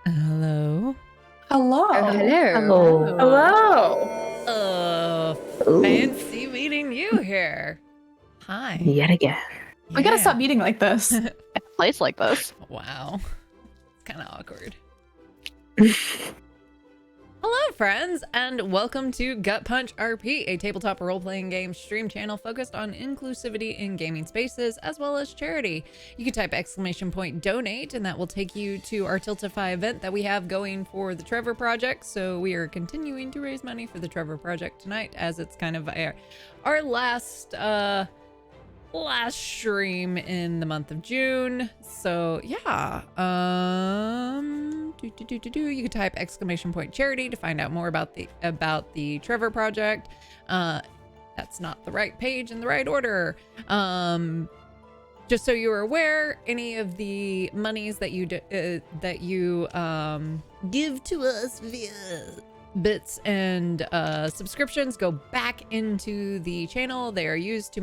Hello. Hello. Oh, hello. Hello. Fancy meeting you here. Hi. Yet again. We gotta stop meeting like this. A place like this. Wow. It's kind of awkward. Hello, friends, and welcome to Gut Punch RP, a tabletop role-playing game stream channel focused on inclusivity in gaming spaces, as well as charity. You can type !donate, and that will take you to our Tiltify event that we have going for the Trevor Project. So we are continuing to raise money for the Trevor Project tonight, as it's kind of our last stream in the month of June. So yeah, you can type !charity to find out more about the Trevor Project. That's not the right page in the right order. Just so you are aware, any of the monies that you give to us via bits and subscriptions go back into the channel. They are used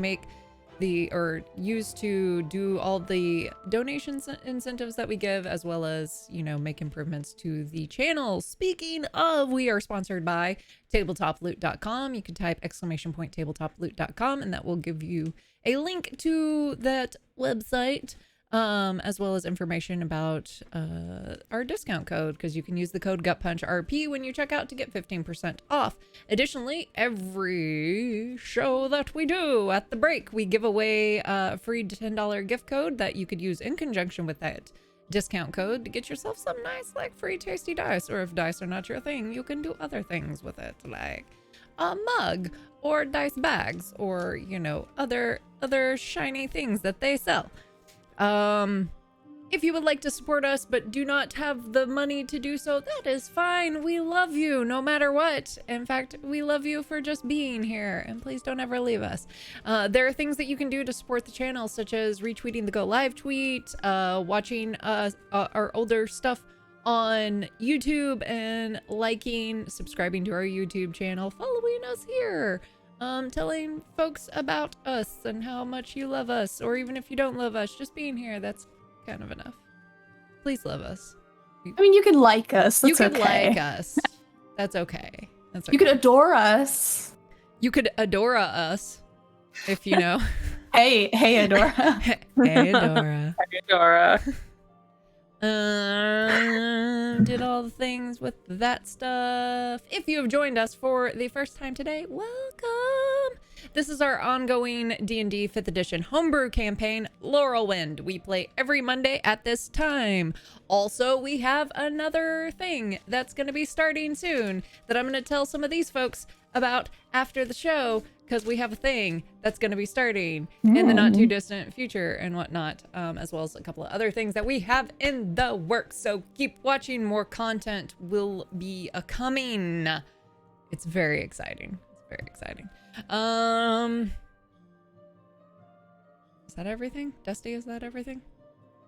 to do all the donations incentives that we give, as well as, you know, make improvements to the channel. Speaking of, we are sponsored by tabletoploot.com. You can type !tabletoploot.com, and that will give you a link to that website, as well as information about our discount code, because you can use the code GutPunchRP when you check out to get 15% off. Additionally, every show that we do at the break, we give away a free $10 gift code that you could use in conjunction with that discount code to get yourself some nice, like, free tasty dice. Or if dice are not your thing, you can do other things with it, like a mug or dice bags, or, you know, other shiny things that they sell. If you would like to support us but do not have the money to do so, that is fine. We love you no matter what. In fact, we love you for just being here, and please don't ever leave us. There are things that you can do to support the channel, such as retweeting the Go Live tweet, watching our older stuff on YouTube, and liking, subscribing to our YouTube channel, following us here. Telling folks about us and how much you love us, or even if you don't love us, just being here, that's kind of enough. Please love us. I mean, you can like us. That's you could okay. like us. That's okay. That's okay. You could adore us. You could adora us, if you know. Hey, Adora. Hey, Adora. Hey, Dora. Did all the things with that stuff. If you have joined us for the first time today, welcome. This is our ongoing D&D 5th edition homebrew campaign, Lorelwind. We play every Monday at this time. Also, we have another thing that's going to be starting soon that I'm going to tell some of these folks about after the show, because we have a thing that's going to be starting in the not too distant future and whatnot, as well as a couple of other things that we have in the works. So keep watching. More content will be coming. It's very exciting. It's very exciting. Is that everything? Dusty, is that everything?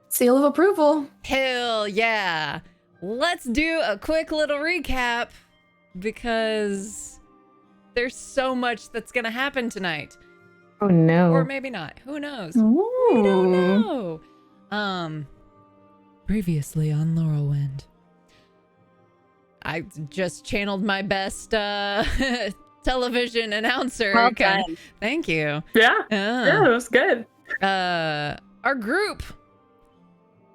Seal of approval. Hell yeah. Let's do a quick little recap, because there's so much that's gonna happen tonight. Oh no. Or maybe not. Who knows? Ooh. We don't know. Previously on Lorelwind, I just channeled my best television announcer. Well done. Thank you. Yeah. Yeah, it was good. Our group,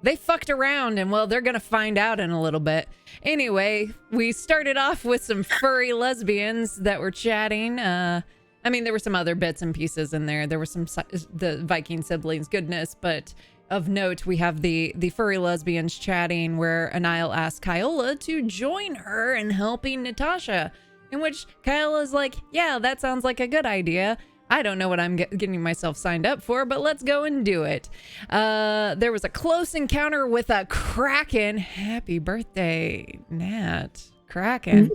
they fucked around, and well, they're gonna find out in a little bit. Anyway, we started off with some furry lesbians that were chatting. I mean, there were some other bits and pieces in there. There were the Viking siblings goodness, but of note, we have the furry lesbians chatting, where Anile asked Kyola to join her in helping Natasha, in which Kyola's like, yeah, that sounds like a good idea. I don't know what I'm getting myself signed up for, but let's go and do it. There was a close encounter with a kraken. Happy birthday, Nat. Kraken.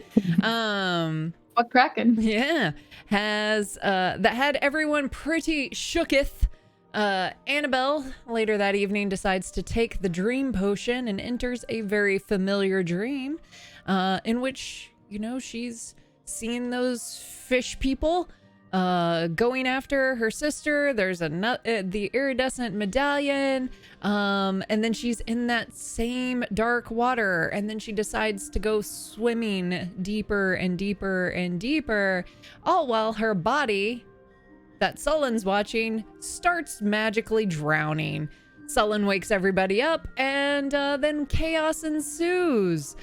What kraken? Yeah. That had everyone pretty shooketh. Annabelle, later that evening, decides to take the dream potion and enters a very familiar dream, in which, you know, she's seen those fish people going after her sister. There's the iridescent medallion, and then she's in that same dark water, and then she decides to go swimming deeper and deeper and deeper, all while her body, that Sullen's watching, starts magically drowning. Sullen wakes everybody up, and then chaos ensues.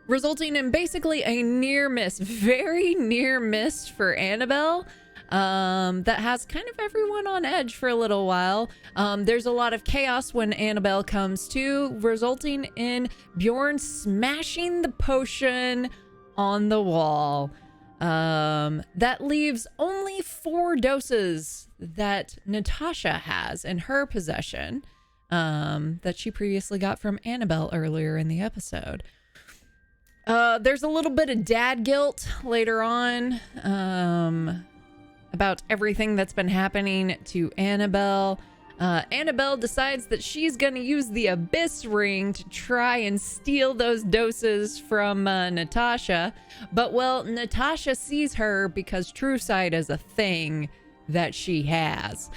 Resulting in basically a near miss, very near miss for Annabelle, that has kind of everyone on edge for a little while. There's a lot of chaos when Annabelle comes to, resulting in Bjorn smashing the potion on the wall. That leaves only 4 doses that Natasha has in her possession, that she previously got from Annabelle earlier in the episode. There's a little bit of dad guilt later on, about everything that's been happening to Annabelle. Annabelle decides that she's gonna use the Abyss Ring to try and steal those doses from Natasha. But, well, Natasha sees her because True Sight is a thing that she has.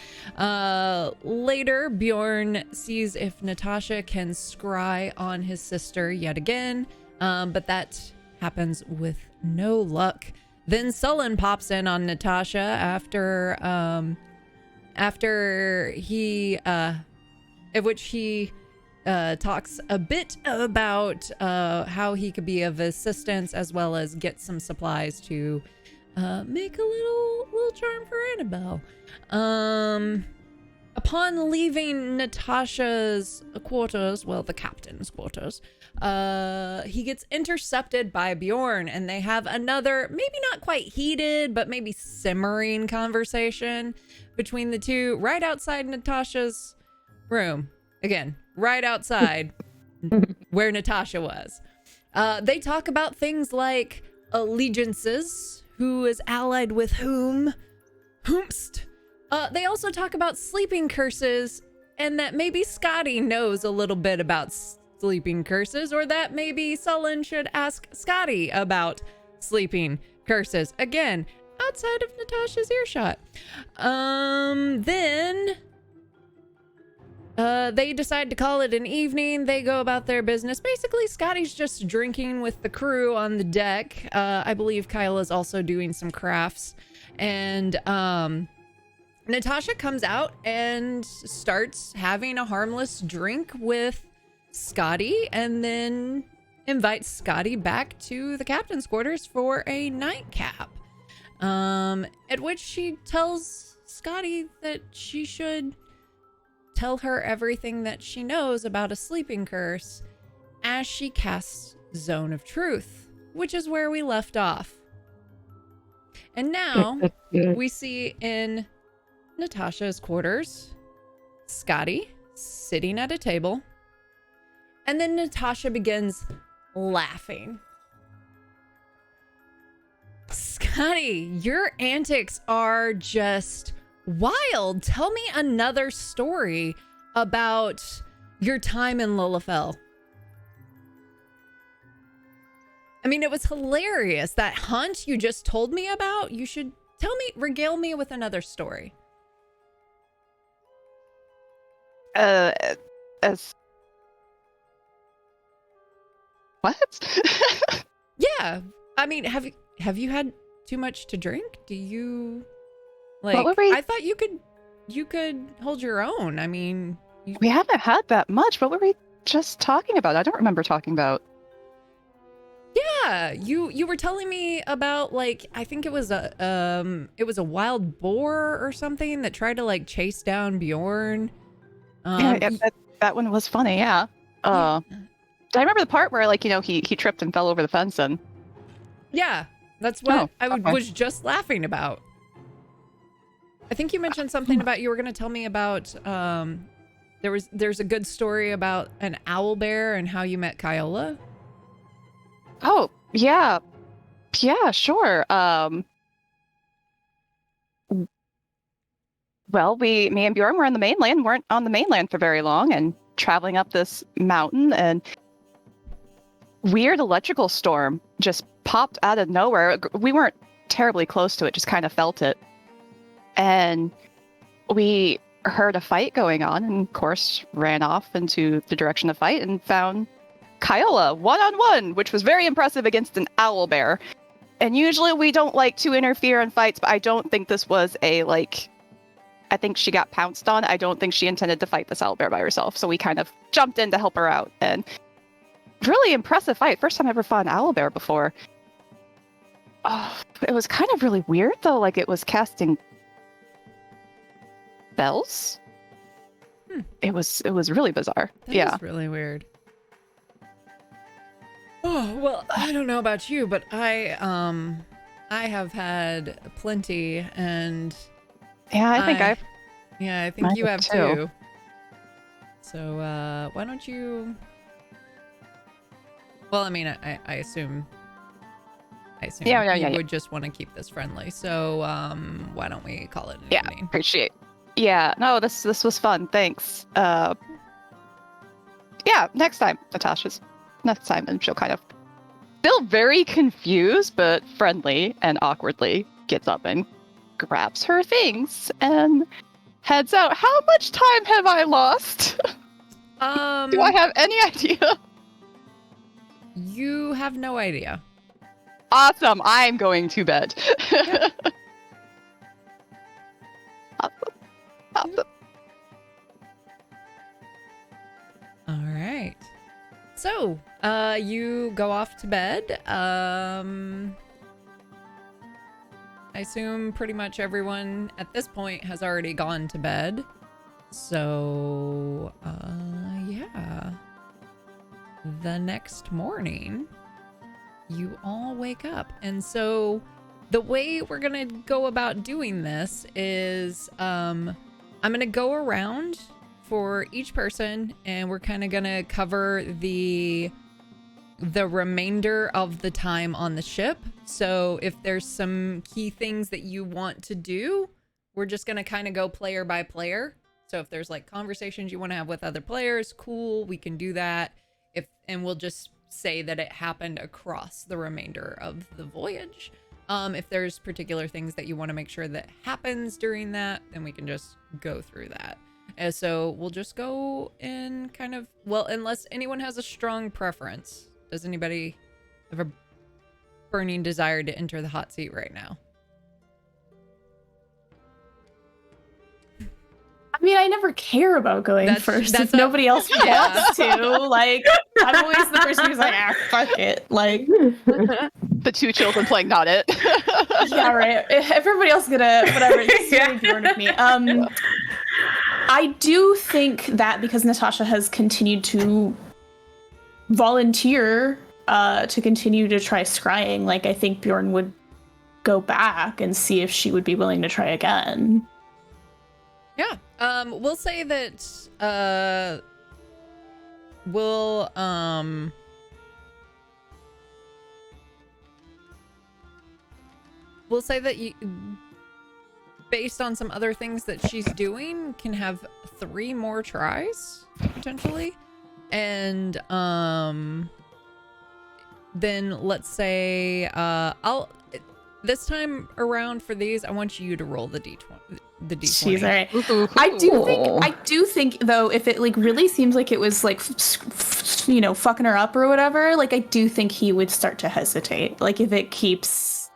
Later, Bjorn sees if Natasha can scry on his sister yet again. But that happens with no luck. Then Sullen pops in on Natasha after he, at which he talks a bit about how he could be of assistance as well as get some supplies to make a little charm for Annabelle. Upon leaving Natasha's quarters, well, the captain's quarters, he gets intercepted by Bjorn, and they have another, maybe not quite heated, but maybe simmering conversation between the two right outside Natasha's room. Again, right outside where Natasha was. They talk about things like allegiances, who is allied with whom, whomst. They also talk about sleeping curses, and that maybe Skadi knows a little bit about sleeping curses, or that maybe Sullen should ask Skadi about sleeping curses. Again, outside of Natasha's earshot. Then they decide to call it an evening. They go about their business. Basically, Skadi's just drinking with the crew on the deck. I believe Kyla's also doing some crafts. And Natasha comes out and starts having a harmless drink with Skadi, and then invites Skadi back to the captain's quarters for a nightcap. At which she tells Skadi that she should tell her everything that she knows about a sleeping curse as she casts Zone of Truth, which is where we left off. And now we see in Natasha's quarters Skadi sitting at a table, and then Natasha begins laughing. Skadi, your antics are just wild. Tell me another story about your time in Lullafell. I mean, it was hilarious. That hunt you just told me about, you should regale me with another story. As what? Yeah, I mean, have you had too much to drink? Do you like? What were we... I thought you could hold your own. I mean, we haven't had that much. What were we just talking about? I don't remember talking about. Yeah, you were telling me about, like, I think it was a wild boar or something that tried to like chase down Bjorn. Yeah, that one was funny. Yeah. I remember the part where, like, he tripped and fell over the fence, and yeah, that's what was just laughing about. I think you mentioned something about you were going to tell me about there's a good story about an owl bear and how you met Kyola. Oh, yeah, sure. Well, me and Bjorn were on the mainland, weren't on the mainland for very long, and traveling up this mountain, and weird electrical storm just popped out of nowhere. We weren't terribly close to it, just kind of felt it. And we heard a fight going on, and of course ran off into the direction of fight and found Kyola one-on-one, which was very impressive against an owl bear. And usually we don't like to interfere in fights, but I don't think this was a, like, I think she got pounced on. I don't think she intended to fight this owl bear by herself, so we kind of jumped in to help her out. And really impressive fight. First time I ever fought an owl bear before. Oh, it was kind of really weird, though. Like, it was casting spells. It was really bizarre. That Yeah. is really weird. Oh, well, I don't know about you, but I have had plenty, and Yeah, I think I've... yeah, I think I you have have too. too. So, why don't you... Well, I mean, I assume Yeah, you yeah. would just want to keep this friendly. So, why don't we call it an Yeah, evening? appreciate. Yeah, no, this was fun. Thanks. Yeah, next time, Natasha's. Next time, and she'll kind of still very confused, but friendly and awkwardly gets up and grabs her things and heads out. How much time have I lost? Do I have any idea? You have no idea. Awesome. I'm going to bed. Awesome. All right. So, you go off to bed. I assume pretty much everyone at this point has already gone to bed. So, yeah. The next morning, you all wake up. And so, the way we're gonna go about doing this is, I'm gonna go around for each person, and we're kind of gonna cover the remainder of the time on the ship. So if there's some key things that you want to do, we're just gonna kind of go player by player. So if there's like conversations you want to have with other players, cool, we can do that. And we'll just say that it happened across the remainder of the voyage. If there's particular things that you want to make sure that happens during that, then we can just go through that. And so we'll just go in kind of, well, unless anyone has a strong preference. Does anybody have a burning desire to enter the hot seat right now? I mean, I never care about going first if nobody else wants to. Like, I'm always the person who's like, fuck it. Like, The two children playing not it. yeah, right. If everybody else is gonna, whatever, it's very bored of me. I do think that because Natasha has continued to volunteer to continue to try scrying, like, I think Bjorn would go back and see if she would be willing to try again. Yeah. We'll say that we'll say that you, based on some other things that she's doing, can have 3 more tries potentially. And then let's say this time around for these, I want you to roll the d20. She's all right. I do think though, if it like really seems like it was like fucking her up or whatever, like I do think he would start to hesitate. Like if it keeps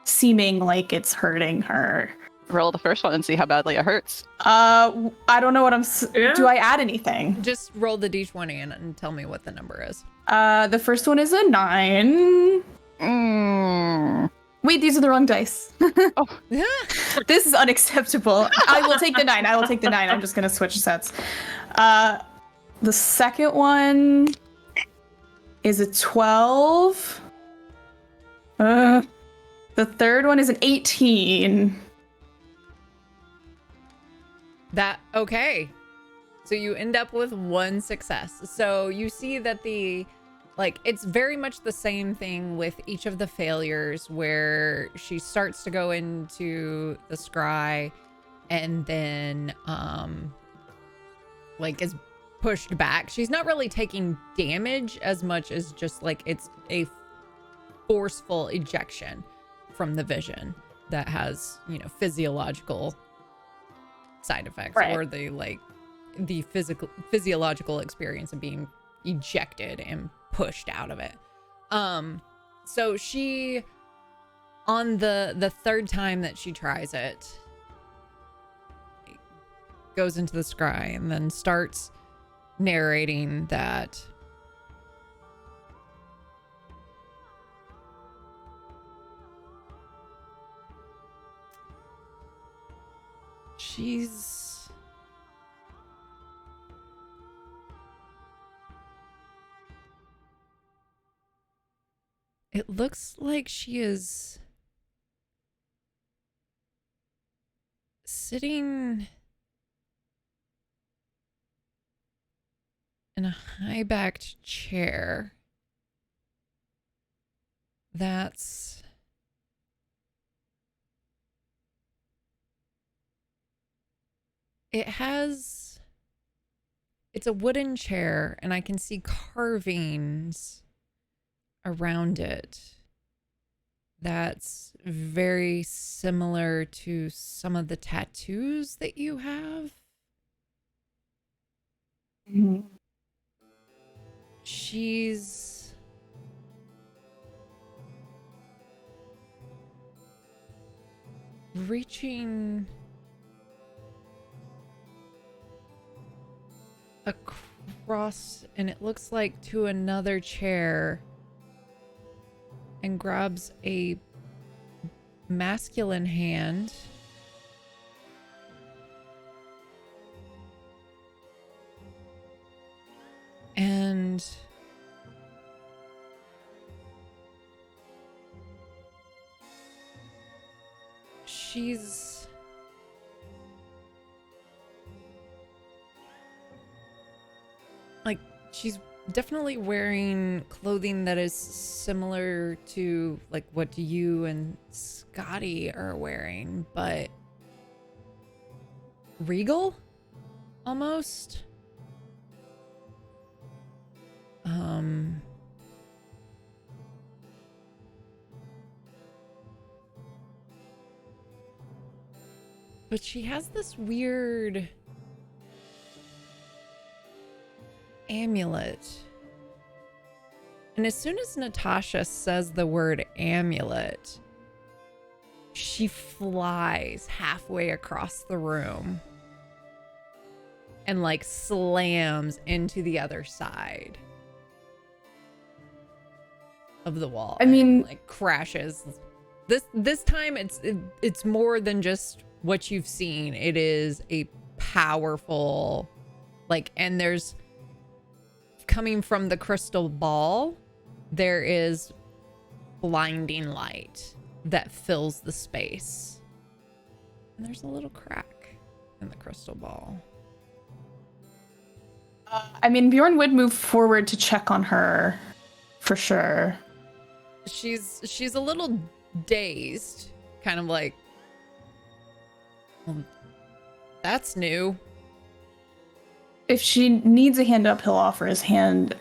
seeming like it's hurting her. Roll the first one and see how badly it hurts. I don't know what do I add anything? Just roll the d20 and tell me what the number is. The first one is a 9. Wait, these are the wrong dice. Oh. This is unacceptable. I will take the 9. I'm just gonna switch sets. The second one is a 12. The third one is an 18. Okay. So you end up with 1 success. So you see that it's very much the same thing with each of the failures, where she starts to go into the scry and then is pushed back. She's not really taking damage as much as just like it's a forceful ejection from the vision that has, you know, physiological side effects, Right. or the physiological experience of being ejected and pushed out of it. So she, on the third time that she tries it, goes into the scry and then starts narrating that it looks like she is sitting in a high-backed chair that's it's a wooden chair, and I can see carvings around it that's very similar to some of the tattoos that you have. She's reaching across, and it looks like to another chair, and grabs a masculine hand and she's definitely wearing clothing that is similar to like what you and Skadi are wearing, but regal almost. But she has this weird amulet. And as soon as Natasha says the word amulet, she flies halfway across the room and like slams into the other side of the wall. I mean, and, like, crashes. This time it's more than just what you've seen. It is a powerful, like, and there's, coming from the crystal ball, there is blinding light that fills the space. And there's a little crack in the crystal ball. I mean, Bjorn would move forward to check on her, for sure. She's a little dazed, kind of like, well, that's new. If she needs a hand up, he'll offer his hand.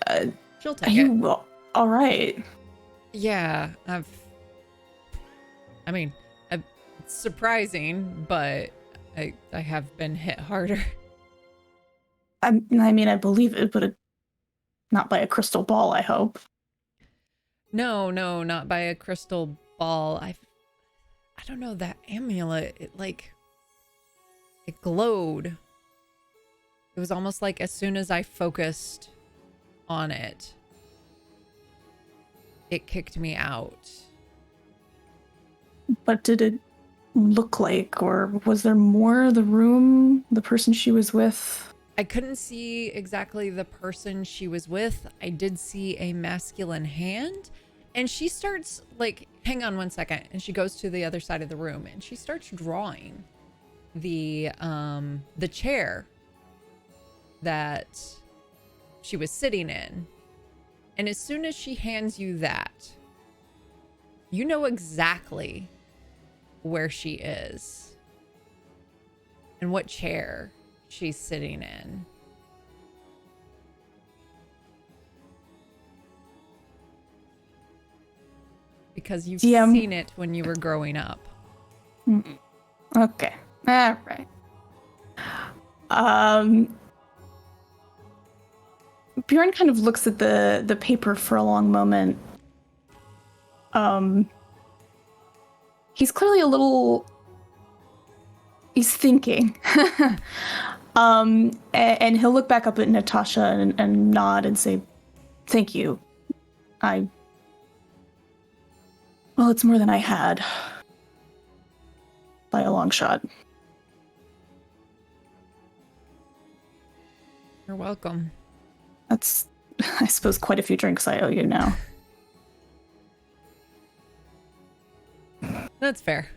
She'll Are take it. you all right? Yeah, it's surprising, but I have been hit harder. I mean, I believe it, but not by a crystal ball, I hope. No, not by a crystal ball. I don't know, that amulet, it glowed. It was almost like as soon as I focused on it, it kicked me out. But did it look like, or was there more? The room, the person she was with? I couldn't see exactly the person she was with. I did see a masculine hand, and she starts like, hang on one second, and she goes to the other side of the room and she starts drawing the chair that she was sitting in. And as soon as she hands you that, you know exactly where she is and what chair she's sitting in. because you've DM. seen it when you were growing up. Okay. All right. Bjorn kind of looks at the paper for a long moment. He's clearly a little. He's thinking. And he'll look back up at Natasha and nod and say, "Thank you. Well, it's more than I had. By a long shot." You're welcome. That's, I suppose, quite a few drinks I owe you now. That's fair.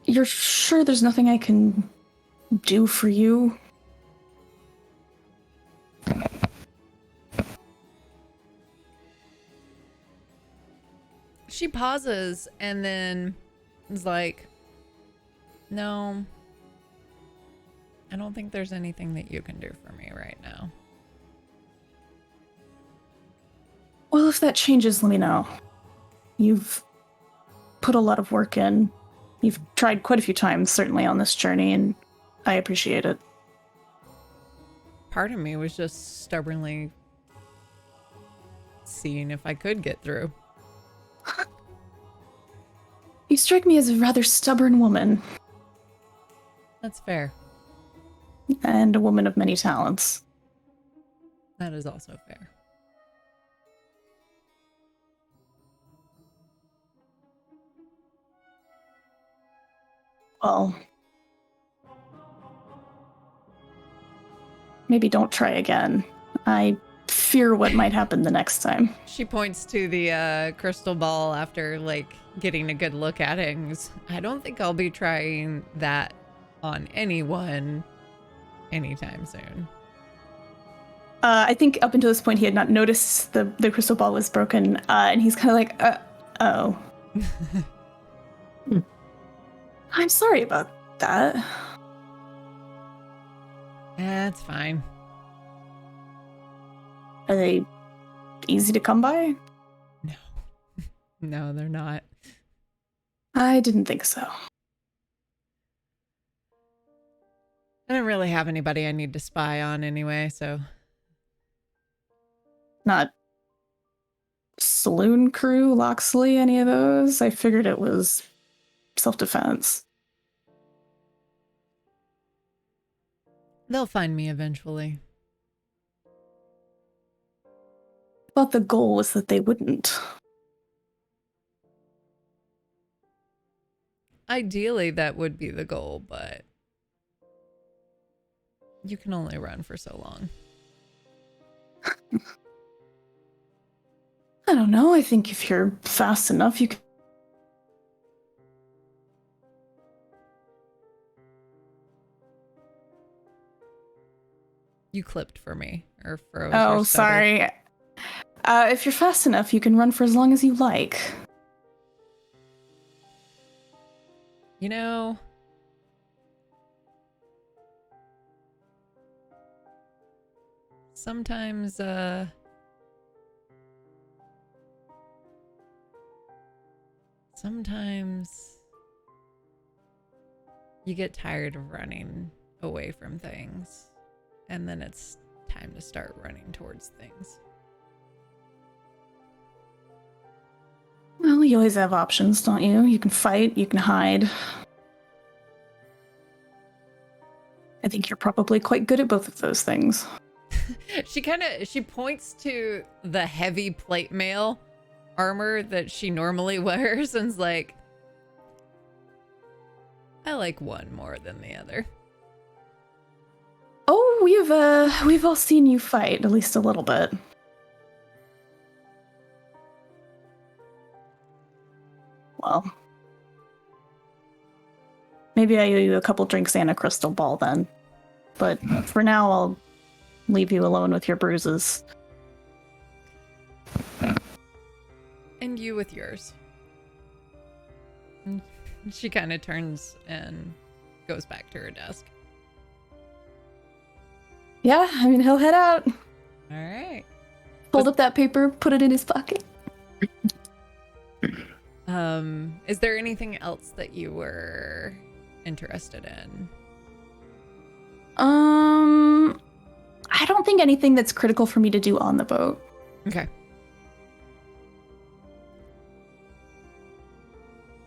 You're sure there's nothing I can do for you? She pauses and then is like, no, I don't think there's anything that you can do for me right now. Well, if that changes, let me know. You've put a lot of work in. You've tried quite a few times, certainly on this journey, and I appreciate it. Part of me was just stubbornly seeing if I could get through. You strike me as a rather stubborn woman, That's fair. and a woman of many talents. That is also fair. Well, maybe don't try again. I fear what might happen the next time. She points to the crystal ball after, like, getting a good look at it and goes, I don't think I'll be trying that on anyone anytime soon. I think up until this point he had not noticed the crystal ball was broken, and he's kind of like, oh. I'm sorry about that. That's fine. Are they easy to come by? No. No, they're not. I didn't think so. I don't really have anybody I need to spy on anyway, so. Not saloon crew, Loxley, any of those? I figured it was self-defense. They'll find me eventually. But the goal was that they wouldn't. Ideally, that would be the goal, but you can only run for so long. I don't know. I think if you're fast enough, you can. You clipped for me, or froze. Oh, or stuttered. sorry. If you're fast enough, you can run for as long as you like. You know, sometimes, sometimes you get tired of running away from things, and then it's time to start running towards things. Well, you always have options, don't you? You can fight, you can hide. I think you're probably quite good at both of those things. She points to the heavy plate mail armor that she normally wears and's like, I like one more than the other. Oh, we've all seen you fight, at least a little bit. Well, maybe I owe you a couple drinks and a crystal ball then. But for now, I'll leave you alone with your bruises. And you with yours. And she kind of turns and goes back to her desk. Yeah, I mean, he'll head out. All right. Fold up that paper, put it in his pocket. Is there anything else that you were interested in? I don't think anything that's critical for me to do on the boat. Okay.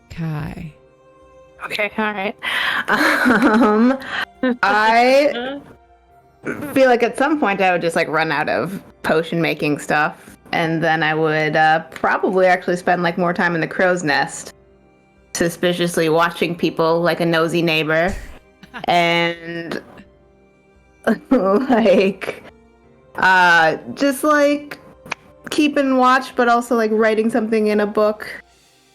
Kai. Okay, all right. I feel like at some point I would just like run out of potion making stuff, and then I would probably actually spend like more time in the crow's nest, suspiciously watching people like a nosy neighbor, and like just like keeping watch, but also like writing something in a book.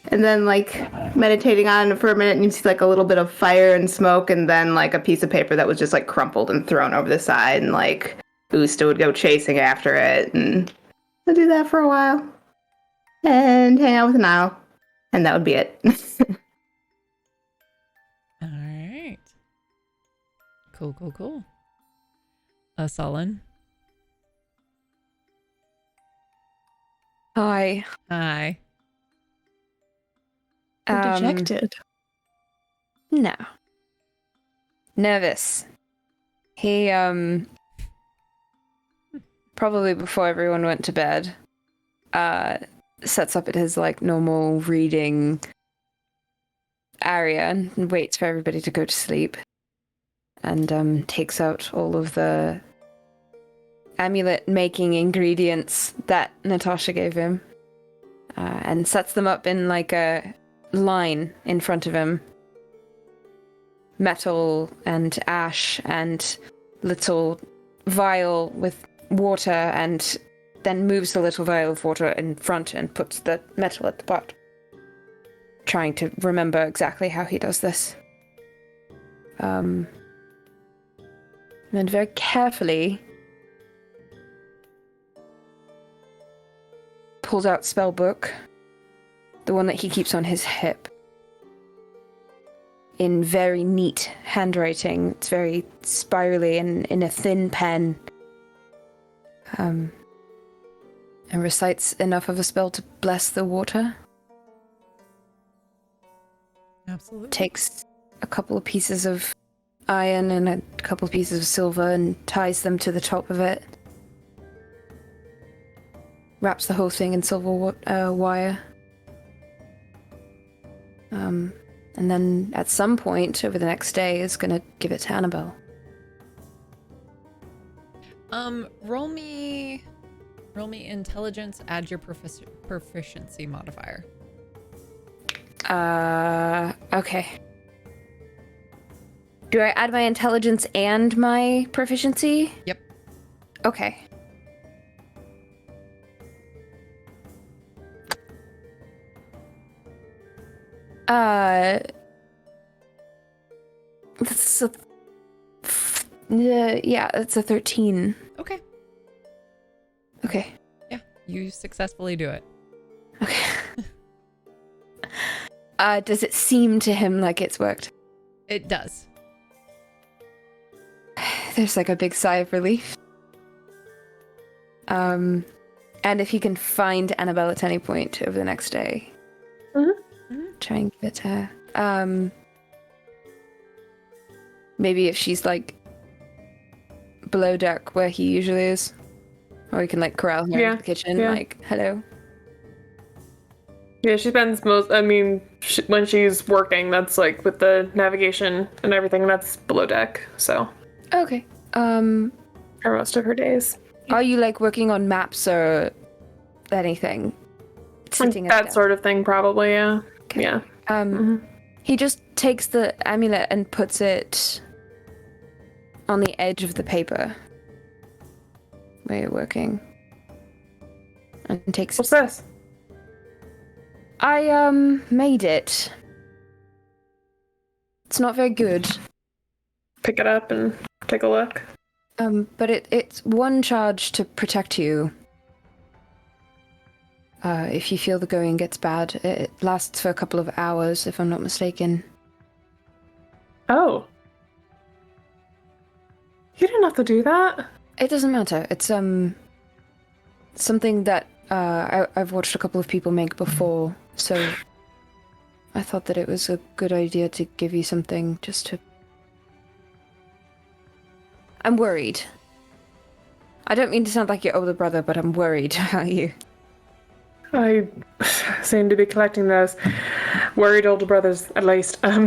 And then, like, meditating on it for a minute, and you see, like, a little bit of fire and smoke, and then, like, a piece of paper that was just, like, crumpled and thrown over the side, and, like, Usta would go chasing after it, and I'd do that for a while. And hang out with Niall. And that would be it. All right. Cool. Sullen. Hi. Hi. Dejected. No. Nervous. He, probably before everyone went to bed, sets up at his, like, normal reading area and waits for everybody to go to sleep. And, takes out all of the amulet-making ingredients that Natasha gave him. And sets them up in, like, a line in front of him. Metal and ash and little vial with water, and then moves the little vial of water in front and puts the metal at the bottom. Trying to remember exactly how he does this. And very carefully pulls out spell book. The one that he keeps on his hip. In very neat handwriting. It's very spirally and in a thin pen. And recites enough of a spell to bless the water. Absolutely. Takes a couple of pieces of iron and a couple of pieces of silver and ties them to the top of it. Wraps the whole thing in silver wire. And then at some point over the next day is gonna give it to Annabelle. Roll me intelligence, add your proficiency modifier. Okay. Do I add my intelligence and my proficiency? Yep. Okay. That's a... yeah, it's a 13. Okay. Okay. Yeah, you successfully do it. Okay. Does it seem to him like it's worked? It does. There's like a big sigh of relief. And if he can find Annabelle at any point over the next day, try and give it to her. Maybe if she's like below deck where he usually is, or we can like corral her in the kitchen, like, hello. Yeah, she spends when she's working, that's like with the navigation and everything, that's below deck, so. Okay. For most of her days. Are you like working on maps or anything? Sitting at That sort of thing, probably, yeah. Okay. Yeah. He just takes the amulet and puts it on the edge of the paper where you're working. And takes What's this? I made it. It's not very good. Pick it up and take a look. But it's one charge to protect you. If you feel the going gets bad, it lasts for a couple of hours, if I'm not mistaken. Oh. You didn't have to do that. It doesn't matter. It's something that I've watched a couple of people make before, so I thought that it was a good idea to give you something just to... I'm worried. I don't mean to sound like your older brother, but I'm worried about you. I seem to be collecting those worried older brothers, at least. Oh,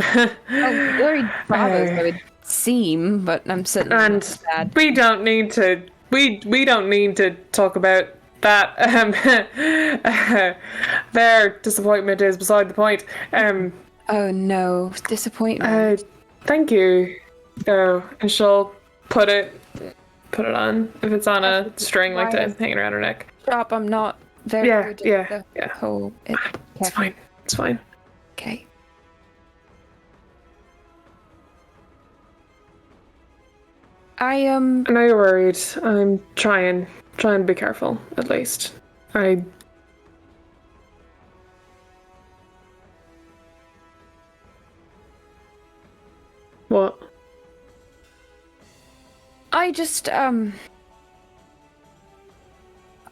worried fathers, I would seem, but I'm certainly And not sad. we don't need to. We don't need to talk about that. Their disappointment is beside the point. Oh no, disappointment. Thank you. Oh, and she'll put it on if it's on a string like that, hanging around her neck. Stop, I'm not very Yeah, good yeah, at the yeah. whole... It's fine. It's fine. Okay. I I know you're worried. I'm trying to be careful, at least. What? I just, I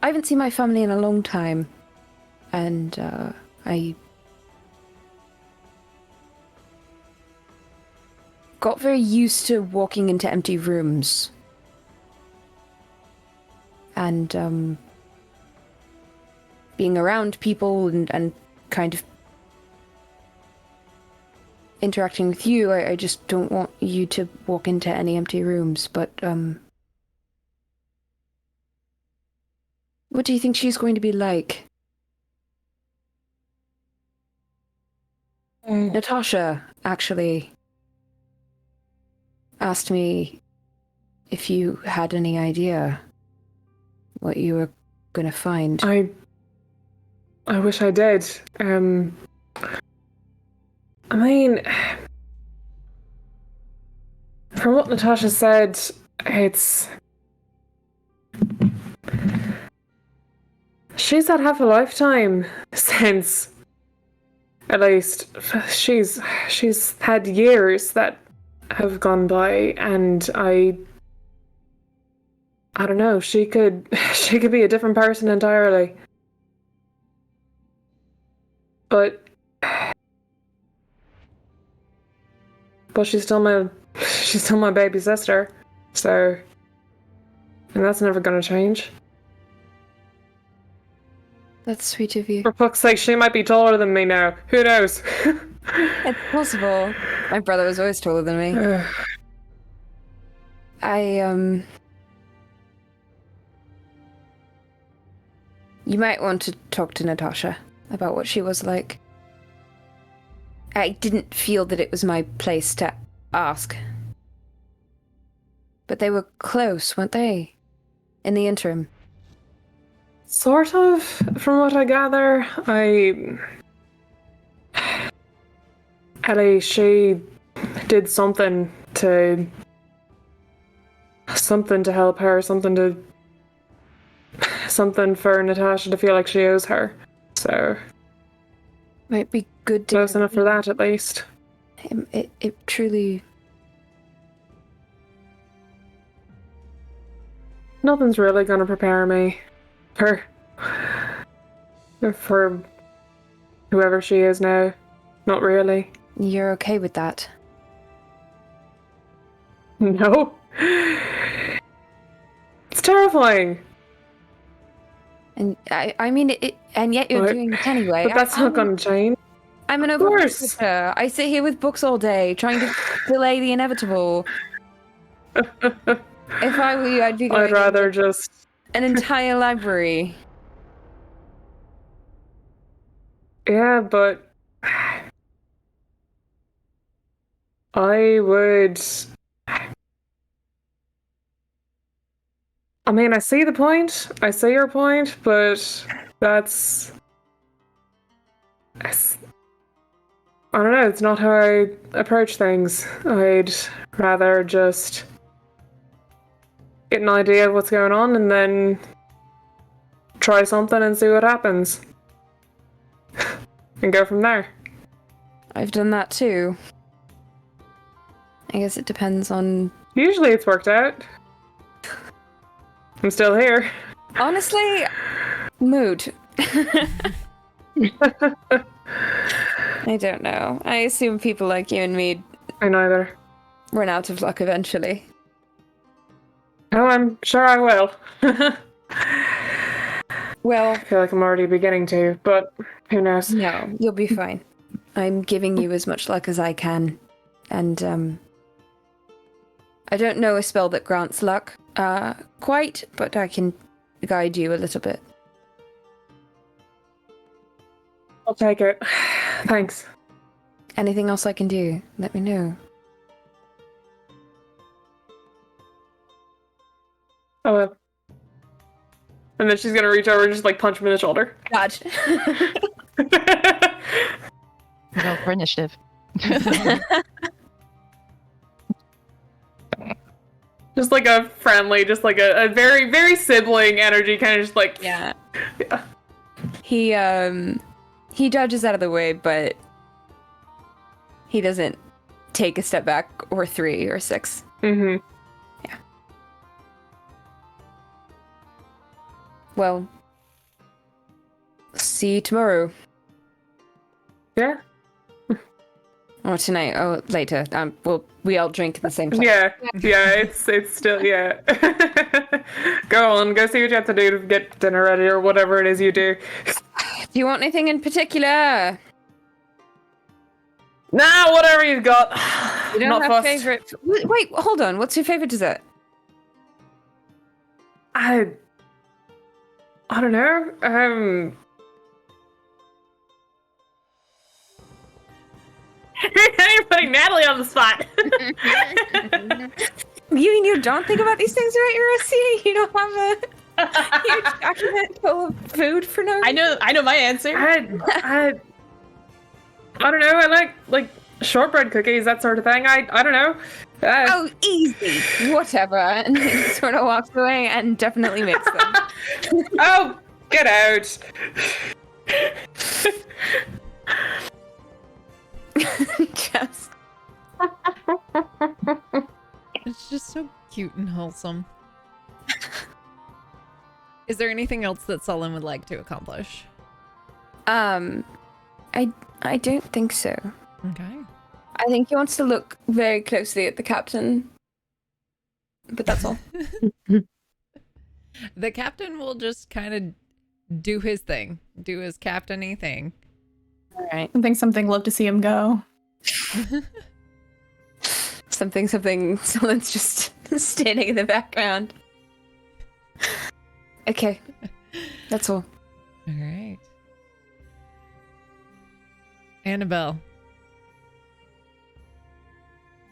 haven't seen my family in a long time, and, I got very used to walking into empty rooms. And, being around people and kind of interacting with you, I just don't want you to walk into any empty rooms, but, what do you think she's going to be like? Natasha, actually, asked me if you had any idea what you were gonna find. I wish I did. I mean, from what Natasha said, she's had half a lifetime since, at least, she's had years that have gone by, and I don't know, she could be a different person entirely. But she's still my baby sister. So, and that's never gonna change. That's sweet of you. For fuck's sake, she might be taller than me now. Who knows? It's possible. My brother was always taller than me. You might want to talk to Natasha about what she was like. I didn't feel that it was my place to ask. But they were close, weren't they? In the interim. Sort of, from what I gather. Ellie, she did something to help her, something for Natasha to feel like she owes her. So Might be good to... close enough for that, at least. It truly... Nothing's really gonna prepare me for whoever she is now. Not really. You're okay with that? No. It's terrifying. And I mean it, and yet you're doing it anyway. But that's not gonna change. I'm an overthinker. I sit here with books all day, trying to delay the inevitable. If I were you, I'd be going I'd rather just... an entire library. Yeah, but... I would... I mean, I see the point. I see your point, but that's... I don't know, it's not how I approach things. I'd rather just get an idea of what's going on and then try something and see what happens. And go from there. I've done that too. I guess it depends on Usually it's worked out. I'm still here. Honestly, mood. I don't know. I assume people like you and me I neither. run out of luck eventually. Oh, I'm sure I will. Well, I feel like I'm already beginning to, but who knows? no, you'll be fine. I'm giving you as much luck as I can. And, I don't know a spell that grants luck, quite, but I can guide you a little bit. I'll take it. Thanks. Anything else I can do, let me know. Oh well. And then she's gonna reach over and just like punch him in the shoulder. God. Roll for initiative. Just like a friendly, just like a very, very sibling energy, kind of just like Yeah. Yeah. He dodges out of the way, but he doesn't take a step back or 3 or 6. Mm-hmm. Well, see you tomorrow. Yeah. Or tonight. Oh, later. We all drink at the same time. Yeah. Yeah. It's still yeah. Go on. Go see what you have to do to get dinner ready or whatever it is you do. Do you want anything in particular? Nah, whatever you've got. You don't Not have fussed. favorite. Wait, hold on. What's your favorite dessert? I don't know. You're putting Natalie on the spot. You mean you don't think about these things about your SC? You don't have a huge document full of food for no reason? I know my answer. I don't know. I like shortbread cookies, that sort of thing. I don't know. Oh, easy. Whatever. And he sort of walks away and definitely makes them. Oh, get out. Just. It's just so cute and wholesome. Is there anything else that Sullen would like to accomplish? I don't think so. Okay. I think he wants to look very closely at the captain. But that's all. The captain will just kind of do his thing, do his captain-y thing. All right. Something. Love to see him go. Something. Someone's just standing in the background. Okay. That's all. All right. Annabelle.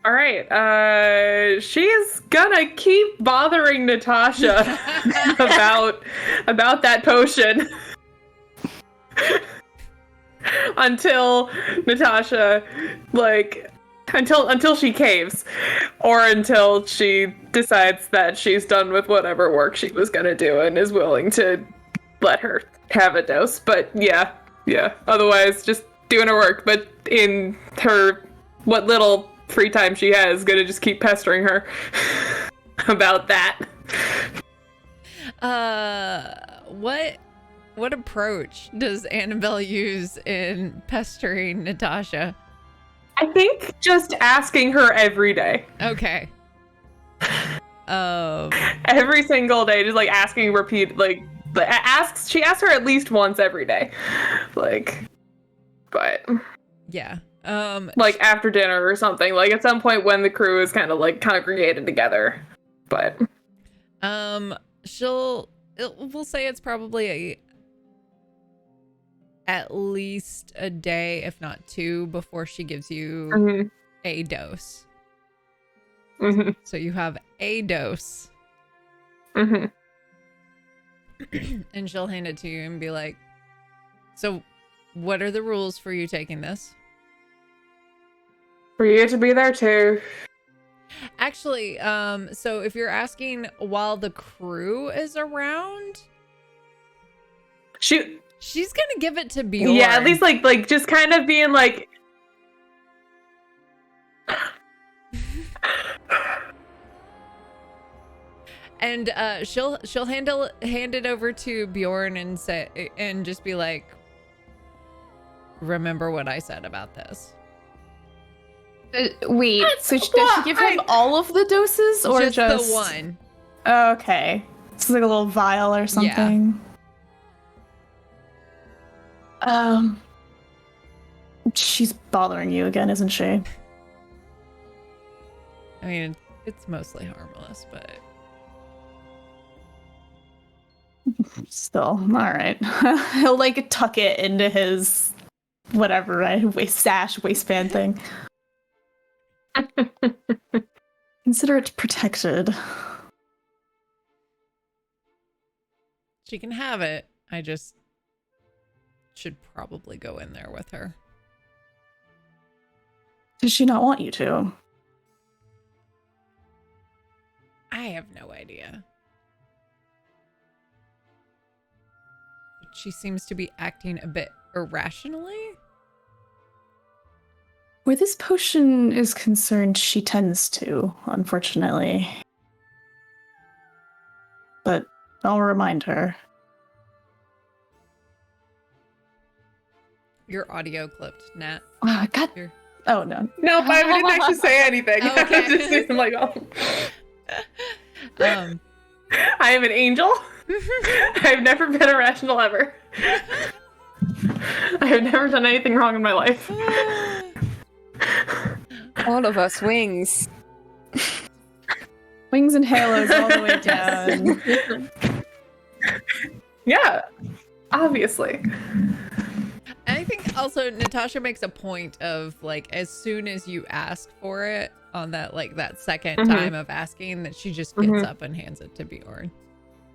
All right. She's gonna keep bothering Natasha about that potion until Natasha until she caves, or until she decides that she's done with whatever work she was gonna do and is willing to let her have a dose. But yeah. Otherwise, just doing her work. But in her what little free time she has, gonna just keep pestering her about that. What approach does Annabelle use in pestering Natasha? I think just asking her every day. Okay. Every single day, just like asking she asks her at least once every day. But Yeah. like after dinner or something, like at some point when the crew is kind of congregated together. But we'll say it's probably at least a day, if not 2, before she gives you a dose. Mm-hmm. So you have a dose. Mm-hmm. And she'll hand it to you and be like, so what are the rules for you taking this? For you to be there too. Actually, so if you're asking while the crew is around, she's gonna give it to Bjorn. Yeah, at least like just kind of being like And she'll hand it over to Bjorn and just be like, remember what I said about this. Wait, so does she give him all of the doses or just the one? Oh, okay. This is like a little vial or something. She's bothering you again, isn't she? I mean, it's mostly harmless, but still, all right. He'll like tuck it into his whatever, right? Waistband thing. Consider it protected. she can have it. I just should probably go in there with her. Does she not want you to? I have no idea. But she seems to be acting a bit irrationally. Where this potion is concerned, she tends to, unfortunately. But I'll remind her. Your audio clipped, Nat. God. Here. Oh, no. Nope, I didn't actually say anything. I Okay. was just saying, like, oh. I am an angel. I've never been irrational ever. I have never done anything wrong in my life. All of us wings. Wings and halos all the way down. Yeah, obviously. I think also Natasha makes a point of like as soon as you ask for it on that like that second time of asking that she just gets up and hands it to Bjorn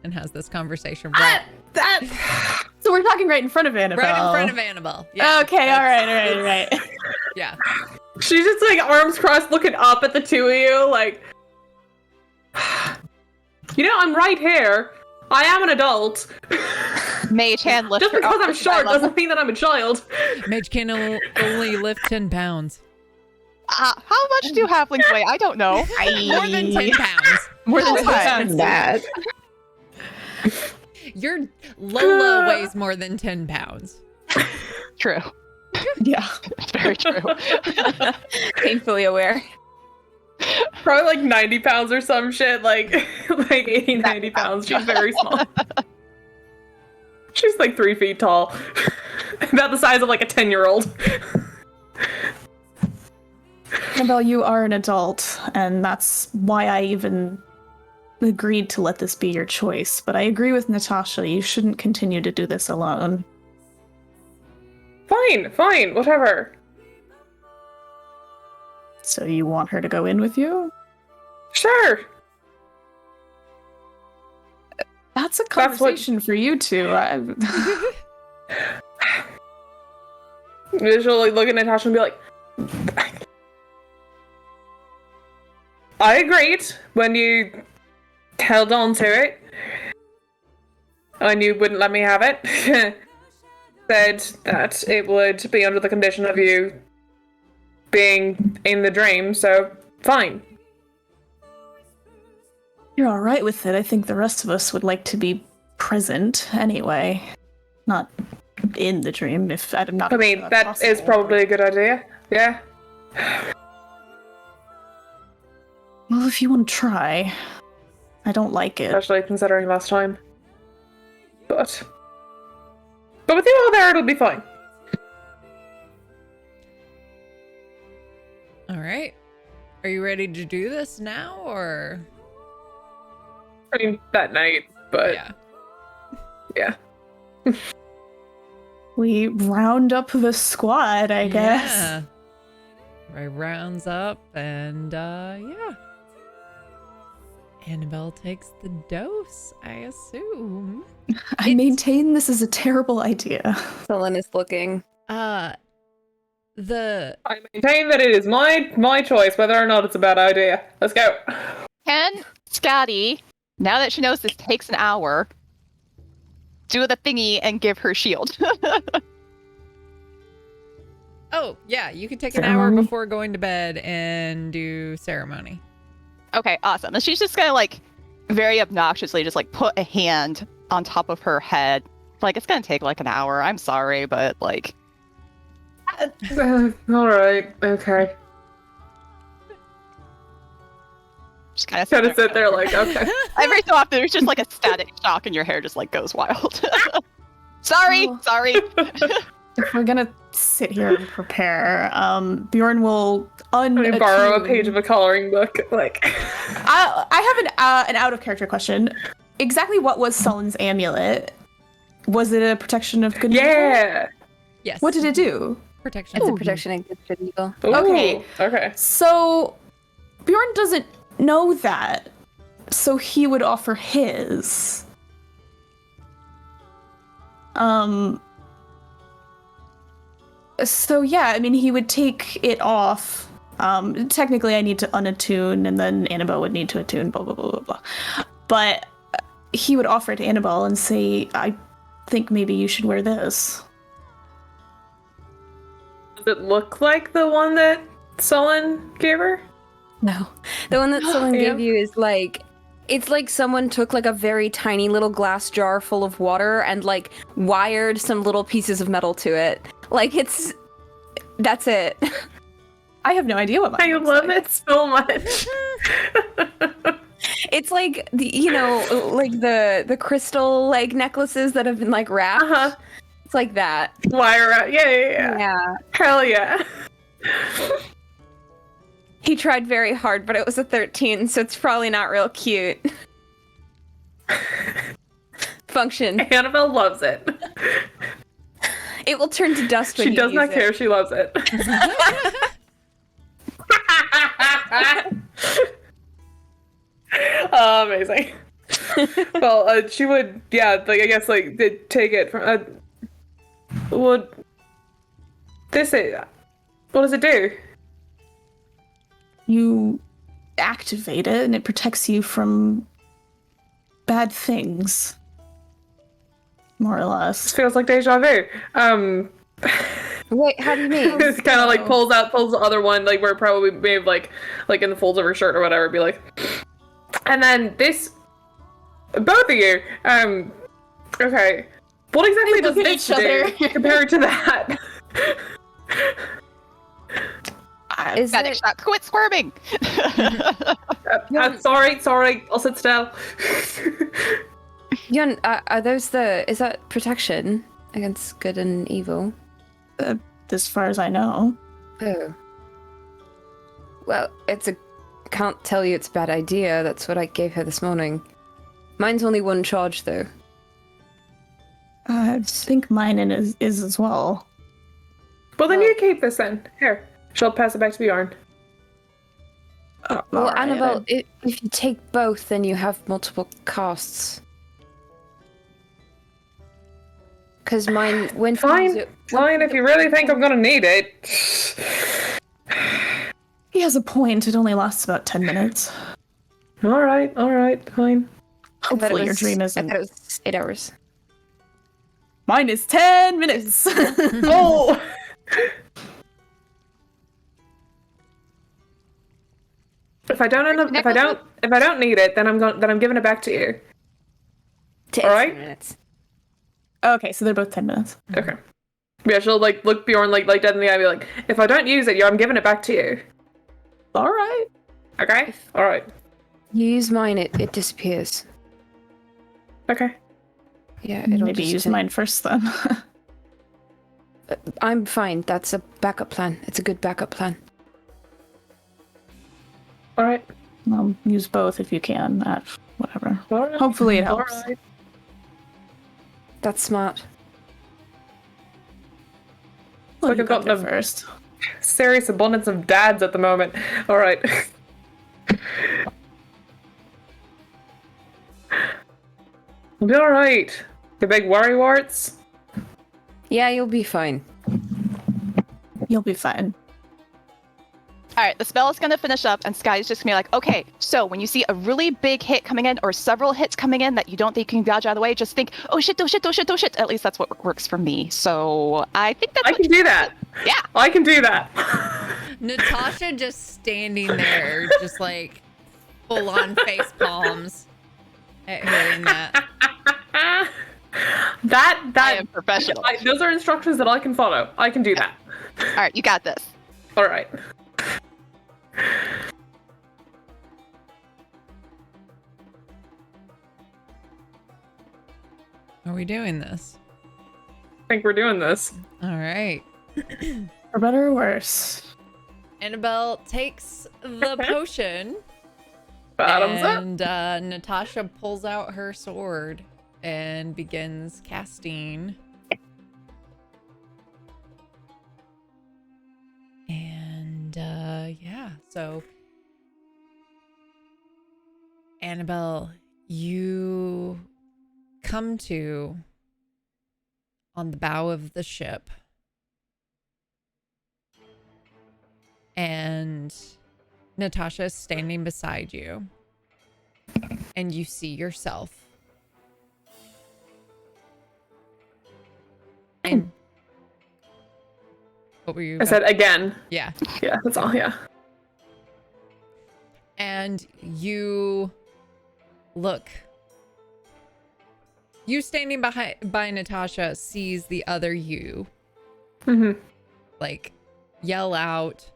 and has this conversation right So we're talking right in front of Annabelle. right in front of Annabelle. Yeah, Okay, all right. yeah. She's just like arms crossed looking up at the two of you like, you know, I'm right here. I am an adult. Mage hand lift Just her because up I'm to short eye level. doesn't mean that I'm a child. Mage can only lift 10 pounds. How much do halflings weigh? I don't know. More than 10 pounds. More than Okay. That. Your Lola weighs more than 10 pounds. True. Yeah. Very true. Painfully aware. Probably like 90 pounds or some shit, like 80, 90 pounds. She's very small. She's like 3 feet tall. About the size of like a 10-year-old. Annabelle, you are an adult, and that's why I even agreed to let this be your choice. But I agree with Natasha, you shouldn't continue to do this alone. Fine, whatever. So you want her to go in with you? Sure. That's a That's what- conversation for you two. She'll like look at Natasha and be like, I agreed when you held on to it. And you wouldn't let me have it. Said that it would be under the condition of you being in the dream, so fine. You're alright with it. I think the rest of us would like to be present anyway. Not in the dream, if I'm not. I mean, that is probably a good idea. Yeah. Well, if you want to try. I don't like it. Especially considering last time. But with you all there, it'll be fine. All right. Are you ready to do this now or? I mean, that night, but Yeah. We round up the squad, I guess. Yeah. Right, rounds up and yeah. Annabelle takes the dose, I assume. I maintain this is a terrible idea. Sullen is looking. The I maintain that it is my choice whether or not it's a bad idea. Let's go. Can Skadi, now that she knows this takes an hour, do the thingy and give her shield? Oh, yeah, you can take an hour before going to bed and do ceremony. Okay, awesome. And she's just gonna like very obnoxiously just like put a hand on top of her head. Like, it's gonna take like an hour. I'm sorry, but like. All right. Okay. Just kind of Sit there like, okay. Every so often, there's just like a static shock, and your hair just like goes wild. Sorry. If we're gonna sit here and prepare, Bjorn will Borrow a page of a coloring book. Like, I have an out of character question. Exactly what was Sullen's amulet? Was it a protection of good and evil? yeah. Yes. What did it do? Protection? It's a protection against good and evil. Ooh, Okay. Okay. So Bjorn doesn't know that, so he would offer his. So yeah, I mean, he would take it off. Technically, I need to unattune, and then Annabelle would need to attune. Blah blah blah blah blah. But he would offer it to Annabelle and say, "I think maybe you should wear this." Does it look like the one that Sullen gave her? No. The one that Sullen Yeah. gave you is like, it's like someone took like a very tiny little glass jar full of water and like wired some little pieces of metal to it. Like that's it. I have no idea what mine I looks love like. it so much. It's like like the crystal like necklaces that have been like wrapped. Uh-huh. It's like that. Wire out. Yeah. Yeah. Hell yeah. He tried very hard, but it was a 13, so it's probably not real cute. Function. Annabelle loves it. It will turn to dust when She you does use not it. care. She loves it. Amazing. Well, she would, yeah, like, I guess, like, take it from, would, this is, what does it do? You activate it, and it protects you from bad things, more or This less. feels like deja vu. Wait, how do you mean? It's kind of like pulls the other one, like, where it probably may have, like in the folds of her shirt or whatever, be like, and then this, both of you, okay, what exactly does look at this each other. do compared to that? Is Static it, shock. Quit squirming. Sorry, I'll sit still. Yun, is that protection against good and evil? As far as I know. Oh. Well, can't tell you it's a bad idea. That's what I gave her this morning. Mine's only one charge, though. I think mine is as well. Well, then you keep this then. Here, she'll pass it back to Bjorn. Well, Alright, Annabelle, if you take both, then you have multiple casts. Because mine, when Fine, if you really think I'm gonna need it. He has a point. It only lasts about 10 minutes. All right, fine. Hopefully your dream I isn't. thought it was 8 hours. Mine is 10 minutes. Oh. If I don't need it, then I'm giving it back to you. All right. Minutes. Okay, so they're both 10 minutes. Okay. Yeah, she'll like look Bjorn like dead in the eye, and be like, if I don't use it, I'm giving it back to you. All right. Okay. All right. You use mine, it disappears. Okay. Yeah, it'll Maybe just use mine first then. I'm fine. That's a backup plan. It's a good backup plan. All right. Use both if you can. Whatever. All right. Hopefully it All helps. right. That's smart. Well, Like you I've got got the- there first. Serious abundance of dads at the moment. All right. We'll be all right. You big worry warts. Yeah, you'll be fine. You'll be fine. All right, the spell is going to finish up, and Skadi's just going to be like, okay, so when you see a really big hit coming in or several hits coming in that you don't think you can dodge out of the way, just think, oh shit, oh shit, oh shit, oh shit. At least that's what works for me. So I think that's I what can do that. Yeah. I can do that. Natasha just standing there, just like full on face palms. at hearing that. I am professional. Those are instructions that I can follow. I can do that. All right, you got this. All right. Are we doing this? I think we're doing this. All right. For better or worse. Annabelle takes the potion. Bottoms up. And Natasha pulls out her sword and begins casting. And yeah, so Annabelle, you come to on the bow of the ship. And Natasha is standing beside you. And you see yourself. And what were you? I said again. Yeah. Yeah, that's all. Yeah. And you look. You standing by Natasha sees the other you. Mm-hmm. Like yell out.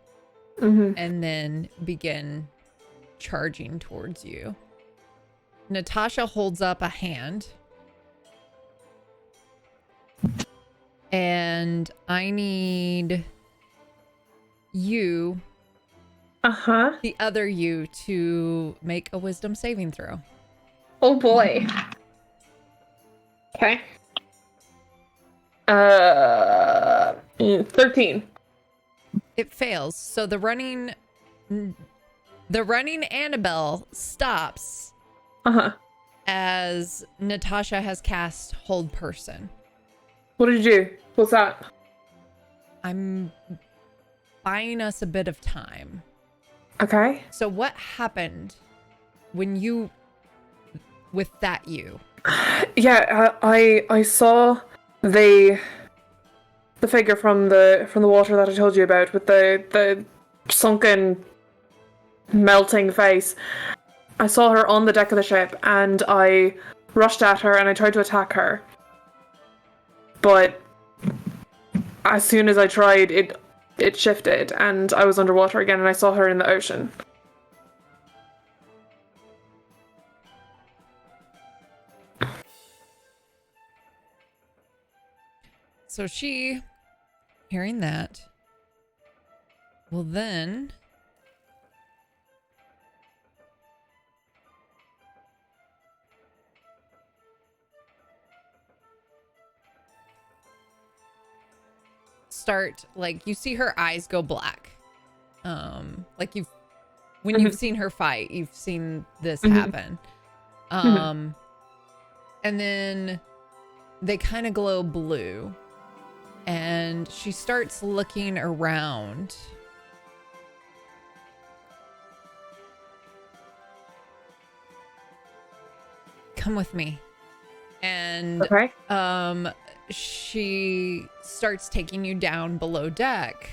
Mm-hmm. And then begin charging towards you. Natasha holds up a hand. And I need you, the other you, to make a wisdom saving throw. Oh boy. Okay. 13. It fails. So the running Annabelle stops as Natasha has cast Hold Person. What did you do? What's that? I'm buying us a bit of time. Okay. So what happened when you with that you? Yeah, I saw the figure from the water that I told you about with the sunken melting face. I saw her on the deck of the ship and I rushed at her and I tried to attack her. But as soon as I tried, it shifted and I was underwater again and I saw her in the ocean. So she, hearing that, will then start, like, you see her eyes go black. Like when you've seen her fight, you've seen this happen. And then they kind of glow blue. And she starts looking around. Come with me. And Okay. she starts taking you down below deck.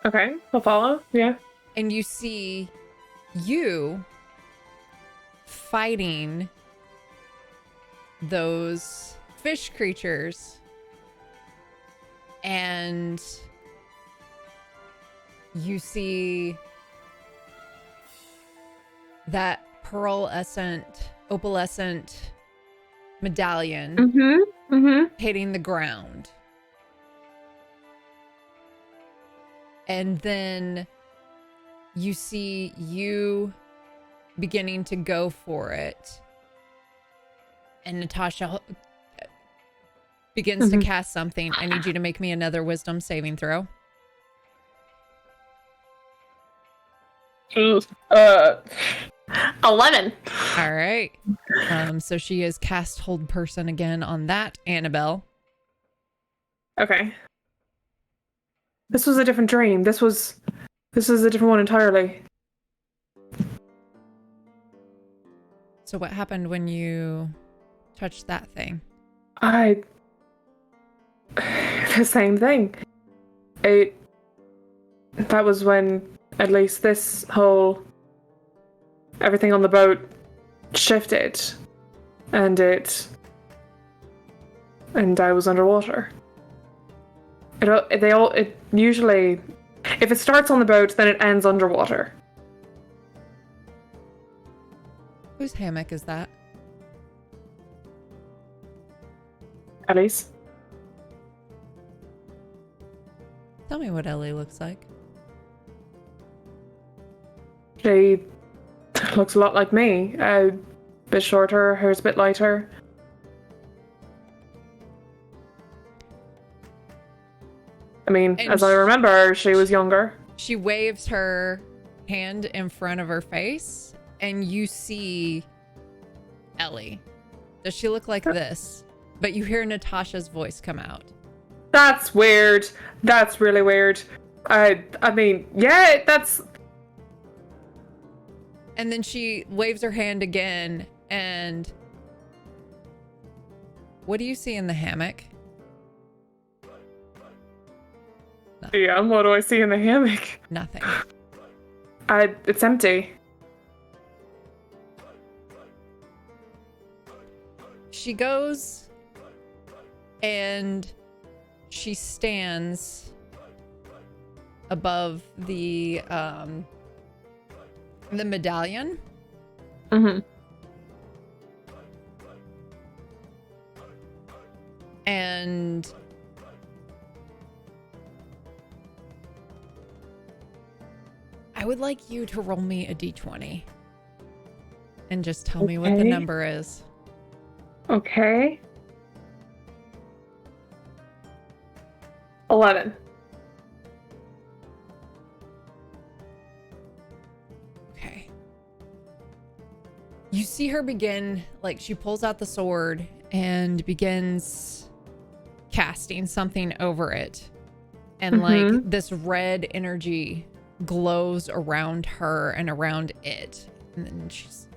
Okay, I'll follow. Yeah. And you see you fighting those fish creatures. And you see that opalescent medallion hitting the ground. And then you see you beginning to go for it. And Natasha begins to cast something. I need you to make me another wisdom saving throw. 11. All right. So she has cast Hold Person again on that Annabelle. Okay. This was a different dream. This is a different one entirely. So what happened when you touched that thing? The same thing. That was when at least this whole everything on the boat shifted. and I was underwater. It usually, if it starts on the boat, then it ends underwater. Whose hammock is that? Ellie's. Tell me what Ellie looks like. She looks a lot like me. A bit shorter, hair's a bit lighter. I mean, And as I remember, she was younger. She waves her hand in front of her face, and you see Ellie. Does she look like this? But you hear Natasha's voice come out. That's weird. That's really weird. I mean, yeah, that's... And then she waves her hand again, and what do you see in the hammock? Yeah, what do I see in the hammock? Nothing. It's empty. She goes and she stands above the medallion. Mm-hmm. And I would like you to roll me a d20 and just tell me what the Okay. number is. Okay. 11. Okay. You see her begin, like, she pulls out the sword and begins casting something over it. And, like, this red energy glows around her and around it. And then she's...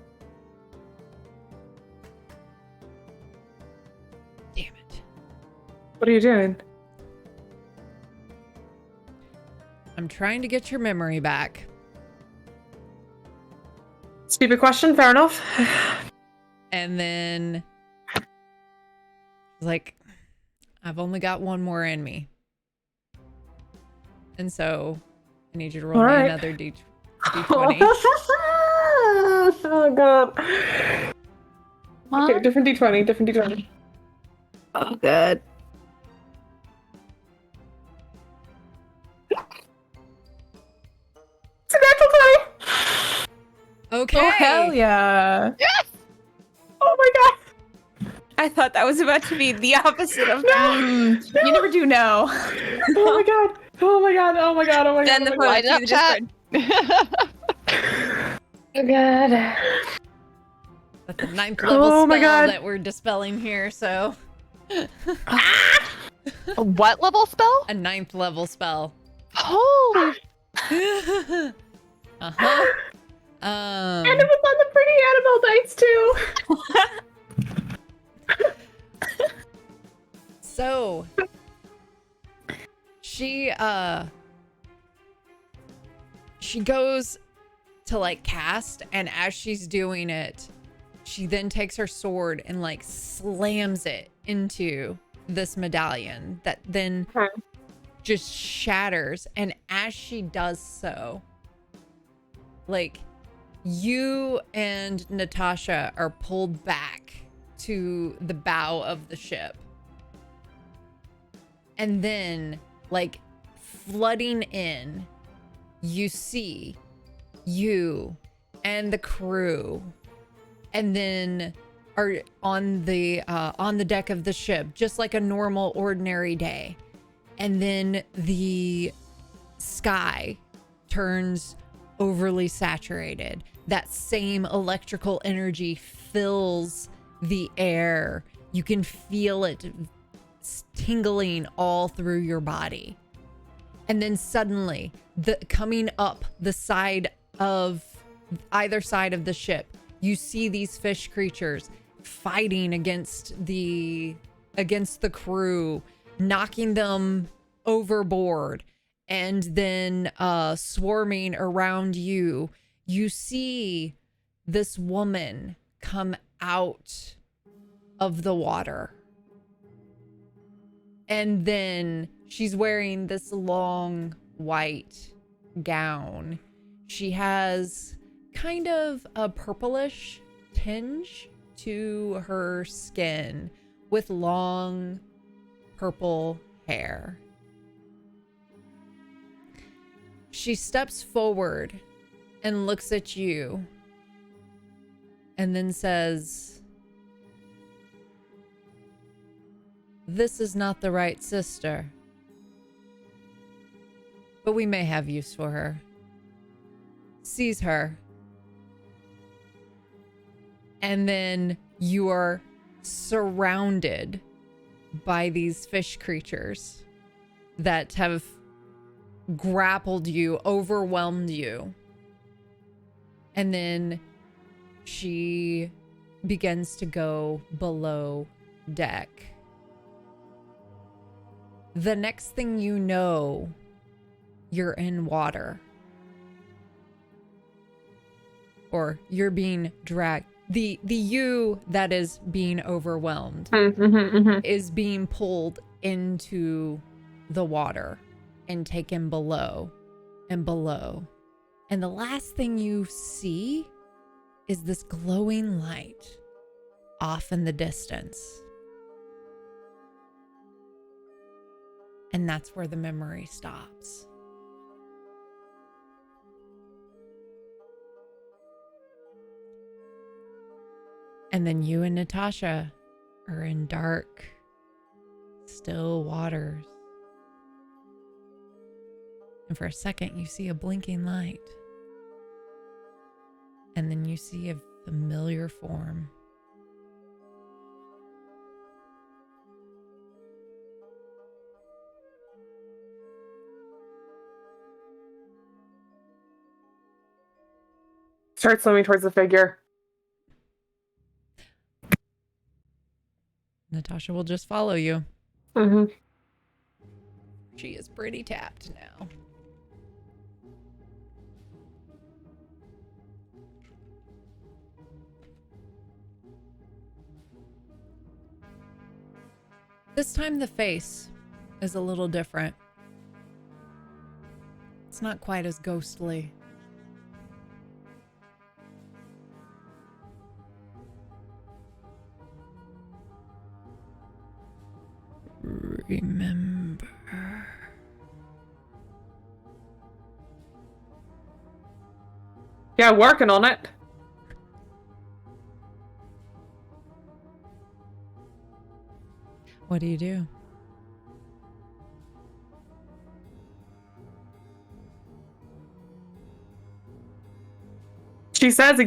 Damn it. What are you doing? I'm trying to get your memory back. Stupid question, fair enough. And then... like, I've only got one more in me. And so, I need you to roll All me right. another d20. Oh god. What? Okay, different d20, different d20. Oh, good. It's a natural 20! Okay. Oh, hell yeah. Oh my god! I thought that was about to be the opposite of You never do know. Oh my god! Oh my god! Oh my god! Oh my god! Then the oh my Light poetry up, of the chat. Discord. Oh god! That's the 9th level Oh spell my God. that we're dispelling here, so... A what level spell? A 9th level spell. Holy. Uh-huh. And it was on the pretty animal dice too. So she goes to like cast, and as she's doing it, she then takes her sword and like slams it into this medallion that then just shatters. And as she does so, like, you and Natasha are pulled back to the bow of the ship. And then, like, flooding in, you see you and the crew, and then are on the deck of the ship, just like a normal, ordinary day. And then the sky turns overly saturated. That same electrical energy fills the air. You can feel it tingling all through your body. And then suddenly, coming up the side of either side of the ship, you see these fish creatures fighting against the crew, knocking them overboard, and then swarming around you. You see this woman come out of the water. And then she's wearing this long white gown. She has kind of a purplish tinge to her skin with long purple hair. She steps forward and looks at you and then says, "This is not the right sister, but we may have use for her. Seize her." And then you are surrounded by these fish creatures that have grappled you, overwhelmed you. And then she begins to go below deck. The next thing you know, you're in water. Or you're being dragged. The you that is being overwhelmed is being pulled into the water and taken below and below. And the last thing you see is this glowing light off in the distance. And that's where the memory stops. And then you and Natasha are in dark, still waters. And for a second, you see a blinking light. And then you see a familiar form. Start swimming towards the figure. Natasha will just follow you. Mm-hmm. She is pretty tapped now. This time the face is a little different. It's not quite as ghostly. Remember. Yeah, working on it. What do you do? She says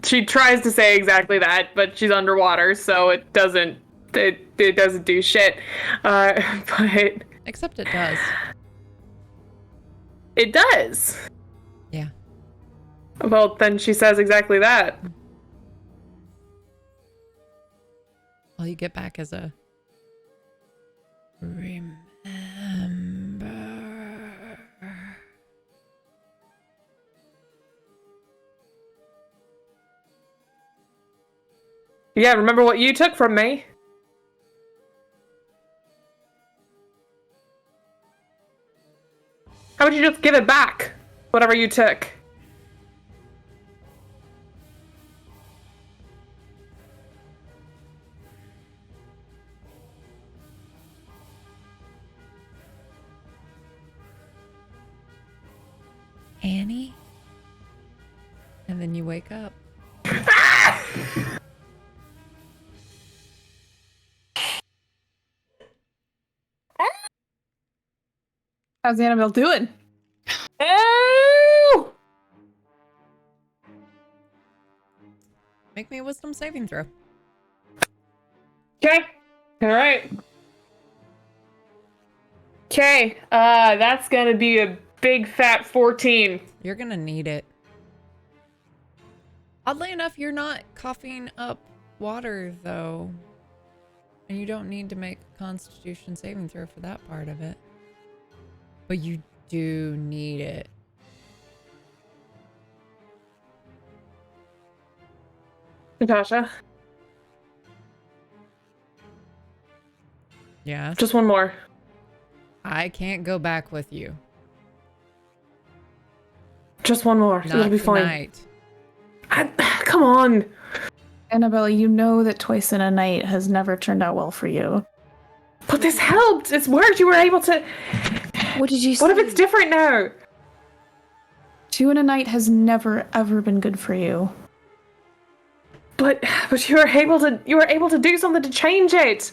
she tries to say exactly that, but she's underwater, so it doesn't do shit. But Except it does. it does. Yeah. Well, then she says exactly that. All you get back is a remember. Yeah, remember what you took from me? How would you just give it back? Whatever you took. Annie? And then you wake up. How's Annabelle doing? Oh! Make me a wisdom saving throw. Okay. All right. Okay. That's gonna be a big fat 14. You're gonna need it. Oddly enough, you're not coughing up water, though. And you don't need to make a constitution saving throw for that part of it. But you do need it. Natasha. Yes. Just one more. I can't go back with you. Just one more. Not It'll be fine. tonight. Come on. Annabelle, you know that twice in a night has never turned out well for you. But this helped. It's worked. You were able to. What did you say? What if it's different now? 2 in a night has never ever been good for you. But you were able to do something to change it.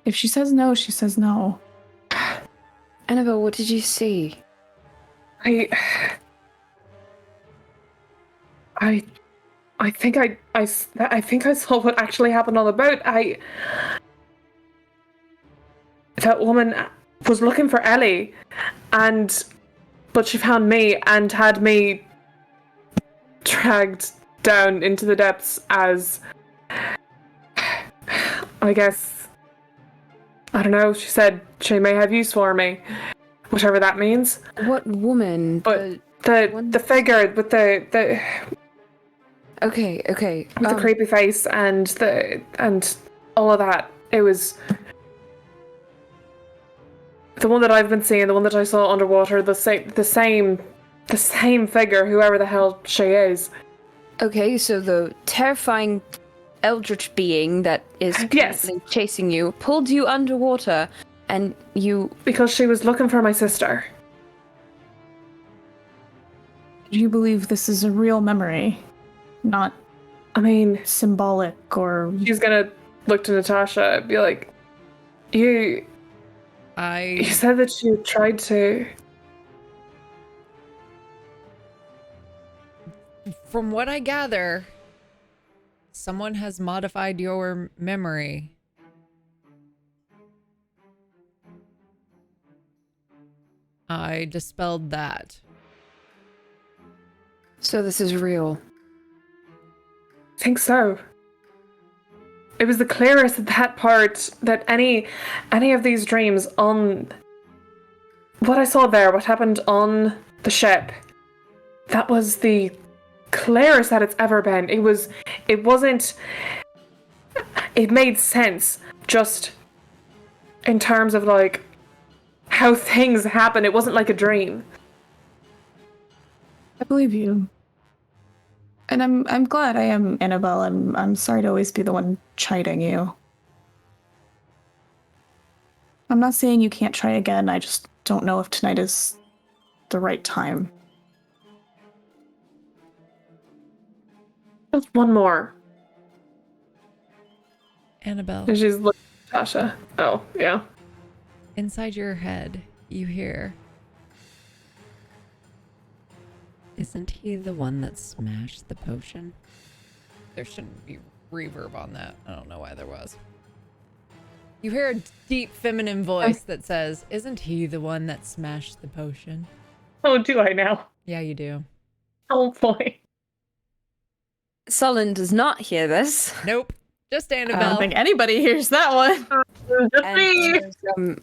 If she says no, she says no. Annabelle, what did you see? I think I think I saw what actually happened on the boat. That woman was looking for Ellie, but she found me and had me dragged down into the depths as, I guess, I don't know. She said she may have use for me, whatever that means. What woman? But the figure with the Okay. with the creepy face and all of that. It was the one that I've been seeing, the one that I saw underwater, the same figure, whoever the hell she is. Okay, so the terrifying eldritch being that is Yes. currently chasing you pulled you underwater, and you. Because she was looking for my sister. Do you believe this is a real memory? Not I mean, symbolic or... she's gonna look to Natasha and be like, You I said that you tried to. From what I gather, someone has modified your memory. I dispelled that. So this is real. I think so. It was the clearest at that part that any of these dreams on what I saw there, what happened on the ship, that was the clearest that it's ever been. It wasn't, it made sense just in terms of like how things happen. It wasn't like a dream. I believe you. And I'm glad I am, Annabelle. I'm sorry to always be the one chiding you. I'm not saying you can't try again. I just don't know if tonight is the right time. Just one more. Annabelle, And she's looking at Natasha. Oh, yeah. inside your head, you hear, "Isn't he the one that smashed the potion?" There shouldn't be reverb on that. I don't know why there was. You hear a deep feminine voice that says, "Isn't he the one that smashed the potion?" Oh, do I now? Yeah, you do. Oh boy. Sullen does not hear this. Nope. Just I Annabelle. don't think anybody hears that one. Just me. And,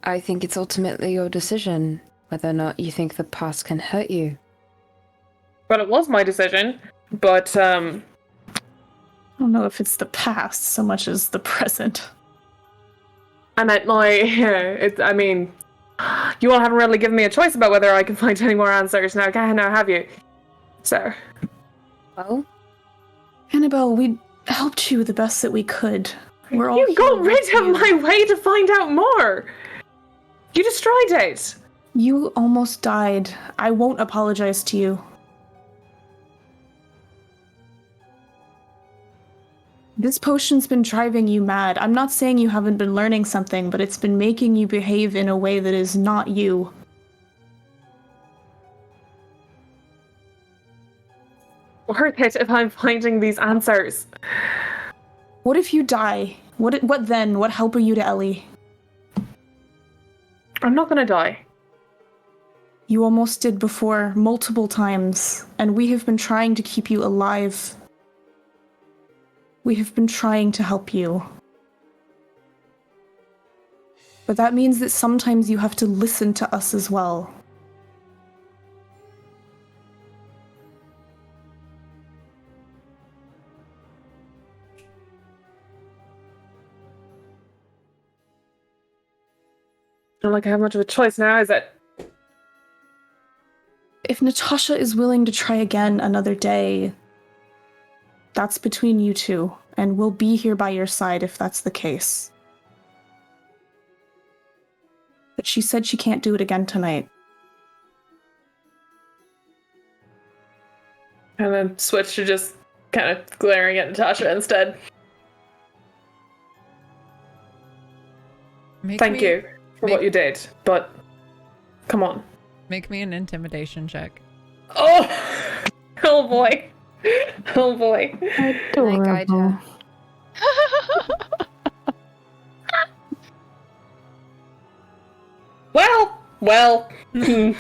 I think it's ultimately your decision whether or not you think the past can hurt you. But it was my decision. But I don't know if it's the past so much as the present. I meant I mean, you all haven't really given me a choice about whether I can find any more answers now, have you? So, Well, Annabelle, we helped you the best that we could. We're all you got here with rid of you. my way to find out more. You destroyed it. You almost died. I won't apologize to you. This potion's been driving you mad. I'm not saying you haven't been learning something, but it's been making you behave in a way that is not you. Worth it if I'm finding these answers. What if you die? What then? What help are you to Ellie? I'm not gonna die. You almost did before, multiple times, and we have been trying to keep you alive. We have been trying to help you. But that means that sometimes you have to listen to us as well. Not like I have much of a choice now, is it? If Natasha is willing to try again another day, that's between you two, and we'll be here by your side if that's the case. But she said she can't do it again tonight. And then switch to just kind of glaring at Natasha instead. Thank you for what you did, but come on. Make me an intimidation check. Oh! Oh boy. Oh boy. Adorable. Well. I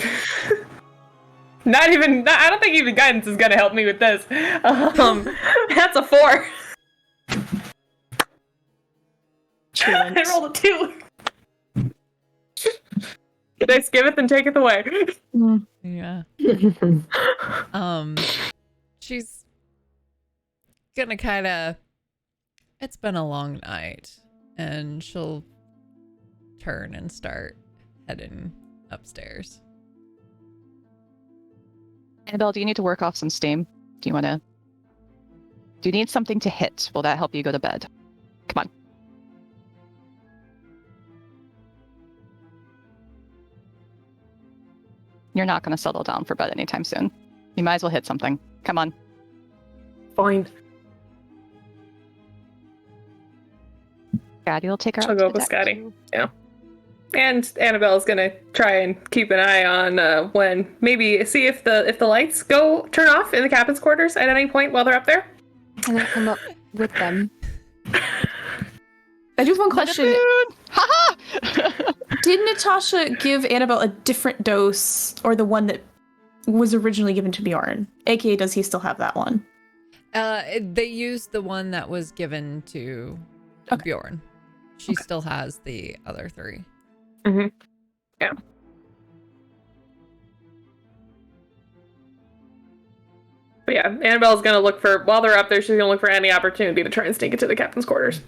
don't think even guidance is gonna help me with this. That's a 4. I rolled a 2. Dice giveth and taketh away. Yeah. She's gonna kind of. It's been a long night, and she'll turn and start heading upstairs. Annabelle, do you need to work off some steam? Do you need something to hit? Will that help you go to bed? Come on. You're not going to settle down for bed anytime soon. You might as well hit something. Come on. Fine. Skadi will take her I'll out go to the with deck, Skadi. too. Yeah. And Annabelle's gonna try and keep an eye on when maybe see if the lights turn off in the captain's quarters at any point while they're up there. Can I come up with them? I do have one question. Ha-ha! Did Natasha give Annabelle a different dose, or the one that was originally given to Bjorn? AKA, does he still have that one? They used the one that was given to Bjorn. She still has the other 3. Mm-hmm. Yeah. But yeah, Annabelle's gonna look for, while they're up there, she's gonna look for any opportunity to try and sneak into the captain's quarters.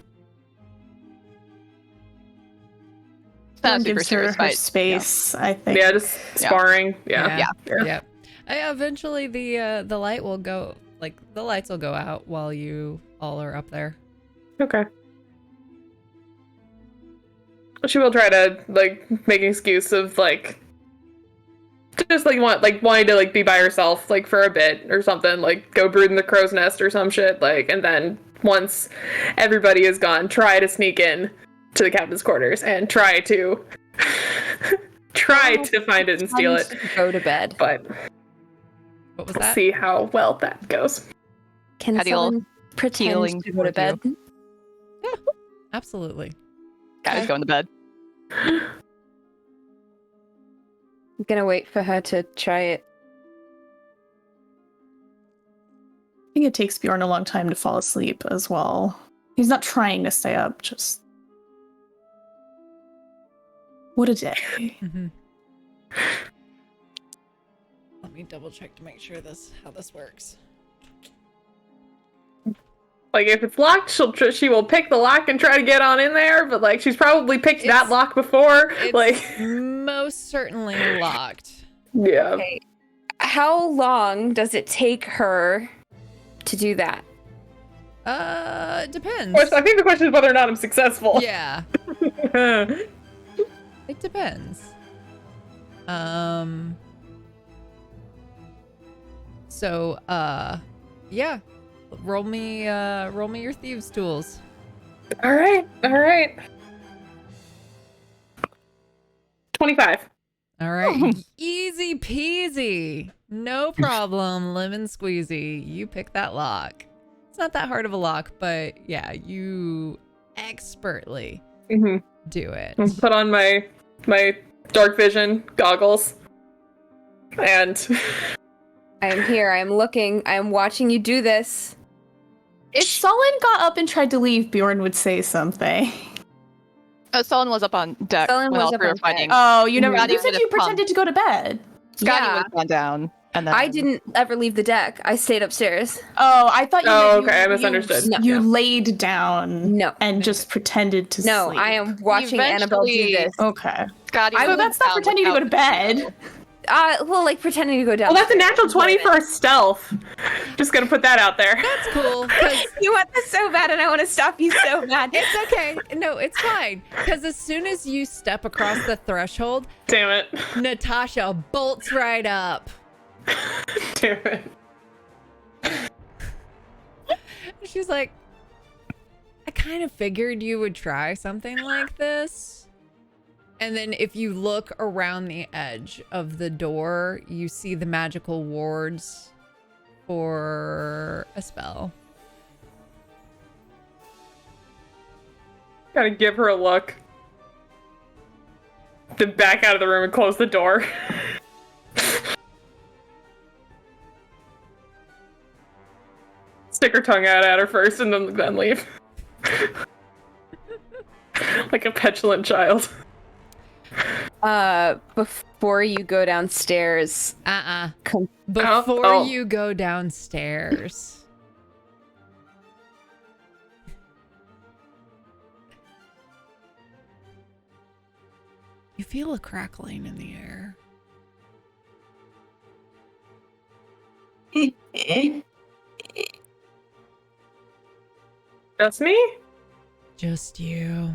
That's Gives super serious her fight. space, I think. Yeah, just sparring. Yeah. Yeah. Eventually the light will go, like the lights will go out while you all are up there. Okay. She will try to make an excuse of just wanting to be by herself for a bit or something, go brood in the crow's nest or some shit, and then once everybody is gone, try to sneak in to the captain's quarters and try to find it and steal it. Go to bed. But What was we'll that? see how well that goes. Can How do you all someone pretend healing to go to bed? Absolutely. Guys going to bed. I'm gonna wait for her to try it. I think it takes Bjorn a long time to fall asleep as well. He's not trying to stay up, just... What a day. Mm-hmm. Let me double check to make sure how this works. If it's locked, she will pick the lock and try to get on in there, but she's probably picked that lock before. It's most certainly locked. Yeah. Okay. How long does it take her to do that? It depends. Of course, I think the question is whether or not I'm successful. Yeah, it depends. So, yeah. Roll me your thieves' tools. All right. 25. All right. Easy peasy. No problem. Lemon squeezy. You pick that lock. It's not that hard of a lock, but yeah, you expertly do it. Put on my dark vision goggles. And I am here. I am looking. I am watching you do this. If Solon got up and tried to leave, Bjorn would say something. Solon was up on deck Solon when was all up three on were fighting. deck. Oh, you never. Scotty You said would you have come. pretended to go to bed. Skadi Yeah. would have gone down And then I didn't ever leave the deck. I stayed upstairs. Oh, I thought you. Oh, meant okay, I you, misunderstood. You, No. you Yeah. laid down. No. And just pretended to No, sleep. I am watching Annabelle do Eventually- this. Okay. Scotty So went that's not down pretending to go to without bed. you. Well, like pretending to go down. Well, that's a natural 20 for stealth. Just gonna put that out there. That's cool, because You want this so bad, and I want to stop you so bad. it's okay. No, it's fine. Because as soon as you step across the threshold, Damn it. Natasha bolts right up. Damn it. She's like, I kind of figured you would try something like this. And then if you look around the edge of the door, you see the magical wards for a spell. Gotta give her a look. Then back out of the room and close the door. Stick her tongue out at her first and then leave. Like a petulant child. Before you go downstairs, Before Oh. you go downstairs. You feel a crackling in the air. That's me? Just you.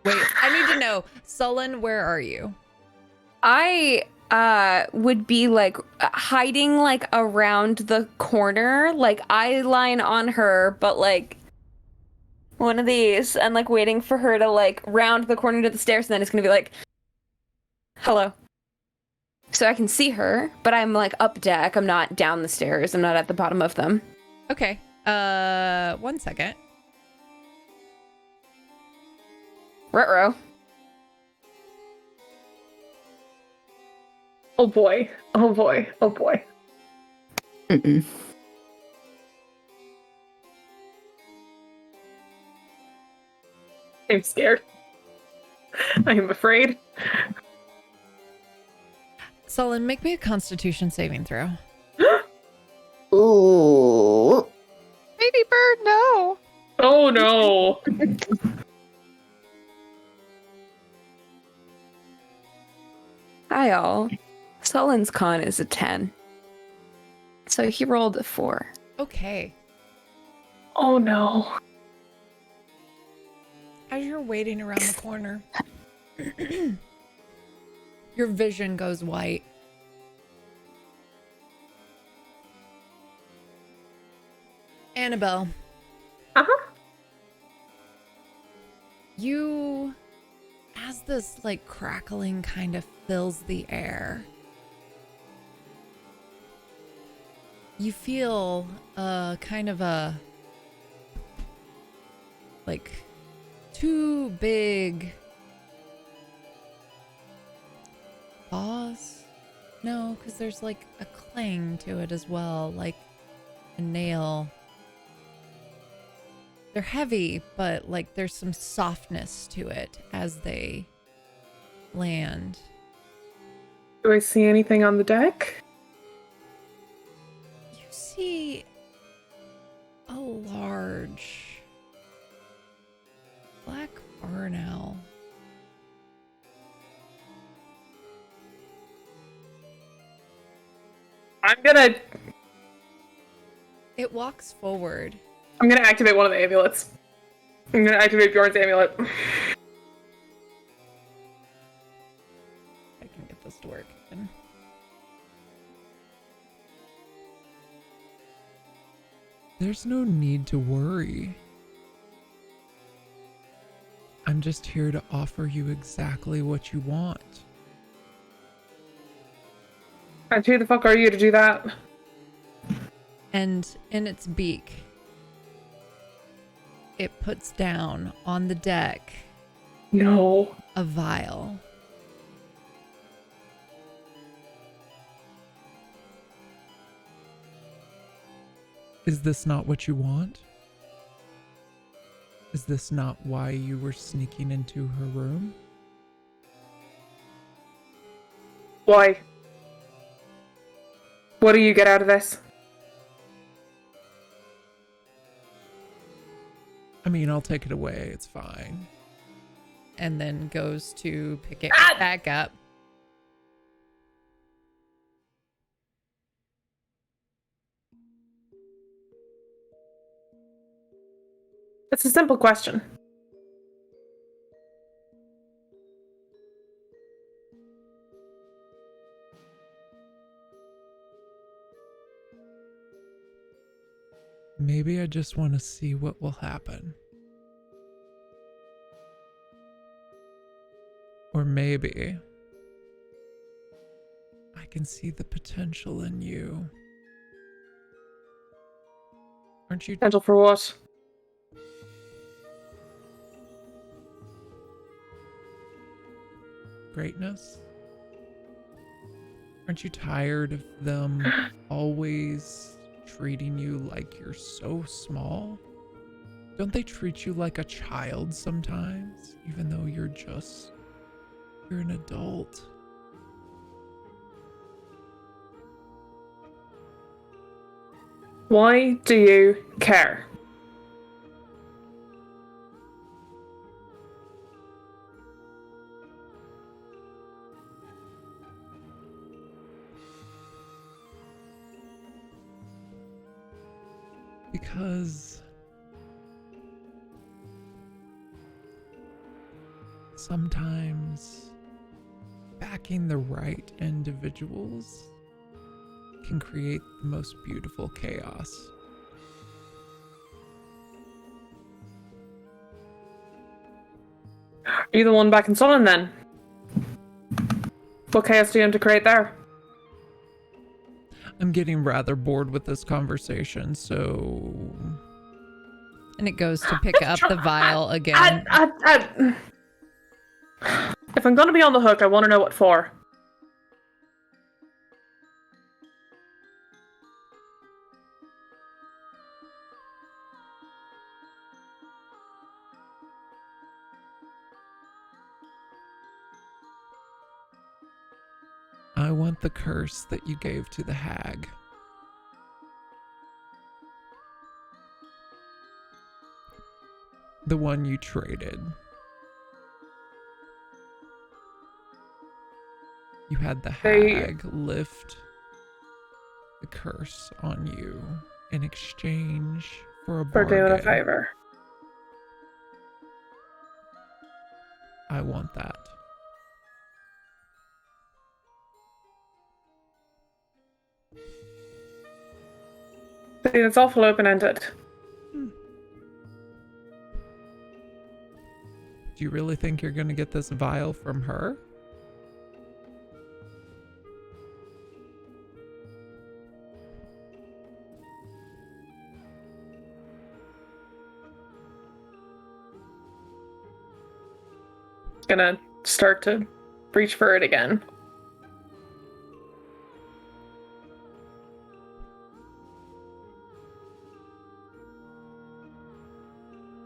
Wait, I need to know. Sullen, where are you? I would be like hiding like around the corner, like eye line on her, but like one of these, and like waiting for her to like round the corner to the stairs, and then it's gonna be like, hello. So I can see her, but I'm like up deck. I'm not down the stairs. I'm not at the bottom of them. Okay. 1 second. Ruh-roh. Oh boy. Oh boy. Oh boy. Mm-mm. I'm scared. I am afraid. Sullen, make me a constitution saving throw. Ooh. Baby bird, no. Oh no. Hi all. Sullen's con is a 10. So he rolled a 4. Okay. Oh no. As you're waiting around the corner, your vision goes white. Annabelle, Uh-huh. you, as this like crackling kind of fills the air, you feel kind of a like two big paws. No, because there's like a clang to it as well, like a nail. They're heavy, but like there's some softness to it as they land. Do I see anything on the deck? You see a large black barn owl. It walks forward. I'm gonna activate one of the amulets. I'm gonna activate Bjorn's amulet. I can get this to work. There's no need to worry. I'm just here to offer you exactly what you want. And who the fuck are you to do that? And in its beak, it puts down on the deck No. a vial. Is this not what you want? Is this not why you were sneaking into her room? Why? What do you get out of this? I mean, I'll take it away. It's fine. And then goes to pick it back up. It's a simple question. Maybe I just want to see what will happen. Or maybe I can see the potential in you. Aren't you? Potential for what? Greatness? Aren't you tired of them always treating you like you're so small? Don't they treat you like a child sometimes, even though you're an adult? Why do you care? Because sometimes backing the right individuals can create the most beautiful chaos. Are you the one back in Sullen then? What chaos do you aim to create there? I'm getting rather bored with this conversation, so... And it goes to pick up the vial again. If I'm gonna be on the hook, I want to know what for. I want the curse that you gave to the hag. The one you traded. You had the hag lift the curse on you in exchange for a For bargain. doing a favor. I want that. See, it's awful open-ended. Do you really think you're gonna get this vial from her? Gonna start to reach for it again.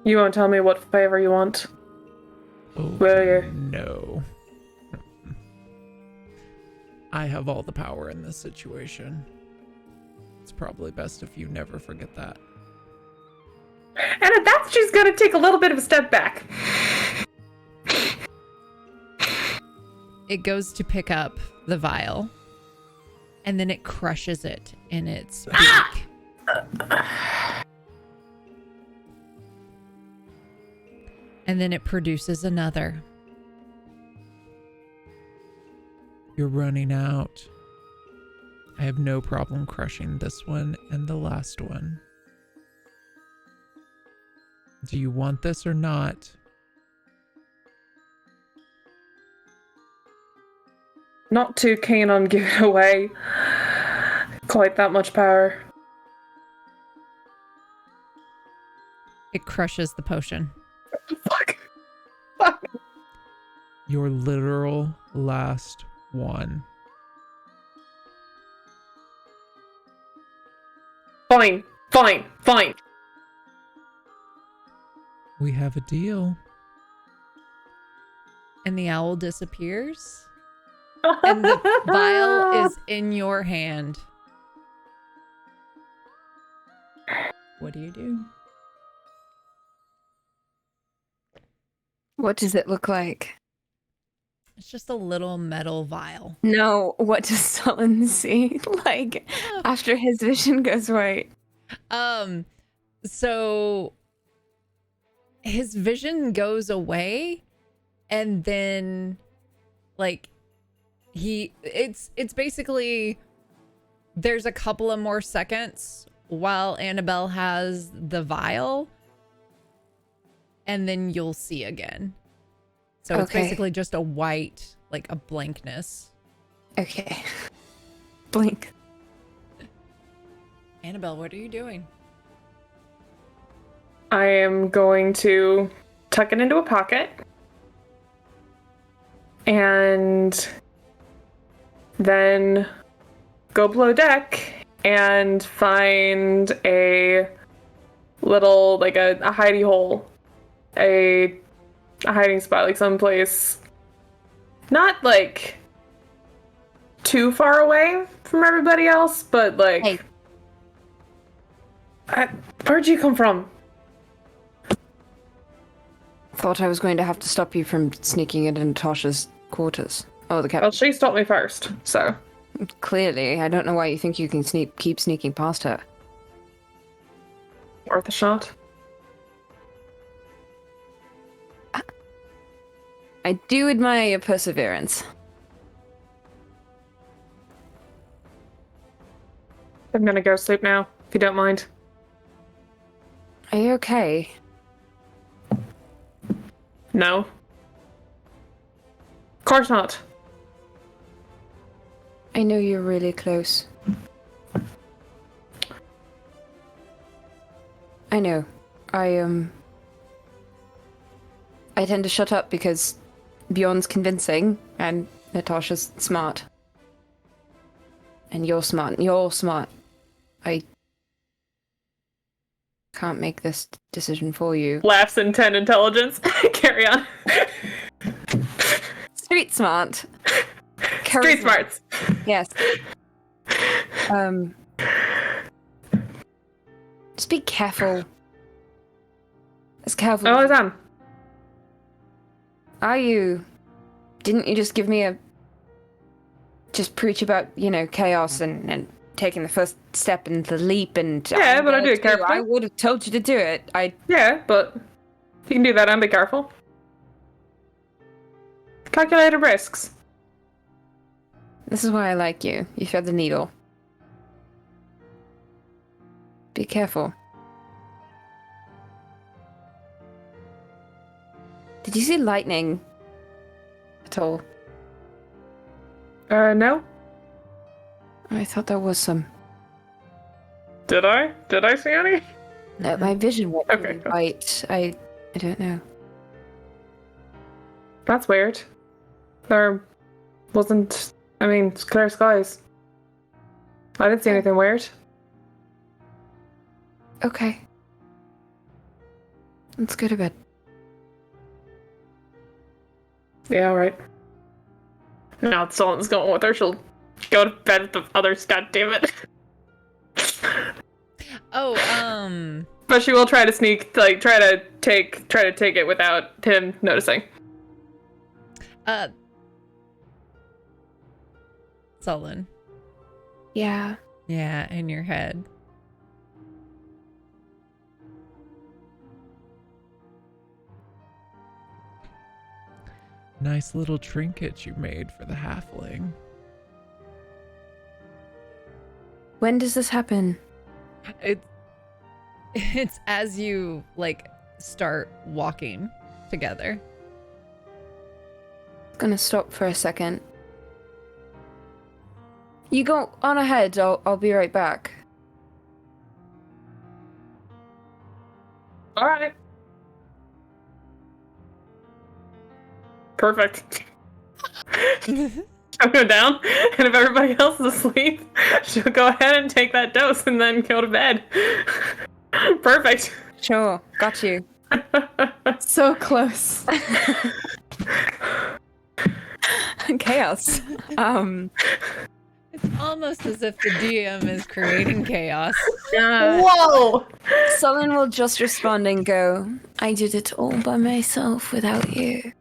You won't tell me what favor you want. Oh, Will you? no. I have all the power in this situation. It's probably best if you never forget that. And at that, she's gonna take a little bit of a step back. It goes to pick up the vial. And then it crushes it in its beak. And then it produces another. You're running out. I have no problem crushing this one and the last one. Do you want this or not? Not too keen on giving away quite that much power. It crushes the potion. Fuck. Your literal last one. Fine. We have a deal. And the owl disappears. And the vial is in your hand. What do you do? What does it look like? It's just a little metal vial. No, what does Sullen see? Like, after his vision goes white. So his vision goes away, and then like it's basically there's a couple of more seconds while Annabelle has the vial, and then you'll see again. So it's Okay. basically just a white, like a blankness. Okay. Blink. Annabelle, what are you doing? I am going to tuck it into a pocket and then go below deck and find a little, like a hidey hole, a hiding spot, like someplace not like too far away from everybody else, but like, Hey. Where'd you come from? Thought I was going to have to stop you from sneaking into Natasha's quarters. Oh, the Well, captain. she stopped me first, so. Clearly, I don't know why you think you can keep sneaking past her. Worth a shot. I do admire your perseverance. I'm gonna go sleep now, if you don't mind. Are you okay? No. Of course not. I know you're really close. I know. I tend to shut up because Bjorn's convincing and Natasha's smart. And you're smart. You're all smart. I can't make this decision for you. Laughs in 10 intelligence. Carry on. Street smart. Street smarts. Yes. Just be careful. As careful. Oh, it's on. Are you? Didn't you just give me a... Just preach about, chaos and taking the first step and the leap and... Yeah, but I do it carefully. I would have told you to do it. Yeah, but you can do that and be careful. Calculated risks. This is why I like you. You thread the needle. Be careful. Did you see lightning at all? No. I thought there was some. Did I? Did I see any? No, my vision went Okay. really white. I don't know. That's weird. There wasn't... I mean, it's clear skies. I didn't see anything weird. Okay. Let's go to bed. Yeah, alright. Now Sullen's going with her. She'll go to bed with the others, goddammit. Oh, But she will try to sneak, like, try to take it without him noticing. Sullen. Yeah. Yeah, in your head. Nice little trinket you made for the halfling. When does this happen? It's as you like start walking together. Gonna stop for a second. You go on ahead. I'll be right back. Alright. Perfect. I'll go down, and if everybody else is asleep, she'll go ahead and take that dose and then go to bed. Perfect. Sure, got you. So close. Chaos. Almost as if the DM is creating chaos. Whoa! Sullen will just respond and go, I did it all by myself without you.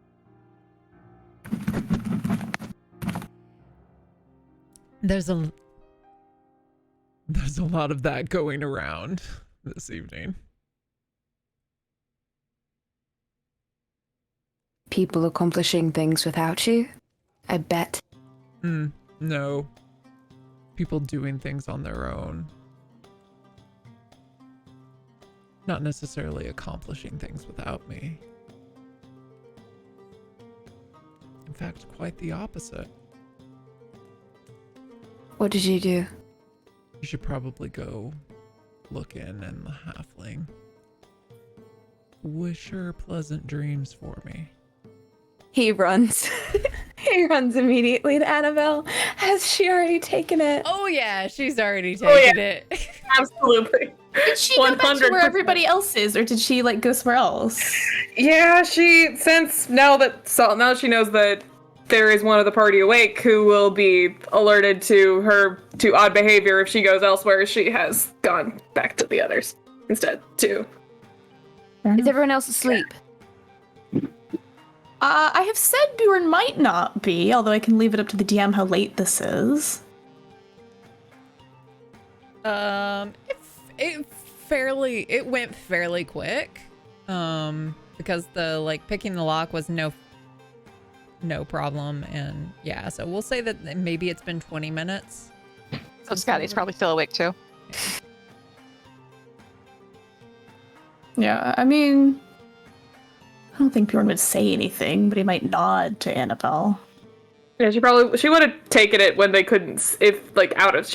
There's a lot of that going around this evening. People accomplishing things without you? I bet. No. People doing things on their own. Not necessarily accomplishing things without me. In fact, quite the opposite. What did you do? You should probably go look in the halfling. Wish her pleasant dreams for me. He runs. He runs immediately to Annabelle. Has she already taken it? Oh yeah, she's already taken it. Absolutely. Did she go back to where 100%. everybody else is, or did she like go somewhere else? Yeah, now that she knows that there is one of the party awake who will be alerted to odd behavior if she goes elsewhere, she has gone back to the others instead too. Is everyone else asleep? I have said Bjorn might not be, although I can leave it up to the DM how late this is. It went fairly quick. Because the picking the lock was no problem, and yeah, so we'll say that maybe it's been 20 minutes. So Skadi's probably still awake too. Yeah, I mean, I don't think Bjorn would say anything, but he might nod to Annabelle. Yeah, she would have taken it when they couldn't, she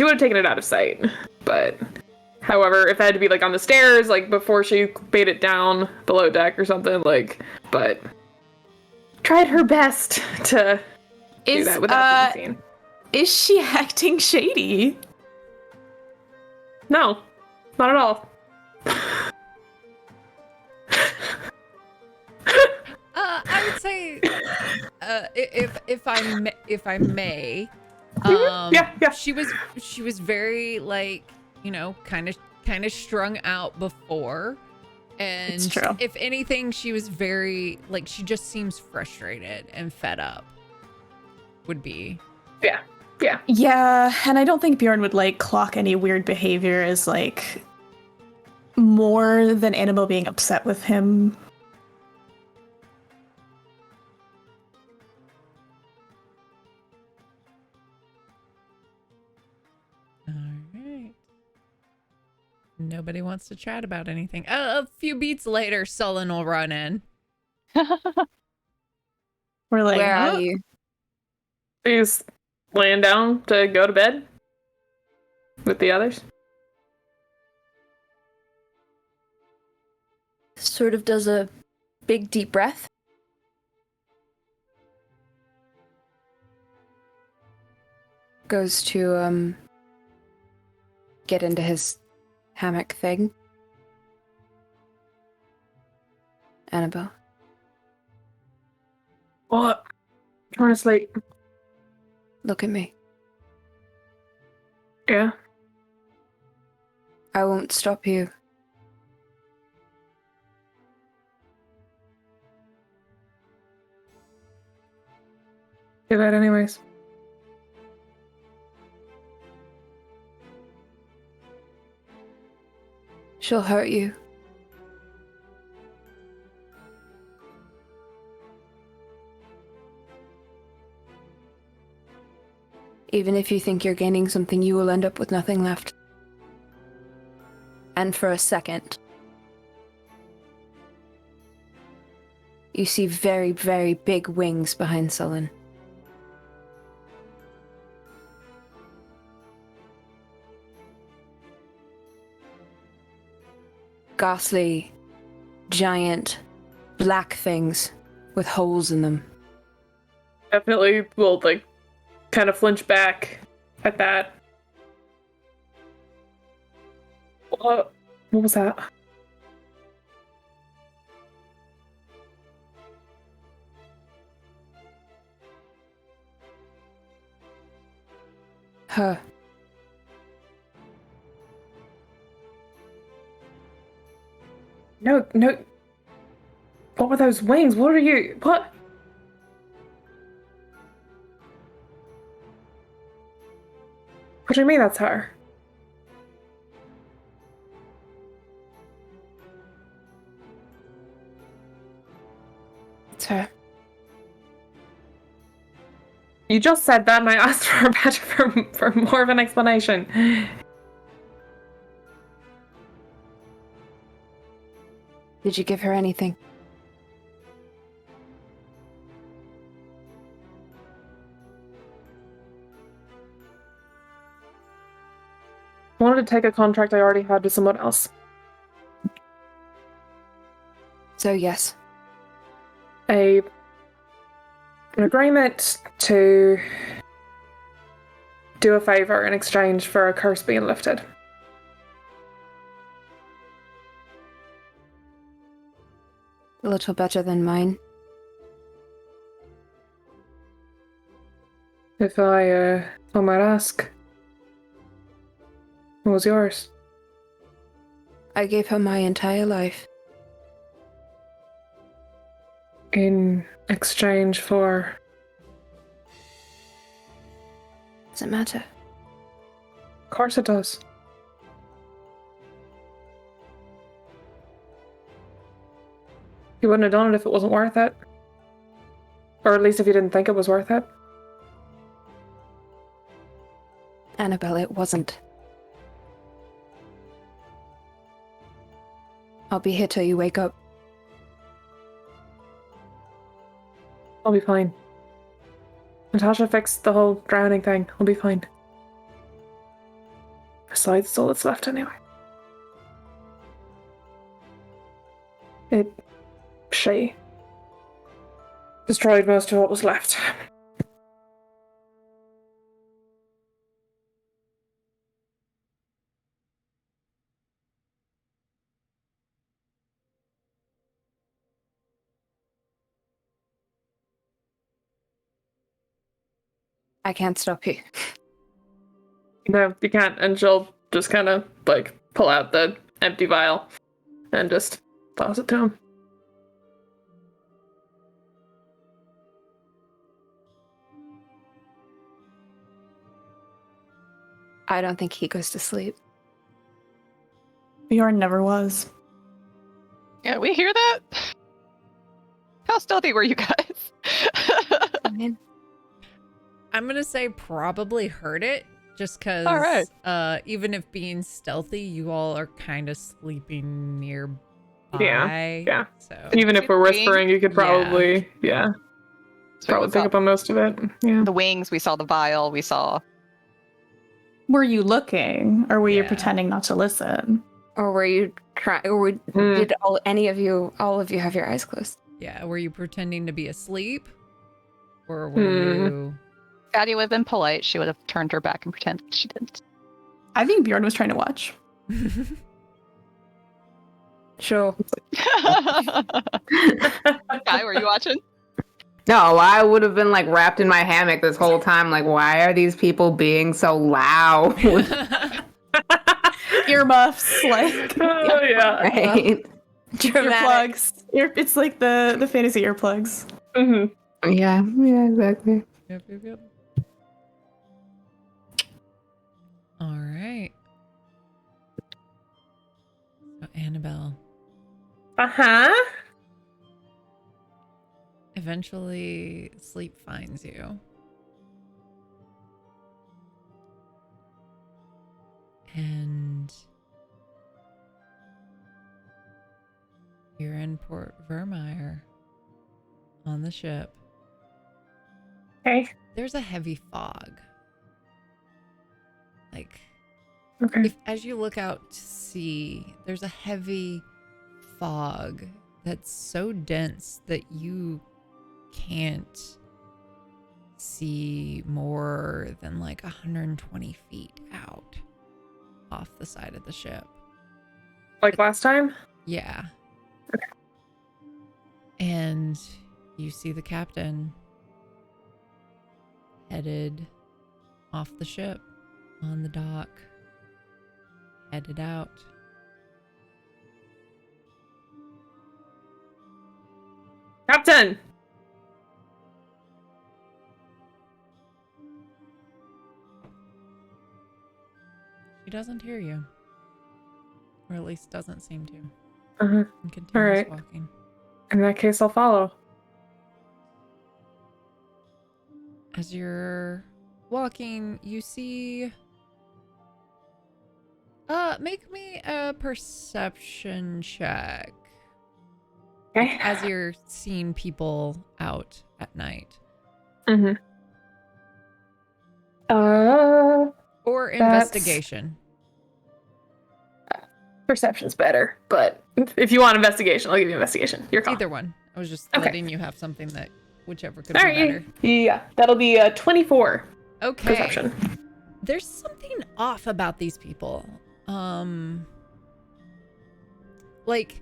would have taken it out of sight. But, however, if it had to be on the stairs, before she made it down below deck or something, but tried her best to do that without being seen. Is she acting shady? No, not at all. I would say, if I may, Yeah. she was very kind of strung out before, and It's true. if anything, she was very she just seems frustrated and fed up. Would be. Yeah. Yeah, and I don't think Bjorn would clock any weird behavior as more than Annabelle being upset with him. All right. Nobody wants to chat about anything. A few beats later, Sullen will run in. We're like, Where "Huh?" are you? He's laying down to go to bed with the others. Sort of does a big deep breath. Goes to get into his hammock thing. Annabelle. What? Trying to sleep. Look at me. Yeah. I won't stop you. Do that anyways. She'll hurt you. Even if you think you're gaining something, you will end up with nothing left. And for a second, you see very, very big wings behind Sullen. Ghastly, giant, black things with holes in them. Definitely will kind of flinch back at that. What was that? her. No, no. What were those wings? What are you? What? What do you mean that's her? It's her. You just said that and I asked for for more of an explanation. Did you give her anything? I wanted to take a contract I already had with someone else. So yes. An agreement to do a favor in exchange for a curse being lifted. A little better than mine. If I might ask, what was yours? I gave her my entire life. In exchange for... Does it matter? Of course it does. You wouldn't have done it if it wasn't worth it. Or at least if you didn't think it was worth it. Annabelle, it wasn't. I'll be here till you wake up. I'll be fine. Natasha fixed the whole drowning thing. I'll be fine. Besides, it's all that's left anyway. She destroyed most of what was left. I can't stop you. No, you can't. And she'll just kind of like pull out the empty vial and just toss it to him. I don't think he goes to sleep. Bjorn never was. Yeah, we hear that? How stealthy were you guys? I mean, I'm gonna say probably heard it, just because All right. even if being stealthy, you all are kind of sleeping nearby. Yeah. So Even if we're whispering, you could probably, So probably we pick saw up on most of it. Yeah. the wings, we saw the vial, we saw... Were you looking, or were you Yeah. pretending not to listen? or were you trying? Or did all of you have your eyes closed? yeah, were you pretending to be asleep, or were you? Skadi would have been polite. She would have turned her back and pretended she didn't. I think Bjorn was trying to watch. Sure. Guy, were you watching? No, I would have been like wrapped in my hammock this whole time. Like, why are these people being so loud? Earmuffs, like Oh, yeah. Right? earplugs. It's like the fantasy earplugs. Mm-hmm. Yeah, exactly. Yep. All right. So Annabelle, Uh-huh. eventually sleep finds you. And you're in Port Vermeer on the ship. Okay. There's a heavy fog. Like, Okay. as you look out to sea, there's a heavy fog that's so dense that you can't see more than like 120 feet out off the side of the ship. Like last time? Yeah. Okay. And you see the captain headed off the ship on the dock, headed out. Captain! She doesn't hear you. Or at least doesn't seem to. Uh-huh. And continues All right. walking. In that case, I'll follow. As you're walking, you see... make me a perception check. Okay. As you're seeing people out at night. Mm-hmm. Or That's- investigation. Perception's better, but if you want investigation, I'll give you investigation. Your call. Either one. I was just Okay. letting you have something that whichever could All be right. better. Yeah, that'll be a 24 Okay. perception. There's something off about these people. Like,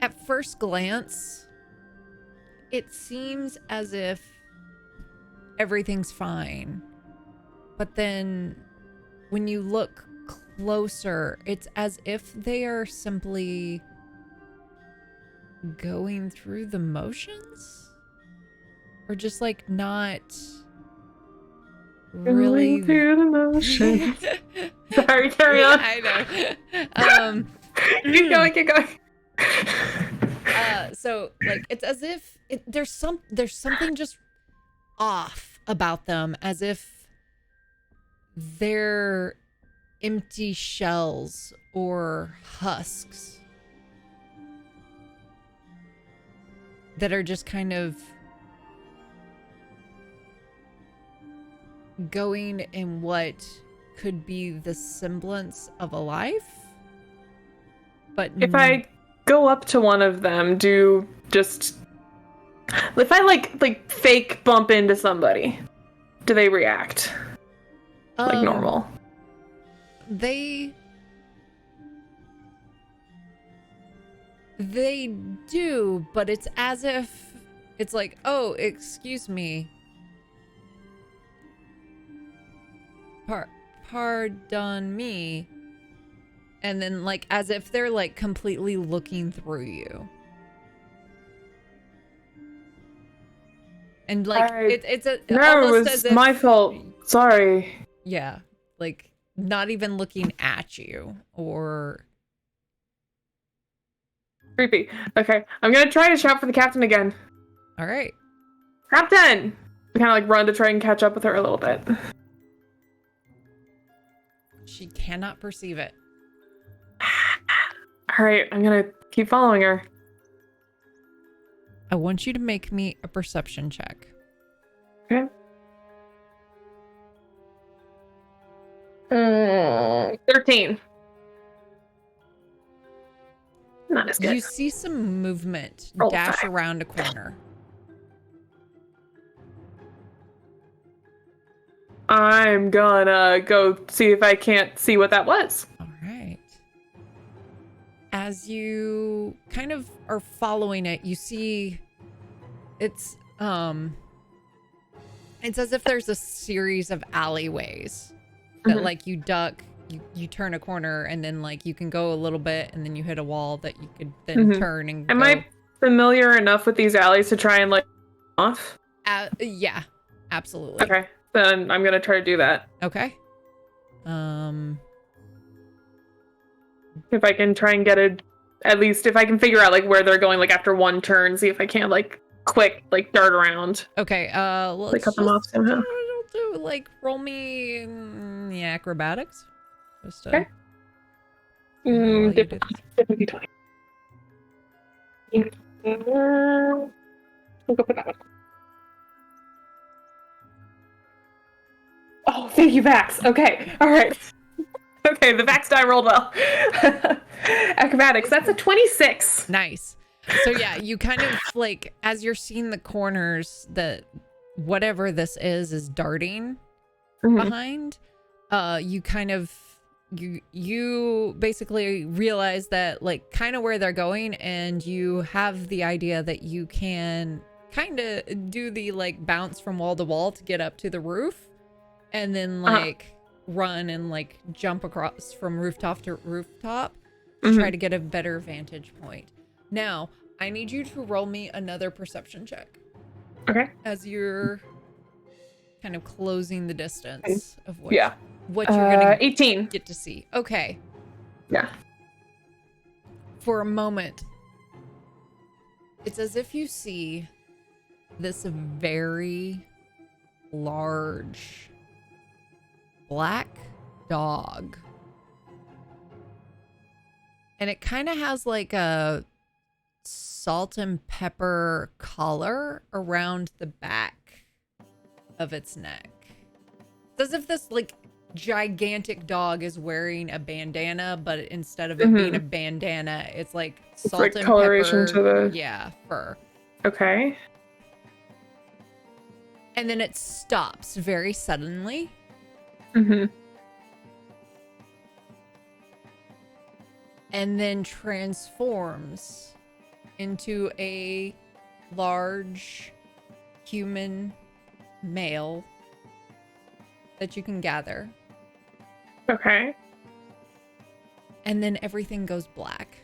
at first glance, it seems as if everything's fine. But then when you look closer, it's as if they are simply going through the motions? Or just like not really Going through the motion. Sorry, carry on. I know. Keep going, keep going. So like it's as if there's something just off about them, as if they're empty shells or husks that are just kind of going in what could be the semblance of a life. But If I go up to one of them, if I like fake bump into somebody, do they react like normal? They do, but it's as if it's like, oh, excuse me. Pardon me. And then like as if they're like completely looking through you. And like it's No, it almost as was if, my fault. Sorry. yeah, like not even looking at you or Creepy. Okay, I'm gonna try to shout for the captain again. all right. Captain! I kind of like run to try and catch up with her a little bit. She cannot perceive it. All right, I'm gonna keep following her. I want you to make me a perception check. Okay. 13. Not as good. You see some movement Roll dash 5. around a corner. I'm gonna go see if I can't see what that was. All right. As you kind of are following it, you see it's as if there's a series of alleyways that Mhm. like you duck, you turn a corner, and then like you can go a little bit and then you hit a wall that you could then Mhm. turn and Am go. I familiar enough with these alleys to try and like off? Yeah, absolutely. Okay, then I'm gonna try to do that. Okay. If I can try and get at least if I can figure out like where they're going, like after one turn, see if I can like quick like dart around. Okay, let's Like cut them off just somehow. do like roll me the acrobatics. Just Okay. roll you did. Difficulty 20. We'll go for that one. Oh, thank you, Vax. Okay, all right. Okay, the Vax die rolled well. Acrobatics, that's a 26. Nice. So yeah, you kind of like as you're seeing the corners that whatever this is darting Mhm. behind. You kind of you basically realize that like kind of where they're going, and you have the idea that you can kind of do the like bounce from wall to wall to get up to the roof, and then like run and like jump across from rooftop to rooftop to try to get a better vantage point. Now, I need you to roll me another perception check. Okay. As you're kind of closing the distance of what Yeah. you're gonna 18. get to see. Okay. Yeah. For a moment, it's as if you see this very large black dog. And it kind of has like a salt and pepper collar around the back of its neck. It's as if this like gigantic dog is wearing a bandana, but instead of it being a bandana, it's like salt like and coloration pepper. to the Fur. Okay. And then it stops very suddenly. And then transforms into a large human male that you can gather. Okay. And then everything goes black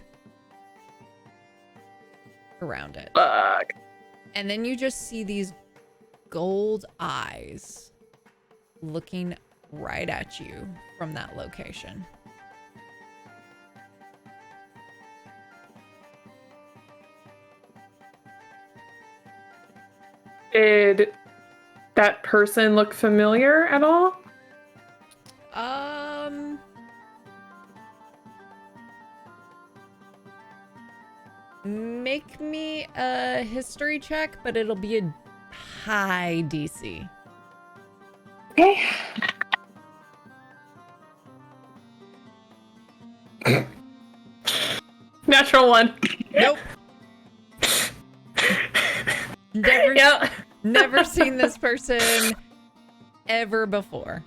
around it. Fuck. And then you just see these gold eyes looking right at you from that location. Did that person look familiar at all? Make me a history check, but it'll be a high DC. Okay. Natural 1. Nope. Never seen this person ever before.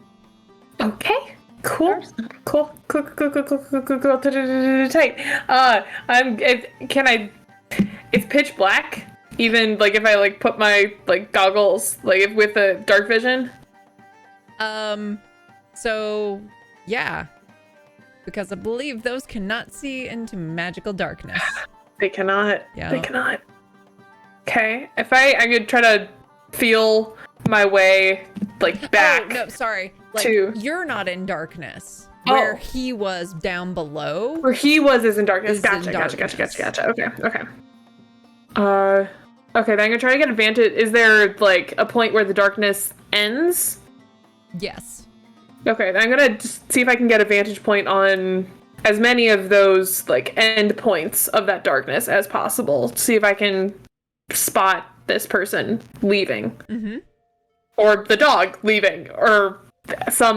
Okay. Cool. Tight. It's pitch black. Even like if I like put my like goggles like with the dark vision. So yeah, because I believe those cannot see into magical darkness. They cannot. Yeah. They cannot. Okay. If I could try to feel my way like back. Oh no, sorry. Like to... you're not in darkness. Where he was down below. Where he was is in darkness. Is Gotcha. in Gotcha. Okay. Okay, then I'm gonna try to get advantage. Is there like a point where the darkness ends? Yes. Okay, then I'm gonna just see if I can get a vantage point on as many of those like end points of that darkness as possible. See if I can spot this person leaving, or the dog leaving, or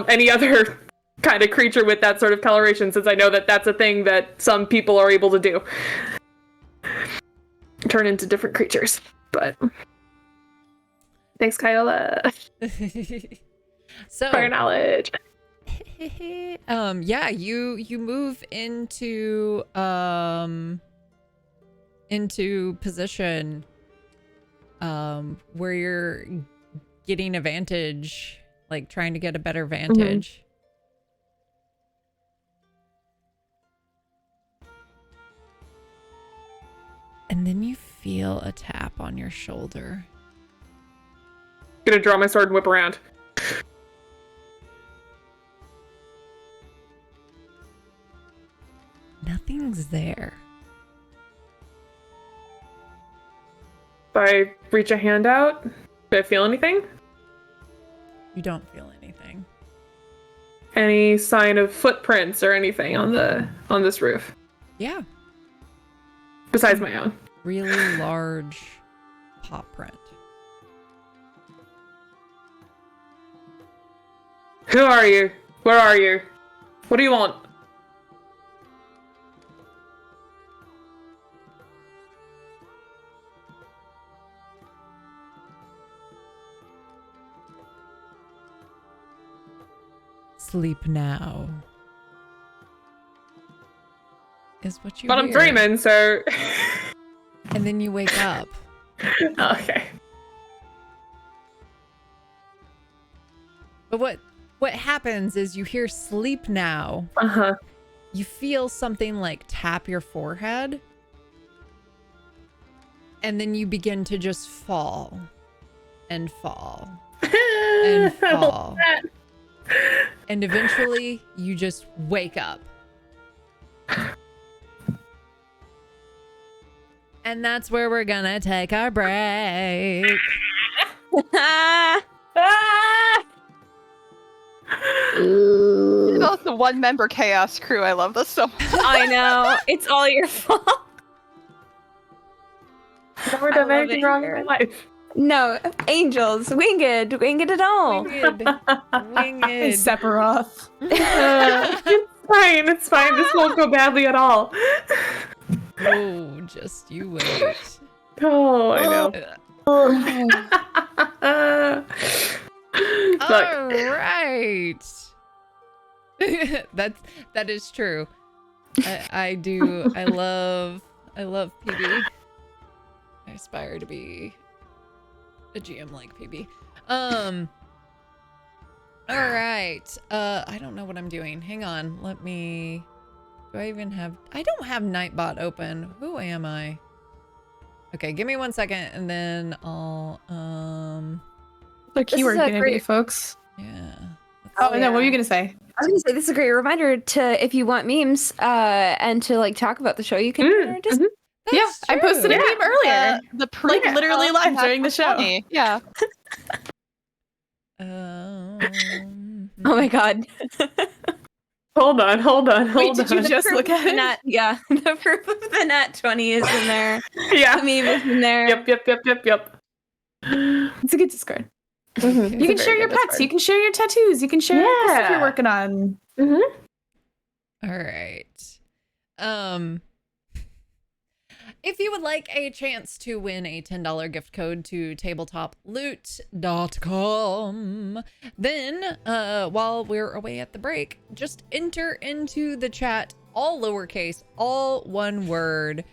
any other kind of creature with that sort of coloration. Since I know that that's a thing that some people are able to do. Turn into different creatures, but thanks, Kyola. So for your knowledge. Yeah, you move into position where you're getting a vantage, like trying to get a better vantage. And then you feel a tap on your shoulder. Gonna draw my sword and whip around. Nothing's there. If I reach a hand out, do I feel anything? You don't feel anything. Any sign of footprints or anything on this roof? Yeah. Besides my own. Really large paw print. Who are you? Where are you? What do you want? Sleep now. Is what you But hear. I'm dreaming, so... And then you wake up. Okay. But what happens is you hear sleep now. Uh-huh. You feel something like tap your forehead. And then you begin to just fall and fall and fall. And eventually you just wake up. And that's where we're gonna take our break. It's about the one-member chaos crew. I love this so much. I know. It's all your fault. Never I done love anything it wrong here. in my life. No, angels. Winged it all. Winged. Hey, Winged. Sephiroth. It's fine. This won't go badly at all. Oh, just you wait. Oh, I know. Look, All right. That is true. I do. I love PB. I aspire to be a GM like PB. All right. I don't know what I'm doing. Hang on. Let me. Do I even have? I don't have Nightbot open. Who am I? Okay, give me 1 second, and then I'll The This is keyword a gonna be, great- folks. yeah. Oh, Oh, no, what were yeah. you gonna say? I was gonna say this is a great reminder to if you want memes and to like talk about the show, you can just Yeah, That's I posted a true. meme earlier. The Like, preview literally of live That's during the What's show. Funny. Yeah. Oh my god. Wait, hold on. did you just look at it? Yeah, the proof of the nat 20 is in there. The Yeah. meme is in there. Yep. It's a good Discord. Mhm. You can share your pets. You can share your tattoos. You can share the stuff you're Yeah. working on. All right. If you would like a chance to win a $10 gift code to tabletoploot.com, then while we're away at the break, just enter into the chat, all lowercase, all one word.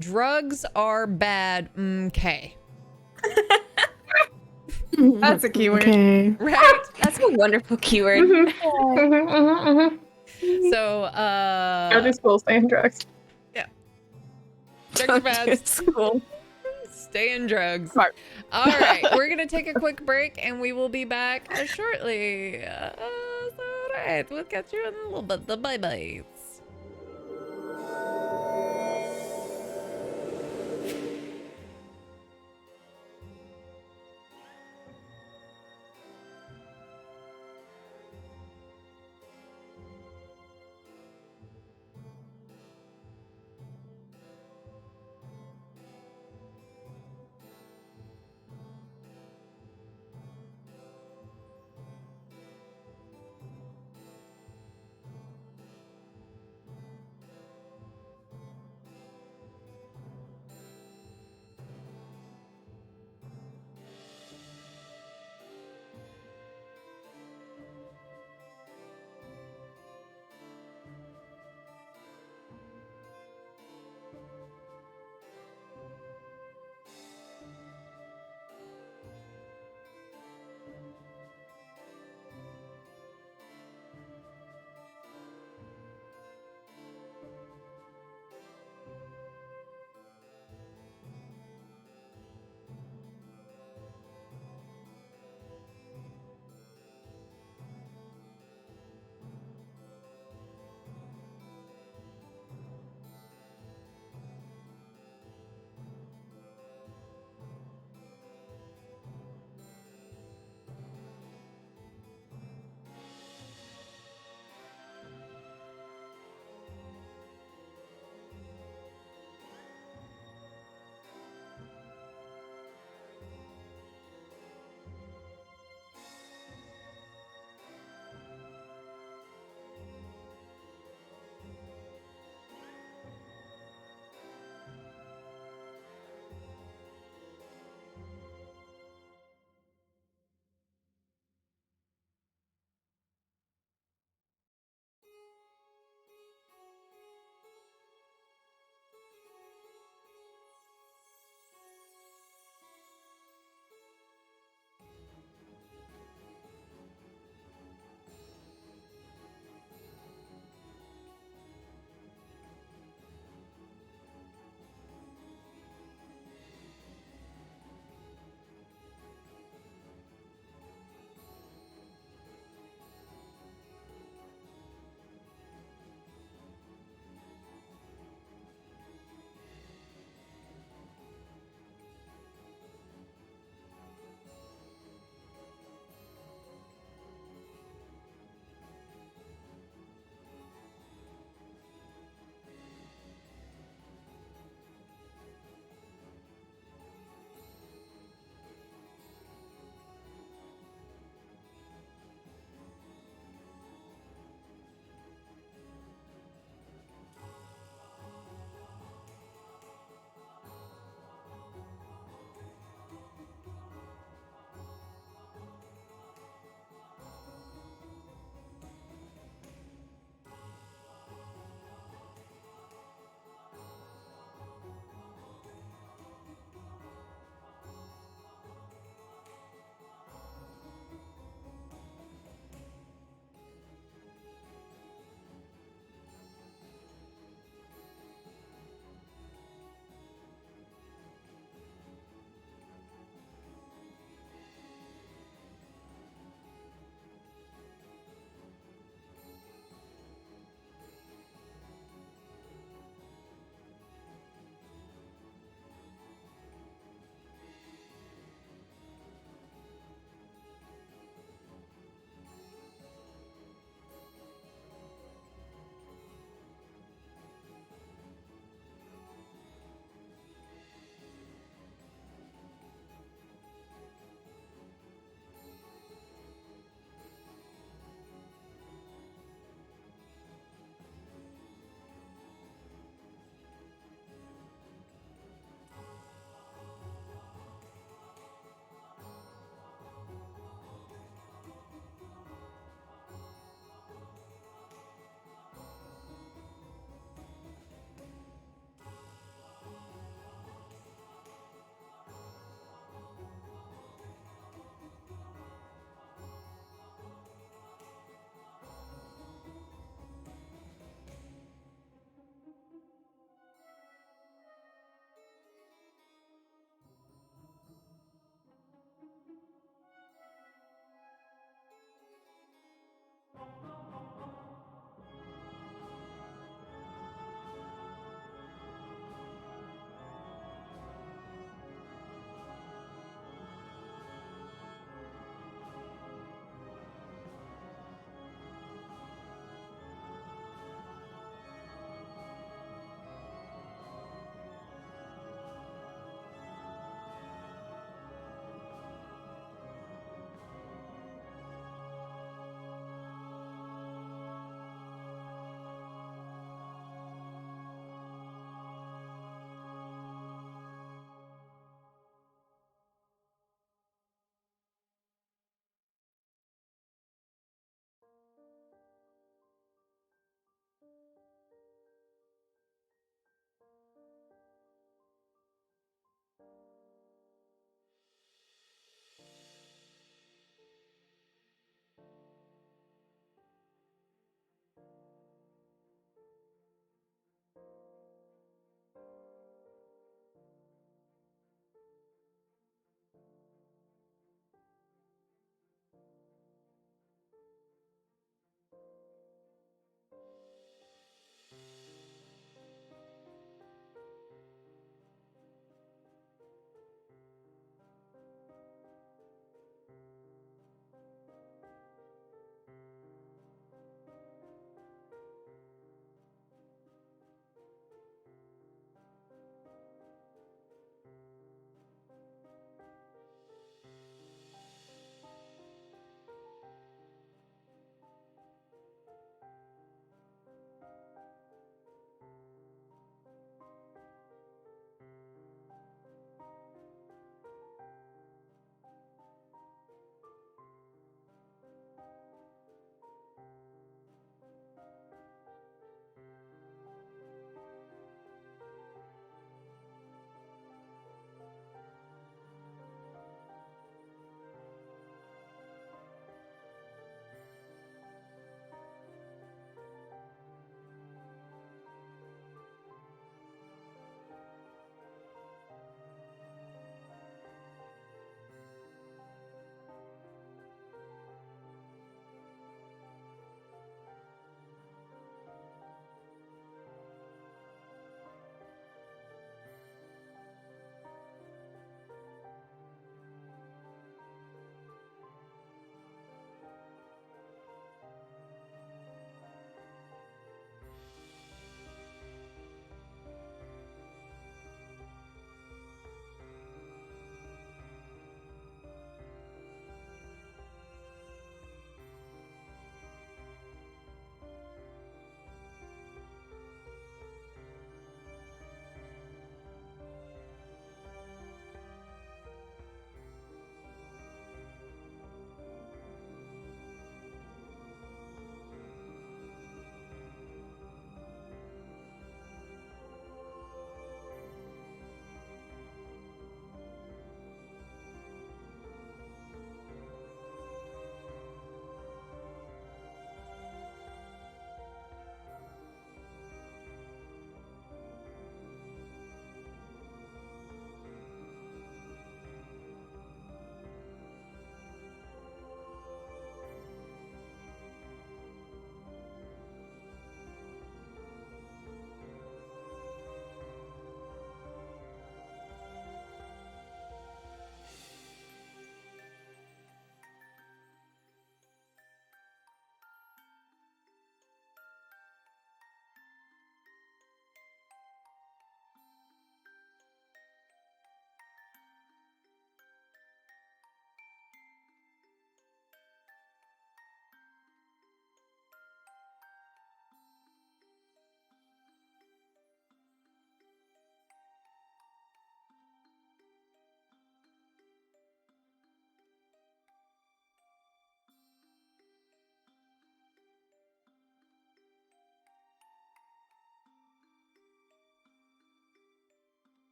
Drugs are bad. Okay. That's a keyword. Okay. Right? That's a wonderful keyword. So, Go to school, stay in drugs. drugs are bad. It's cool. Stay in drugs. Smart. All right, we're gonna take a quick break, and we will be back shortly. All right, we'll catch you in a little bit. The bye byes.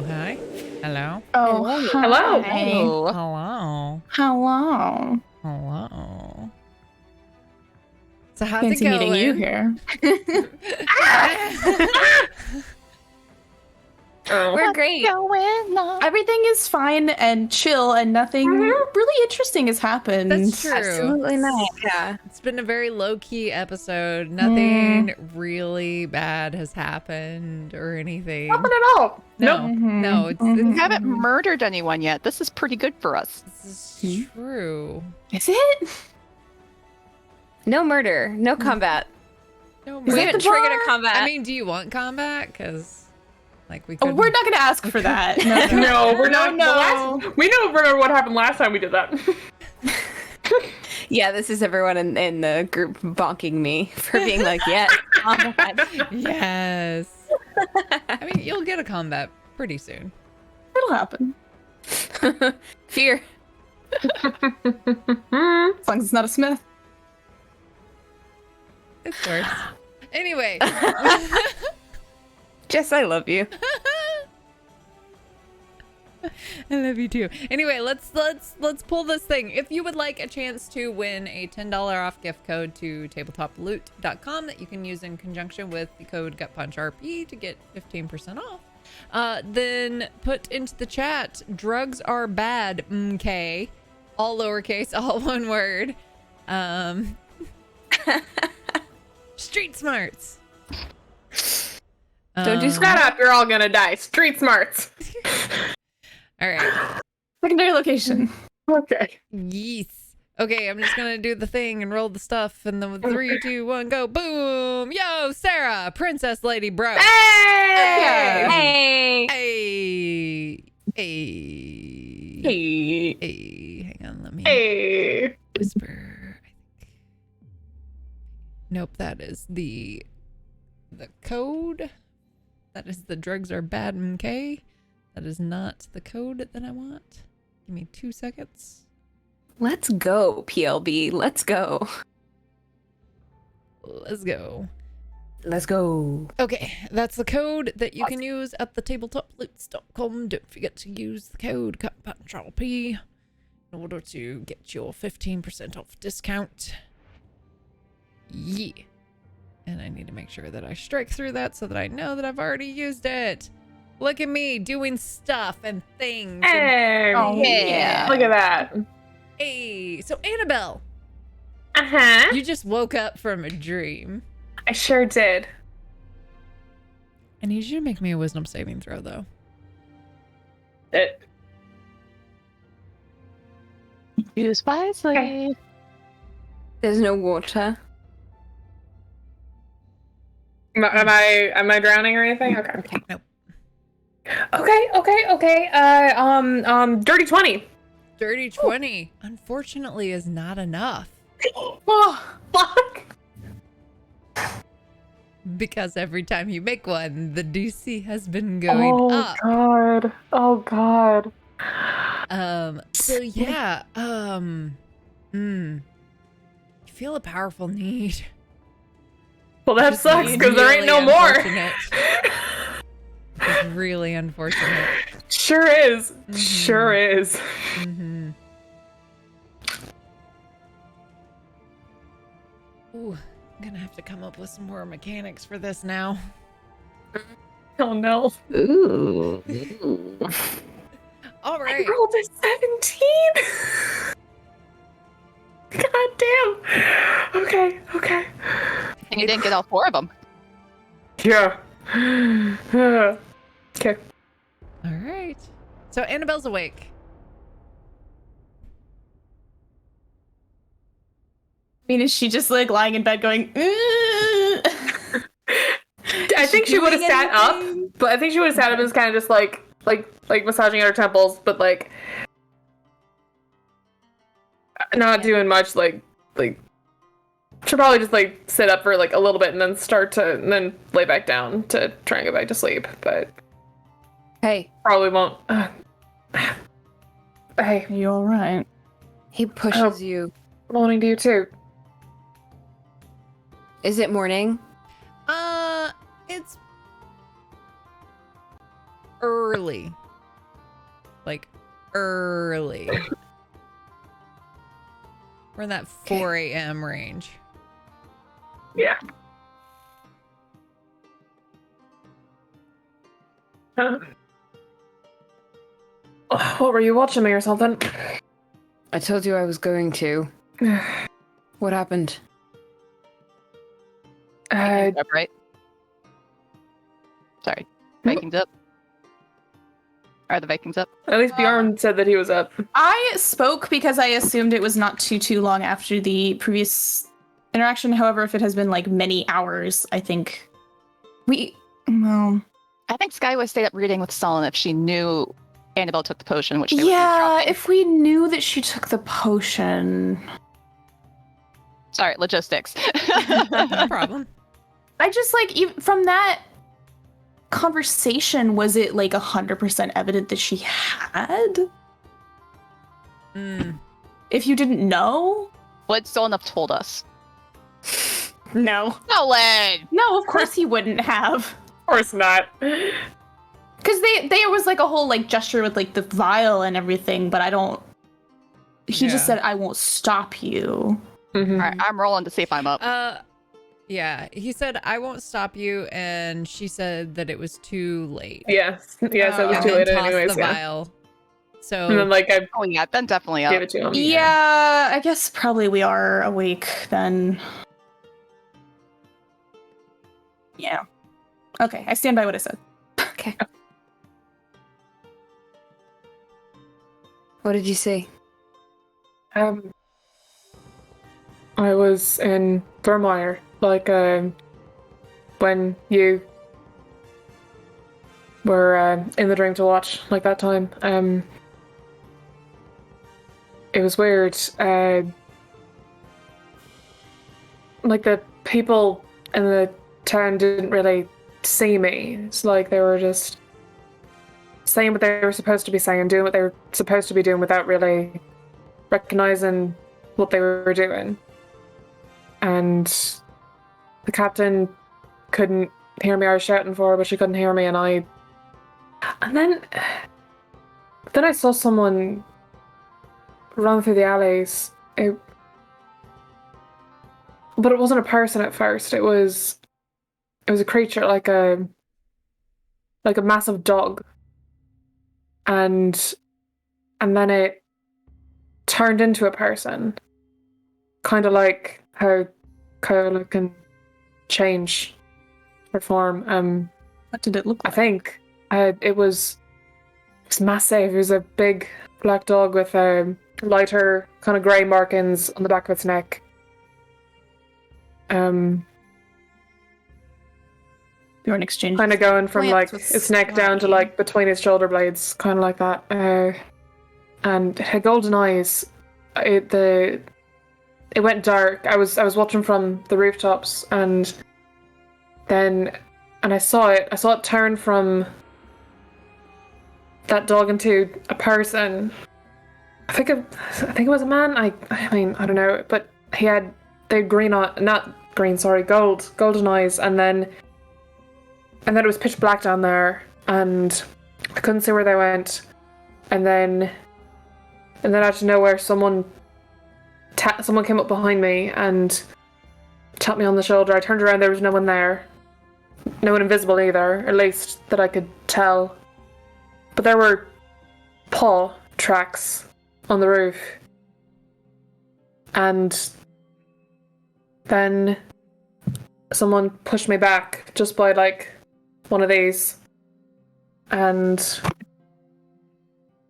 Oh, hi. Hello. Oh, Hello. hi. Hello. Hello. Hello. So how's Fancy it going? meeting you here. Oh. We're great. Going on. Everything is fine and chill, and nothing really interesting has happened. That's true. Absolutely nice. Yeah. It's been a very low-key episode. Nothing really bad has happened or anything. Nothing at all. No, Nope. no, it's, We it's haven't murdered anyone yet. This is pretty good for us. this is true. Is it? No murder. No combat. No, We that haven't the triggered bar? a combat. I mean, do you want combat? Because, like, we Oh, could. we're not going to ask for that. No, we're not. No. We don't remember what happened last time we did that. yeah, this is everyone in the group bonking me for being like, yeah, combat. Yes. I mean, you'll get a combat pretty soon. It'll happen. Fear. As long as it's not a Smith. It's worse. Anyway. Jess, I love you. I love you too. Anyway, let's pull this thing. If you would like a chance to win a $10 off gift code to tabletoploot.com that you can use in conjunction with the code GutPunchRP to get 15% off, then put into the chat, drugs are bad, MK. All lowercase, all one word. Street smarts. Don't do Shut up, you're all gonna die. Street smarts. All right. Secondary location. Okay. Yes. Okay, I'm just gonna do the thing and roll the stuff, and then with 3, 2, 1, go. Boom! Yo, Sarah, Princess Lady Bro. Hey! Hey. Hey. Hey. Hey. Hey. Hang on, let me Hey! whisper. I think. Nope, that is the code. That is the drugs are bad MK. That is not the code that I want. Give me 2 seconds. Let's go, PLB. Let's go. Let's go. Let's go. Okay, that's the code that you can use at the tabletoploot.com. Don't forget to use the code GutPunchRP in order to get your 15% off discount. Yeah. And I need to make sure that I strike through that so that I know that I've already used it. Look at me doing stuff and things. Hey! Oh, yeah. Look at that. Hey, so Annabelle, Uh-huh. you just woke up from a dream. I sure did. I need you to make me a wisdom saving throw, though. Use wisely. Okay. There's no water. Am I drowning or anything? Okay. Nope. Okay. Dirty 20. Dirty 20, unfortunately, is not enough. Oh, fuck. Because every time you make one, the DC has been going up. God. Oh, God. So yeah, you feel a powerful need. Well, that Just sucks because there ain't really no more. unfortunate. It's really unfortunate. Sure is. Mhm. Sure is. Mm-hmm. Ooh, I'm gonna have to come up with some more mechanics for this now. Oh, no. Ooh. All I right. rolled a 17. God damn. Okay. And you didn't get all 4 of them. Yeah. Okay. All right. So Annabelle's awake. I mean, is she just like lying in bed going, I think she would have sat up, but I think she would have sat up and was kind of just like massaging her temples, but like not doing much. Like she'll probably just like sit up for like a little bit and then then lay back down to try and go back to sleep. But Hey, probably won't. Hey, Are you alright? he pushes you. morning to you too. Is it morning? It's early. Like, early. We're in that 4 a.m. range. Yeah. What were you watching me or something? I told you I was going to. What happened? Vikings up, right? Sorry. Vikings up? Are the Vikings up? At least Bjorn said that he was up. I spoke because I assumed it was not too long after the previous interaction. However, if it has been like many hours, I think well, I think Skadi would stay up reading with Stalin if she knew Annabelle took the potion, which they would be yeah, dropping. if we knew that she took the potion. Sorry, logistics. No problem. I just like even from that conversation, was it like 100% evident that she had? If you didn't know? Would Stolenov told us? No. No way! No, of course he wouldn't have. Of course not. Because there was like a whole like gesture with like the vial and everything, but I don't. He just Yeah. said, "I won't stop you." Mhm. Alright, I'm rolling to see if I'm up. Yeah, he said, I won't stop you, and she said that it was too late. Yes, yes, it was And too then late tossed anyways. the Yeah. vial. So, And then like I Oh yeah, then definitely up. gave it to him. Yeah, I guess probably we are awake then. Yeah. Okay, I stand by what I said. Okay. What did you see? I was in Vermeer, like when you were in the dream to watch, like that time. It was weird. Like the people in the town didn't really see me. It's like they were just saying what they were supposed to be saying, doing what they were supposed to be doing without really recognizing what they were doing. And the captain couldn't hear me. I was shouting for her, but she couldn't hear me. And then I saw someone run through the alleys. But it wasn't a person at first. It was a creature, like a massive dog. And then it turned into a person, kind of like how Kyola can change her form. What did it look I like? think it was massive. It was a big black dog with lighter kind of grey markings on the back of its neck. Bjorn exchange. Kind of going from Plants like with its neck down to Skadi. like between its shoulder blades, kind of like that. And it had golden eyes. It went dark. I was watching from the rooftops, and I saw it. I saw it turn from that dog into a person. I think it was a man. I mean, I don't know, but he had the golden eyes, and then it was pitch black down there, and I couldn't see where they went. And then out of nowhere, someone came up behind me and tapped me on the shoulder. I turned around, there was no one there. No one invisible either, at least that I could tell. But there were paw tracks on the roof. And then someone pushed me back just by like one of these. And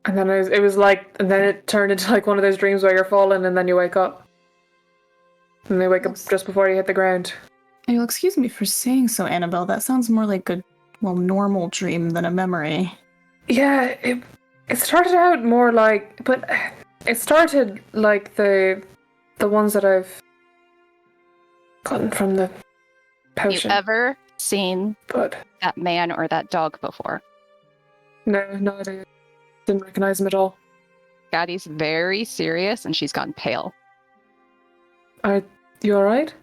then and then it turned into like one of those dreams where you're falling and then you wake up. And they wake up just before you hit the ground. You'll excuse me for saying so, Annabelle. That sounds more like a normal dream than a memory. Yeah, it started out more like, but it started like the ones that I've gotten from the Have you potion. ever seen But that man or that dog before? no, I didn't recognize him at all. Skadi's very serious and she's gone pale. Are you alright?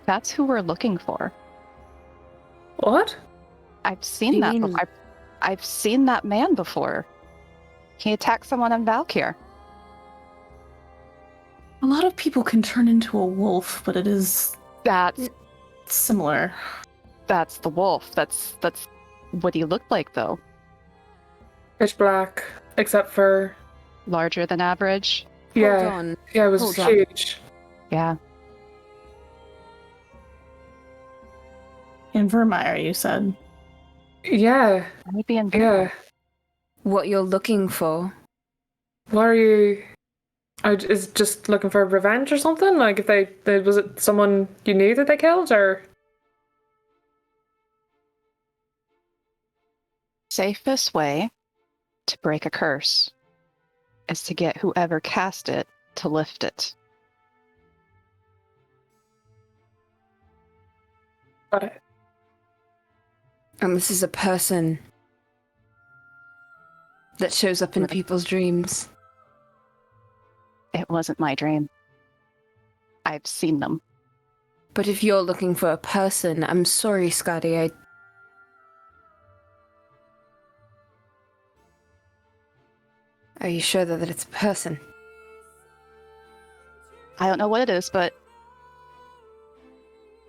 That's who we're looking for. What? I've seen You that mean- before. I've seen that man before. He attacked someone in Valkyr. A lot of people can turn into a wolf, but it is That's similar. that's the wolf. That's what he looked like, though. Pitch black, except for Larger than average. Hold yeah, on. yeah, it was Hold on. huge. Yeah. In Vermeer, you said. Yeah, Maybe in yeah. What you're looking for? What are you? Is just looking for revenge or something? Like, if they was it someone you knew that they killed, or Safest way to break a curse is to get whoever cast it to lift it. got it? And this is a person that shows up in people's dreams. It wasn't my dream. I've seen them. But if you're looking for a person, I'm sorry, Skadi. Are you sure that it's a person? I don't know what it is, but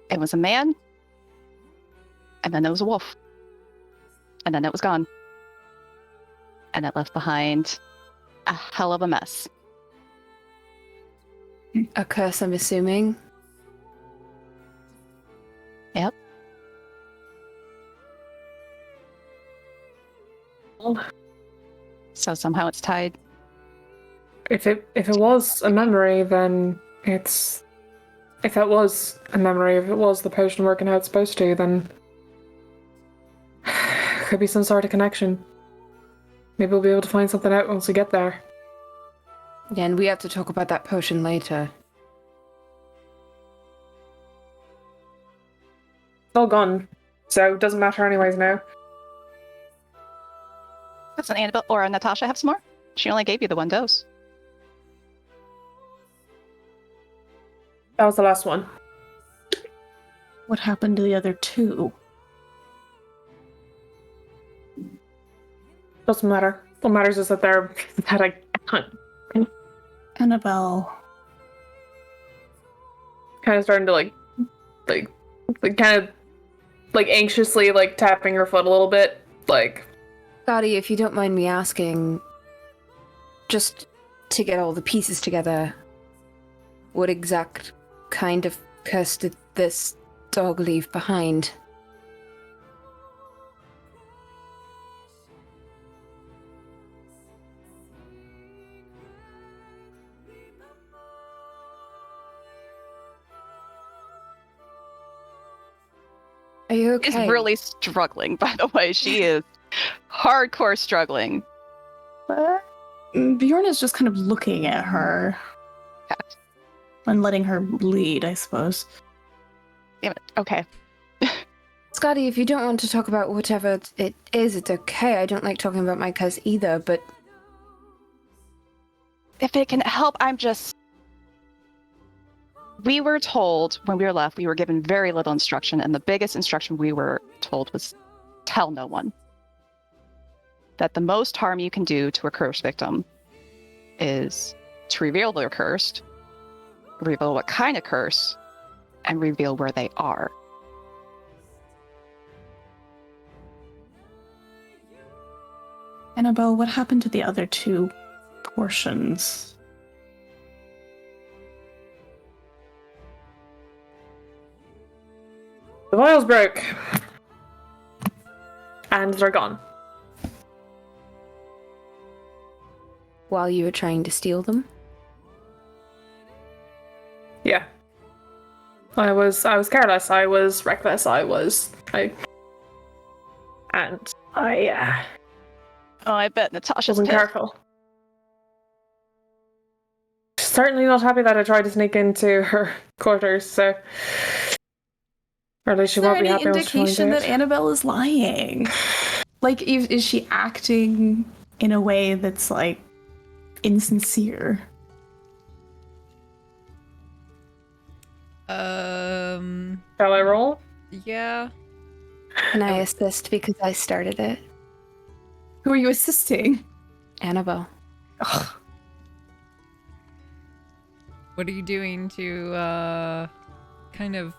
it was a man, and then there was a wolf, and then it was gone. And it left behind a hell of a mess. A curse, I'm assuming. Yep. So somehow it's tied. If it was a memory, then it's. If that was a memory, if it was the potion working how it's supposed to, then could be some sort of connection. Maybe we'll be able to find something out once we get there. Yeah, and we have to talk about that potion later. It's all gone, so it doesn't matter anyways now. Doesn't Annabelle or Natasha have some more? She only gave you the one dose. That was the last one. What happened to the other two? Doesn't matter. What matters is that they're that I can't. Annabelle. Kind of starting to like kind of like anxiously like tapping her foot a little bit, like. Skadi, if you don't mind me asking, just to get all the pieces together, what exact kind of curse did this dog leave behind? Are you okay? She's really struggling, by the way. She is hardcore struggling. Bjorn is just kind of looking at her and letting her lead, I suppose. Damn it. Okay. Skadi, if you don't want to talk about whatever it is, it's okay. I don't like talking about my curse either, but If it can help, we were told when we were left, we were given very little instruction, and the biggest instruction we were told was tell no one. That the most harm you can do to a curse victim is to reveal they're cursed, reveal what kind of curse, and reveal where they are. Annabelle, what happened to the other two portions? The vials broke. And they're gone. while you were trying to steal them? Yeah. I was careless, I was reckless, I Oh, I bet Natasha's wasn't pissed. careful. Certainly not happy that I tried to sneak into her quarters, so or at least she Is there won't be any happy when she finds indication out. that Annabelle is lying? Like, is she acting in a way that's, like, insincere? Um, Shall I roll? yeah. Can I assist because I started it? Who are you assisting? Annabelle. What are you doing to kind of?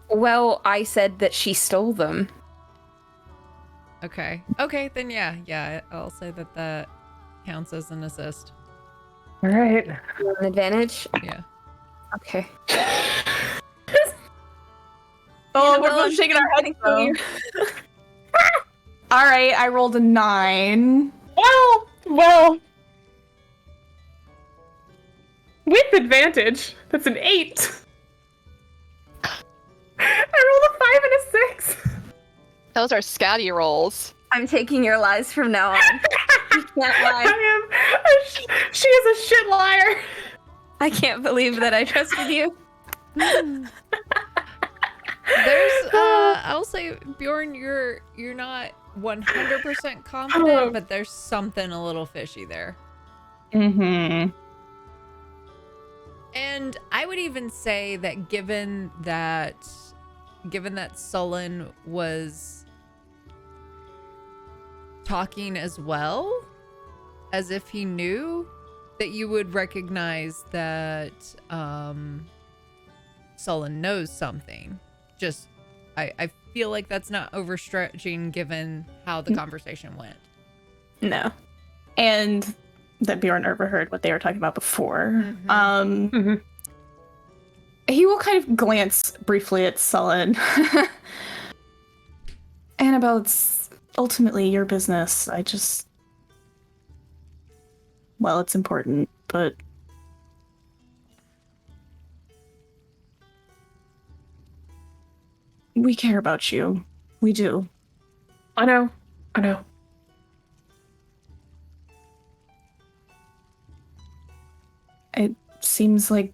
Well, I said that she stole them. Okay, then yeah, I'll say that counts as an assist. All right. You want an advantage? Yeah. Okay. Oh, we're both shaking our heads. Though. All right, I rolled a 9. Well. With advantage, that's an 8. I rolled a 5 and a 6. Those are Skadi rolls. I'm taking your lies from now on. You can't lie. She is a shit liar. I can't believe that I trusted you. There's I'll say, Bjorn, you're not 100% confident, but there's something a little fishy there. Mm-hmm. And I would even say that given that Sullen was talking as well, as if he knew, that you would recognize that Sullen knows something. Just, I feel like that's not overstretching given how the conversation went. No. And that Bjorn overheard what they were talking about before. He will kind of glance briefly at Sullen. Annabelle, it's ultimately your business. Well, it's important, but we care about you. We do. I know. It seems like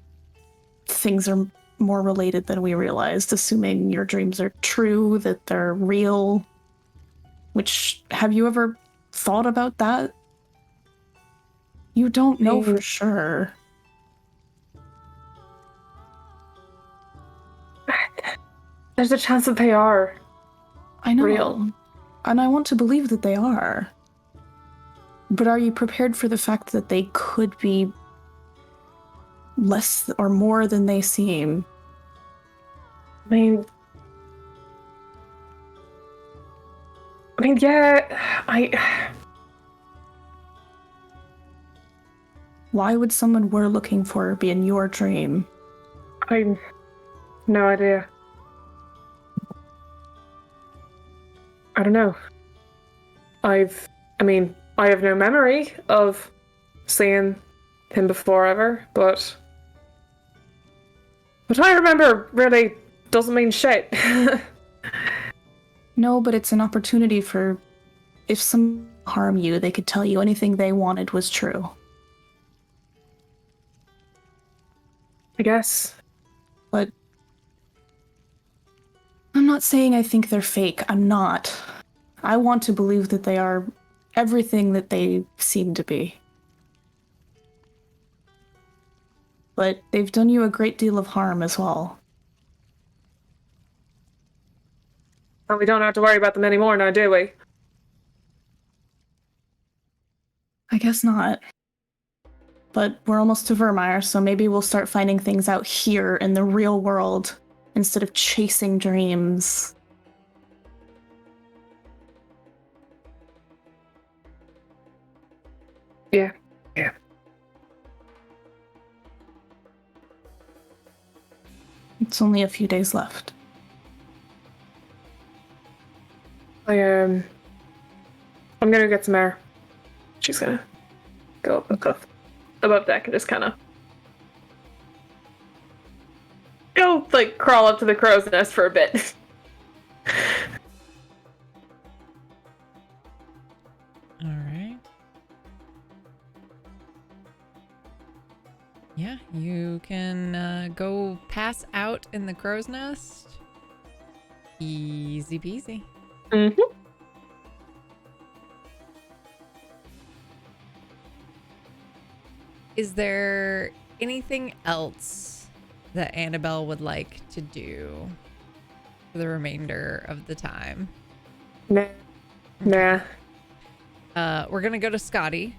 things are more related than we realized, assuming your dreams are true, that they're real. Which, have you ever thought about that? You don't know for sure. There's a chance that they are. I know. Real. And I want to believe that they are. But are you prepared for the fact that they could be less or more than they seem? I mean, yeah, Why would someone we're looking for be in your dream? I no idea. I don't know. I have no memory of seeing him before ever, but what I remember really doesn't mean shit. No, but it's an opportunity for, if some harm you, they could tell you anything they wanted was true. I guess. But I'm not saying I think they're fake. I'm not. I want to believe that they are everything that they seem to be. But they've done you a great deal of harm as well. Well, we don't have to worry about them anymore now, do we? I guess not. But we're almost to Vermeer, so maybe we'll start finding things out here in the real world instead of chasing dreams. Yeah. It's only a few days left. I'm gonna get some air. She's gonna go up above deck and just kind of go, like, crawl up to the crow's nest for a bit. All right. Yeah, you can go pass out in the crow's nest. Easy peasy. Mm-hmm. Is there anything else that Annabelle would like to do? for the remainder of the time. Nah. Nah. We're gonna go to Skadi,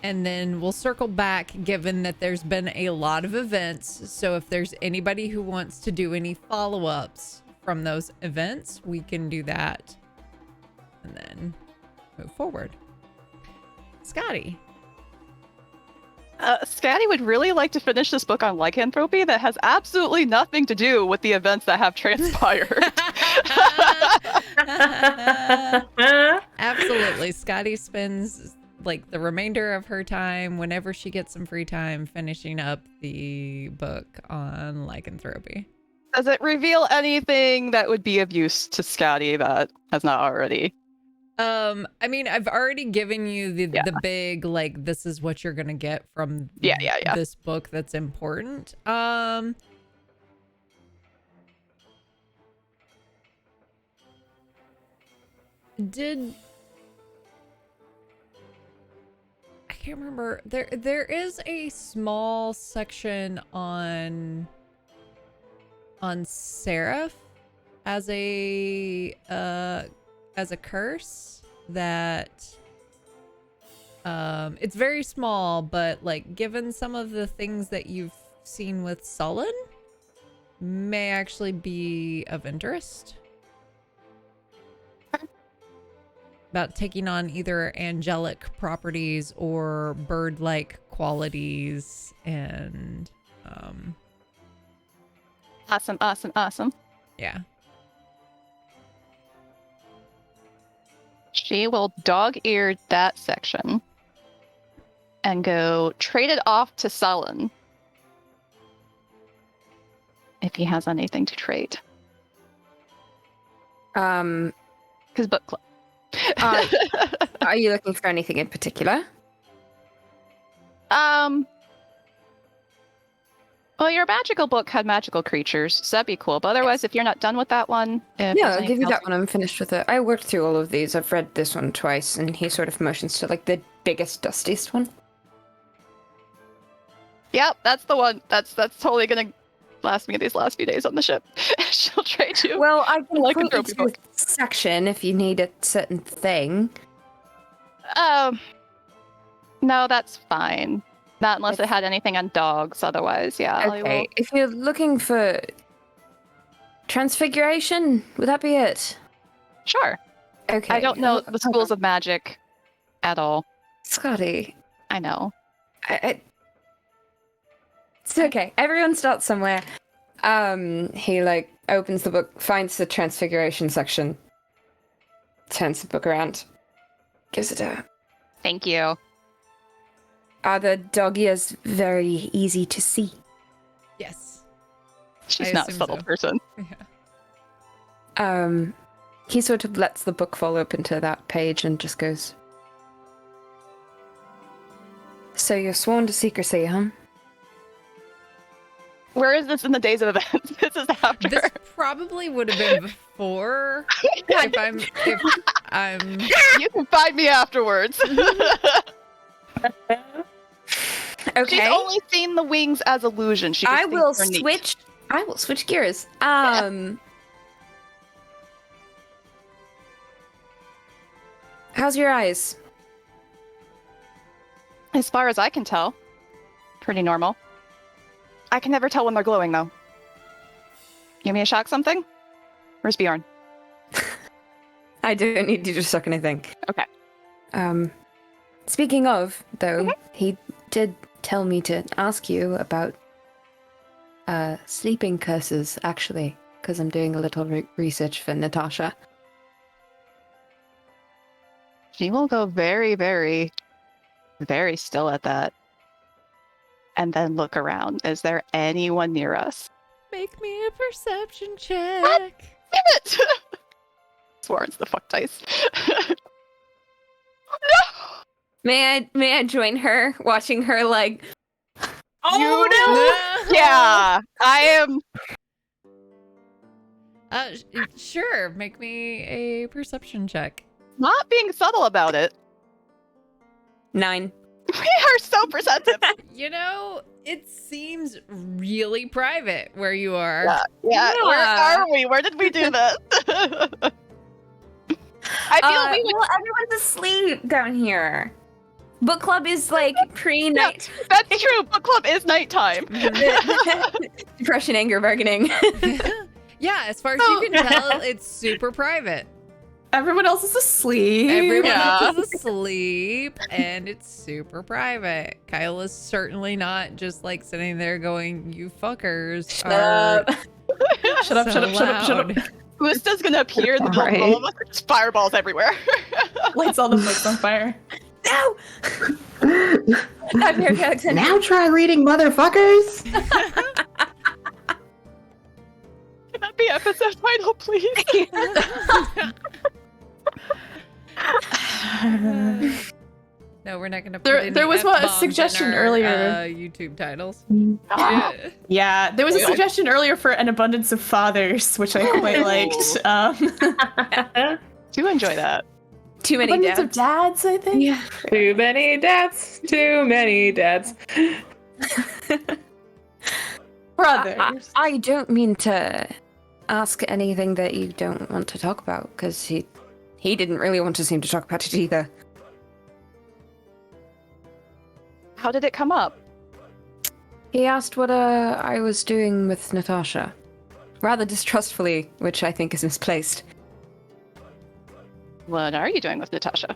and then we'll circle back, given that there's been a lot of events. So if there's anybody who wants to do any follow-ups from those events, we can do that and then move forward. Skadi. Skadi would really like to finish this book on lycanthropy that has absolutely nothing to do with the events that have transpired. Absolutely. Skadi spends like the remainder of her time, whenever she gets some free time, finishing up the book on lycanthropy. Does it reveal anything that would be of use to Skadi that has not already? I mean, I've already given you the big, like, this is what you're gonna get from this book that's important. I can't remember. There is a small section on Seraph as a curse that it's very small, but like given some of the things that you've seen with Sullen, may actually be of interest. About taking on either angelic properties or bird-like qualities, and Awesome. yeah. She will dog-ear that section and go trade it off to Sullen if he has anything to trade. His book club. Are you looking for anything in particular? Well, your magical book had magical creatures, so that'd be cool. But otherwise, if you're not done with that one... Yeah, I'll give you that one. I'm finished with it. I worked through all of these. I've read this one twice, and he sort of motions to, like, the biggest, dustiest one. Yep, that's the one. That's totally gonna last me these last few days on the ship. She'll trade you. Well, I can like point you to a section if you need a certain thing. No, that's fine. Not unless it had anything on dogs. Otherwise, yeah. Okay, if you're looking for transfiguration, would that be it? Sure. Okay. I don't know the schools of magic at all. Skadi. I know. It's okay. Everyone starts somewhere. He like opens the book, finds the transfiguration section, turns the book around, gives it a. Thank you. Are the dog ears very easy to see? Yes. She's I not a assume subtle so. person. Yeah. He sort of lets the book fall open to that page and just goes. So you're sworn to secrecy, huh? Where is this in the days of events? This is after. This probably would have been before. if I'm. You can find me afterwards. Okay. She's only seen the wings as illusion. She just I will thinks they're neat. switch. I will switch gears. How's your eyes? As far as I can tell, pretty normal. I can never tell when they're glowing, though. You want me to shock something? Where's Bjorn? I don't need you to suck anything. Okay. Speaking of, though, he did tell me to ask you about sleeping curses, actually, because I'm doing a little research for Natasha. She will go very, very, very still at that. And then look around. Is there anyone near us? Make me a perception check. Damn it! Swarms the fuck dice. No! May I join her, watching her like? Oh no! Yeah, I am. Sure. Make me a perception check. Not being subtle about it. 9. are so perceptive. You know, it seems really private where you are. Yeah. Where Yeah. are we? Where did we do this? I feel we would. Well, everyone's asleep down here. Book club is like pre-night. That's true. Book club is nighttime. Depression, anger, bargaining. Yeah, as far as you can tell, it's super private. Everyone else is asleep. Everyone Yeah. else is asleep, and it's super private. Kyle is certainly not just like sitting there going, "You fuckers Shut are up. Shut up, so shut up, shut up, shut up. loud." Gusta's gonna appear in the middle of all of us. There's fireballs everywhere. Lights all the books on fire. No! Not American accent. Now try reading, motherfuckers. Can that be episode title, please? No, we're not gonna. There- put any there was a F-bombs suggestion in our, earlier. YouTube titles. Ah. Yeah. Yeah, there was a suggestion earlier for an abundance of fathers, which I quite liked. Do enjoy that. Too many Abundance of dads. dads, I think. Yeah. Too many dads. Too many dads. Brothers. I don't mean to ask anything that you don't want to talk about, because he didn't really want to seem to talk about it either. How did it come up? He asked what I was doing with Natasha. Rather distrustfully, which I think is misplaced. What are you doing with Natasha?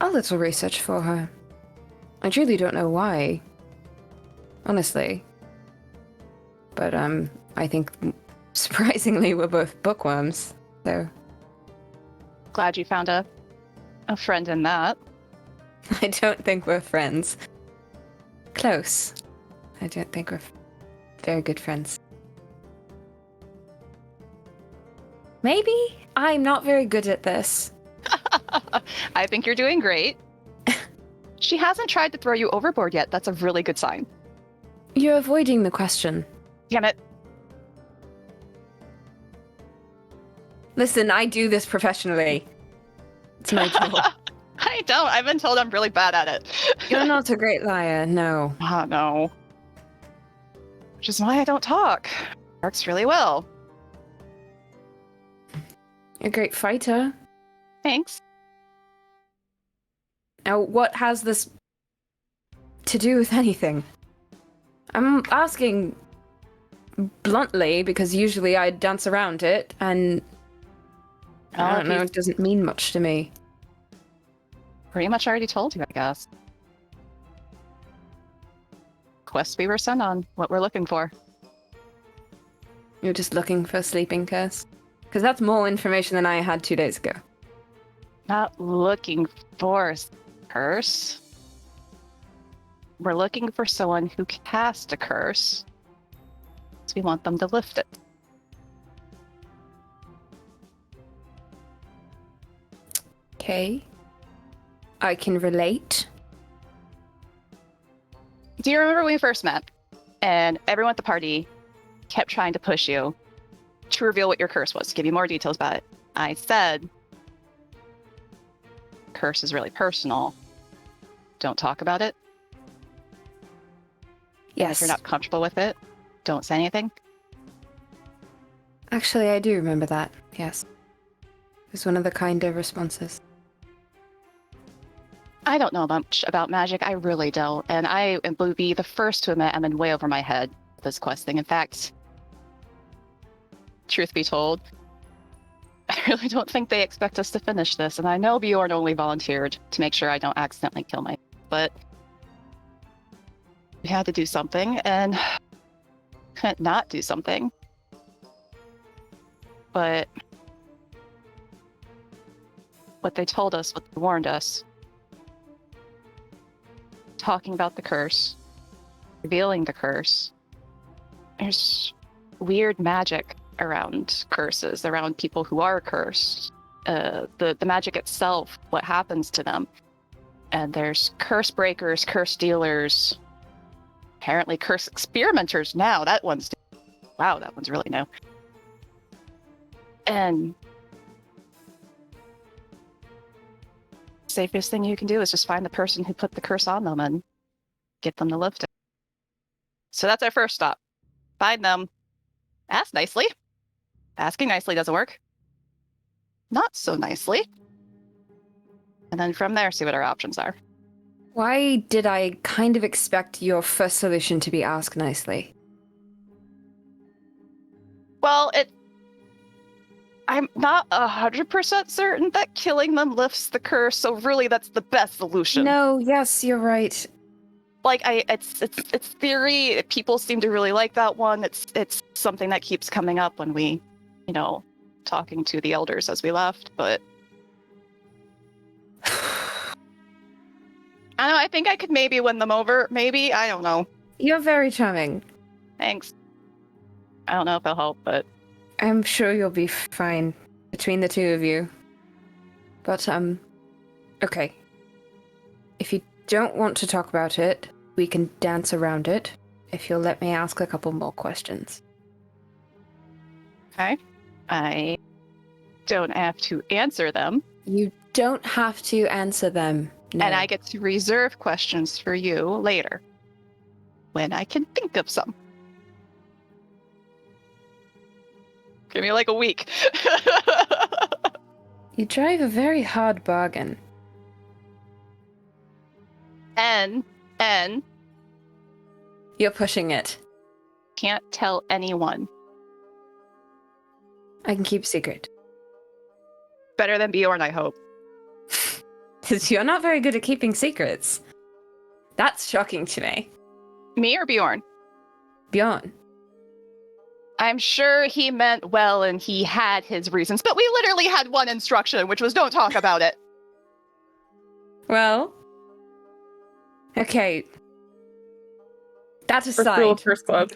A little research for her. I truly don't know why. Honestly. But, I think, surprisingly, we're both bookworms, so... Glad you found a friend in that. I don't think we're friends. Close. I don't think we're very good friends. Maybe I'm not very good at this. I think you're doing great. She hasn't tried to throw you overboard yet. That's a really good sign. You're avoiding the question. Damn it. Listen, I do this professionally. It's my job. I don't. I've been told I'm really bad at it. You're not a great liar, no. Oh, no. Which is why I don't talk. Works really well. You're a great fighter. Thanks. Now, what has this to do with anything? I'm asking bluntly because usually I dance around it, and I don't know, it doesn't mean much to me. Pretty much already told you, I guess. Quest we were sent on, what we're looking for. You're just looking for a sleeping curse? Because that's more information than I had 2 days ago. Not looking for a curse. We're looking for someone who cast a curse. So we want them to lift it. Okay. I can relate. Do you remember when we first met? And everyone at the party kept trying to push you to reveal what your curse was, to give you more details about it. I said, curse is really personal. Don't talk about it. Yes. If you're not comfortable with it, don't say anything. Actually, I do remember that. Yes. It was one of the kinder responses. I don't know much about magic. I really don't. And I would be the first to admit I'm in way over my head with this quest thing. In fact, truth be told, I really don't think they expect us to finish this. And I know Bjorn only volunteered to make sure I don't accidentally kill myself. But we had to do something, and couldn't not do something. But what they told us, what they warned us, talking about the curse, revealing the curse, there's weird magic around curses, around people who are cursed. The magic itself, what happens to them. And there's curse breakers, curse dealers, apparently curse experimenters now. That one's... Wow, that one's really new. And safest thing you can do is just find the person who put the curse on them and get them to lift it. So that's our first stop. Find them. Ask nicely. Asking nicely doesn't work. Not so nicely. And then from there, see what our options are. Why did I kind of expect your first solution to be ask nicely? Well, I'm not 100% certain that killing them lifts the curse, so really that's the best solution. No, yes, you're right. Like it's theory. People seem to really like that one. It's something that keeps coming up when we, talking to the elders as we left. But I don't know. I think I could maybe win them over. Maybe, I don't know. You're very charming. Thanks. I don't know if it'll help, but I'm sure you'll be fine between the two of you. But, okay. If you don't want to talk about it, we can dance around it, if you'll let me ask a couple more questions. okay. I don't have to answer them, You don't have to answer them. No. and I get to reserve questions for you later, when I can think of some. Give me like a week. You drive a very hard bargain. and You're pushing it. can't tell anyone. I can keep a secret. Better than Bjorn, I hope. Because you're not very good at keeping secrets. That's shocking to me. Me or Bjorn? Bjorn. I'm sure he meant well and he had his reasons, but we literally had one instruction, which was don't talk about it. Well. Okay. That First rule of aside, First Club.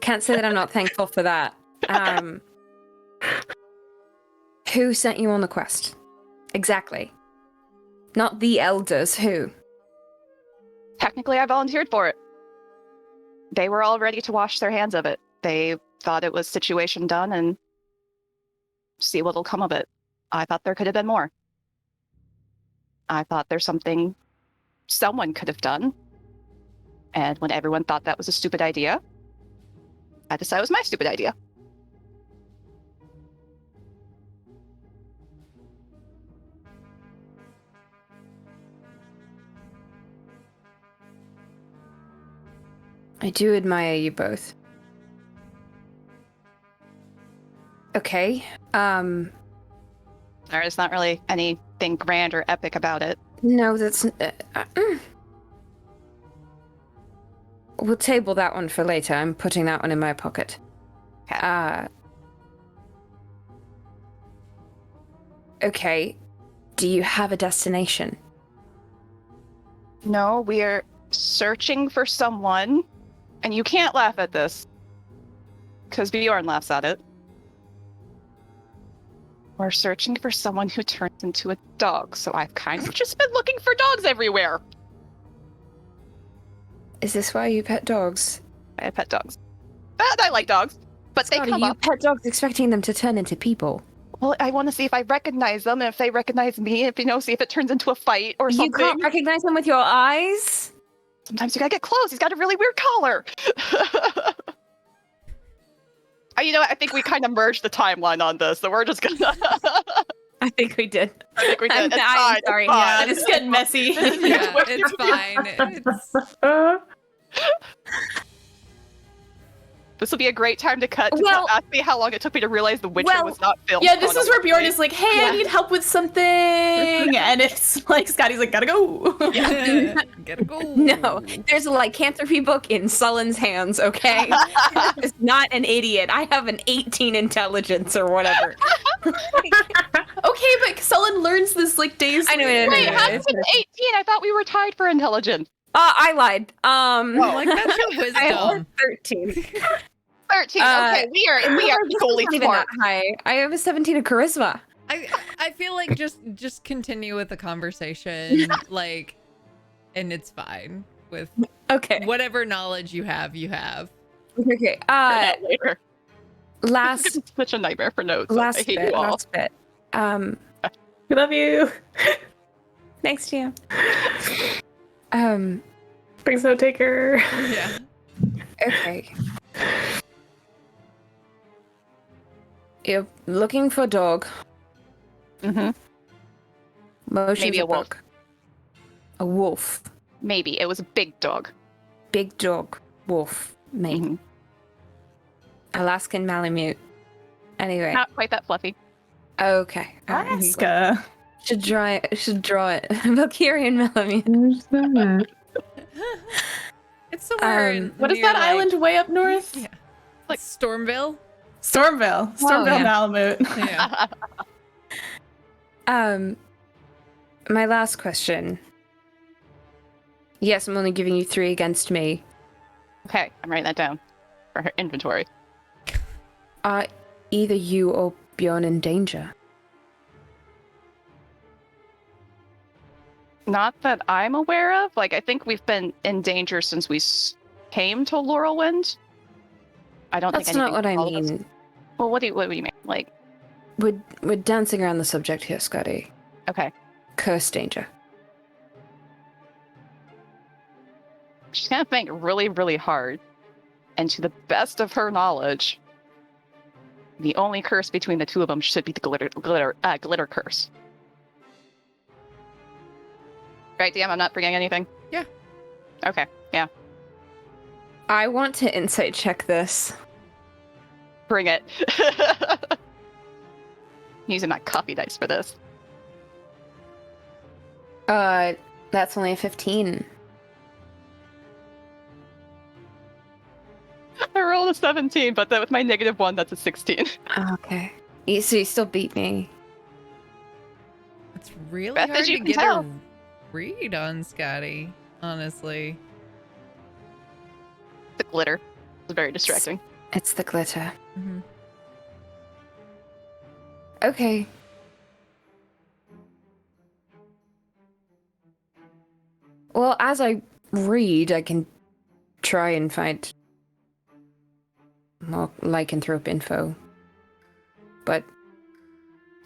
can't say that I'm not thankful for that. Who sent you on the quest? Exactly. Not the elders, who? Technically, I volunteered for it. They were all ready to wash their hands of it. They thought it was situation done and see what'll come of it. I thought there could have been more. I thought there's something someone could have done. And when everyone thought that was a stupid idea, I decided it was my stupid idea. I do admire you both. Okay. There's not really anything grand or epic about it. No, that's... We'll table that one for later. I'm putting that one in my pocket. Okay. Do you have a destination? No, we're searching for someone, and you can't laugh at this, because Bjorn laughs at it. We're searching for someone who turns into a dog, so I've kind of just been looking for dogs everywhere. Is this why you pet dogs? I have pet dogs. And I like dogs, but they Scotty, come you up. pet dogs expecting them to turn into people. Well, I want to see if I recognize them, and if they recognize me, if see if it turns into a fight or You something. can't recognize them with your eyes? Sometimes you gotta get close. He's got a really weird collar. You know what? I think we kind of merged the timeline on this, so we're just gonna. I think we did. I think we did. It's I'm fine. sorry. It's fine. Yeah, It's getting messy. Yeah, it's fine. This will be a great time to cut. Well- Ask me how long it took me to realize The Witcher well, was not filmed. Yeah, this is where Bjorn chronologically. is like, hey, I need help with something. And it's like, Scotty's like, gotta go. Gotta go. No, there's a lycanthropy book in Sullen's hands, okay? It's not an idiot. I have an 18 intelligence or whatever. Okay, but Sullen learns this like days I know, later. Wait, how it's- is it 18? I thought we were tied for intelligence. I lied. Like, that's your I have wisdom. 13. 13. Okay, we are This equally isn't even smart. that high. I have a 17 of charisma. I feel like just continue with the conversation, like, and it's fine with Okay. whatever knowledge you have. Okay. Later. Last It's such a nightmare for notes. I hate you all. last bit. We love you. Thanks, Jam. Brings no taker. Yeah. Okay. You're looking for a dog. Mm-hmm. Motions Maybe a of wolf. book. A wolf. Maybe. It was a big dog. Big dog. Wolf. Maybe. Mhm. Alaskan Malamute. Anyway. Not quite that fluffy. Okay. alright. Alaska. Should draw it. Valkyrian Malamute. Where's that? It's somewhere in What is near, that like- island way up north? Yeah. Like- Stormville. Stormville. Stormville yeah. Malamute. Yeah. My last question. Yes, I'm only giving you 3 against me. Okay, I'm writing that down for her inventory. Are either you or Bjorn in danger? Not that I'm aware of. Like, I think we've been in danger since we came to Laurelwind. I don't That's think not what I followed us. mean. Well, what do you mean? Like, We're dancing around the subject here, Skadi. okay, Curse danger. she's gonna think really, really hard, and to the best of her knowledge, the only curse between the two of them should be the glitter curse. Right, DM? I'm not forgetting anything. Yeah. Okay. Yeah. I want to insight check this. Bring it. Using my coffee dice for this. That's only a 15. I rolled a 17, but with my -1, that's a 16. Okay. So you still beat me. It's really Beth, as hard you to can get tell. a read on Skadi, honestly. The glitter is very distracting. It's the glitter. Mhm. Okay. Well, as I read, I can try and find more lycanthrope info. But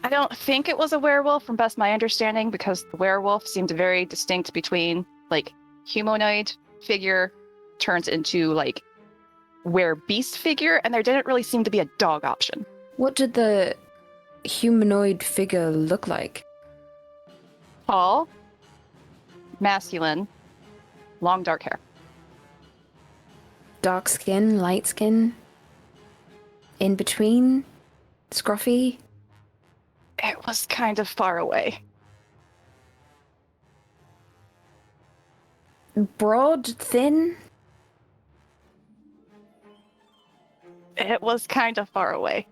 I don't think it was a werewolf, from best my understanding, because the werewolf seemed very distinct between, like, humanoid figure turns into, like, beast figure, and there didn't really seem to be a dog option. what did the humanoid figure look like? Tall, masculine, long dark hair. Dark skin, light skin? In between? Scruffy? It was kind of far away. Broad? Thin? It was kind of far away.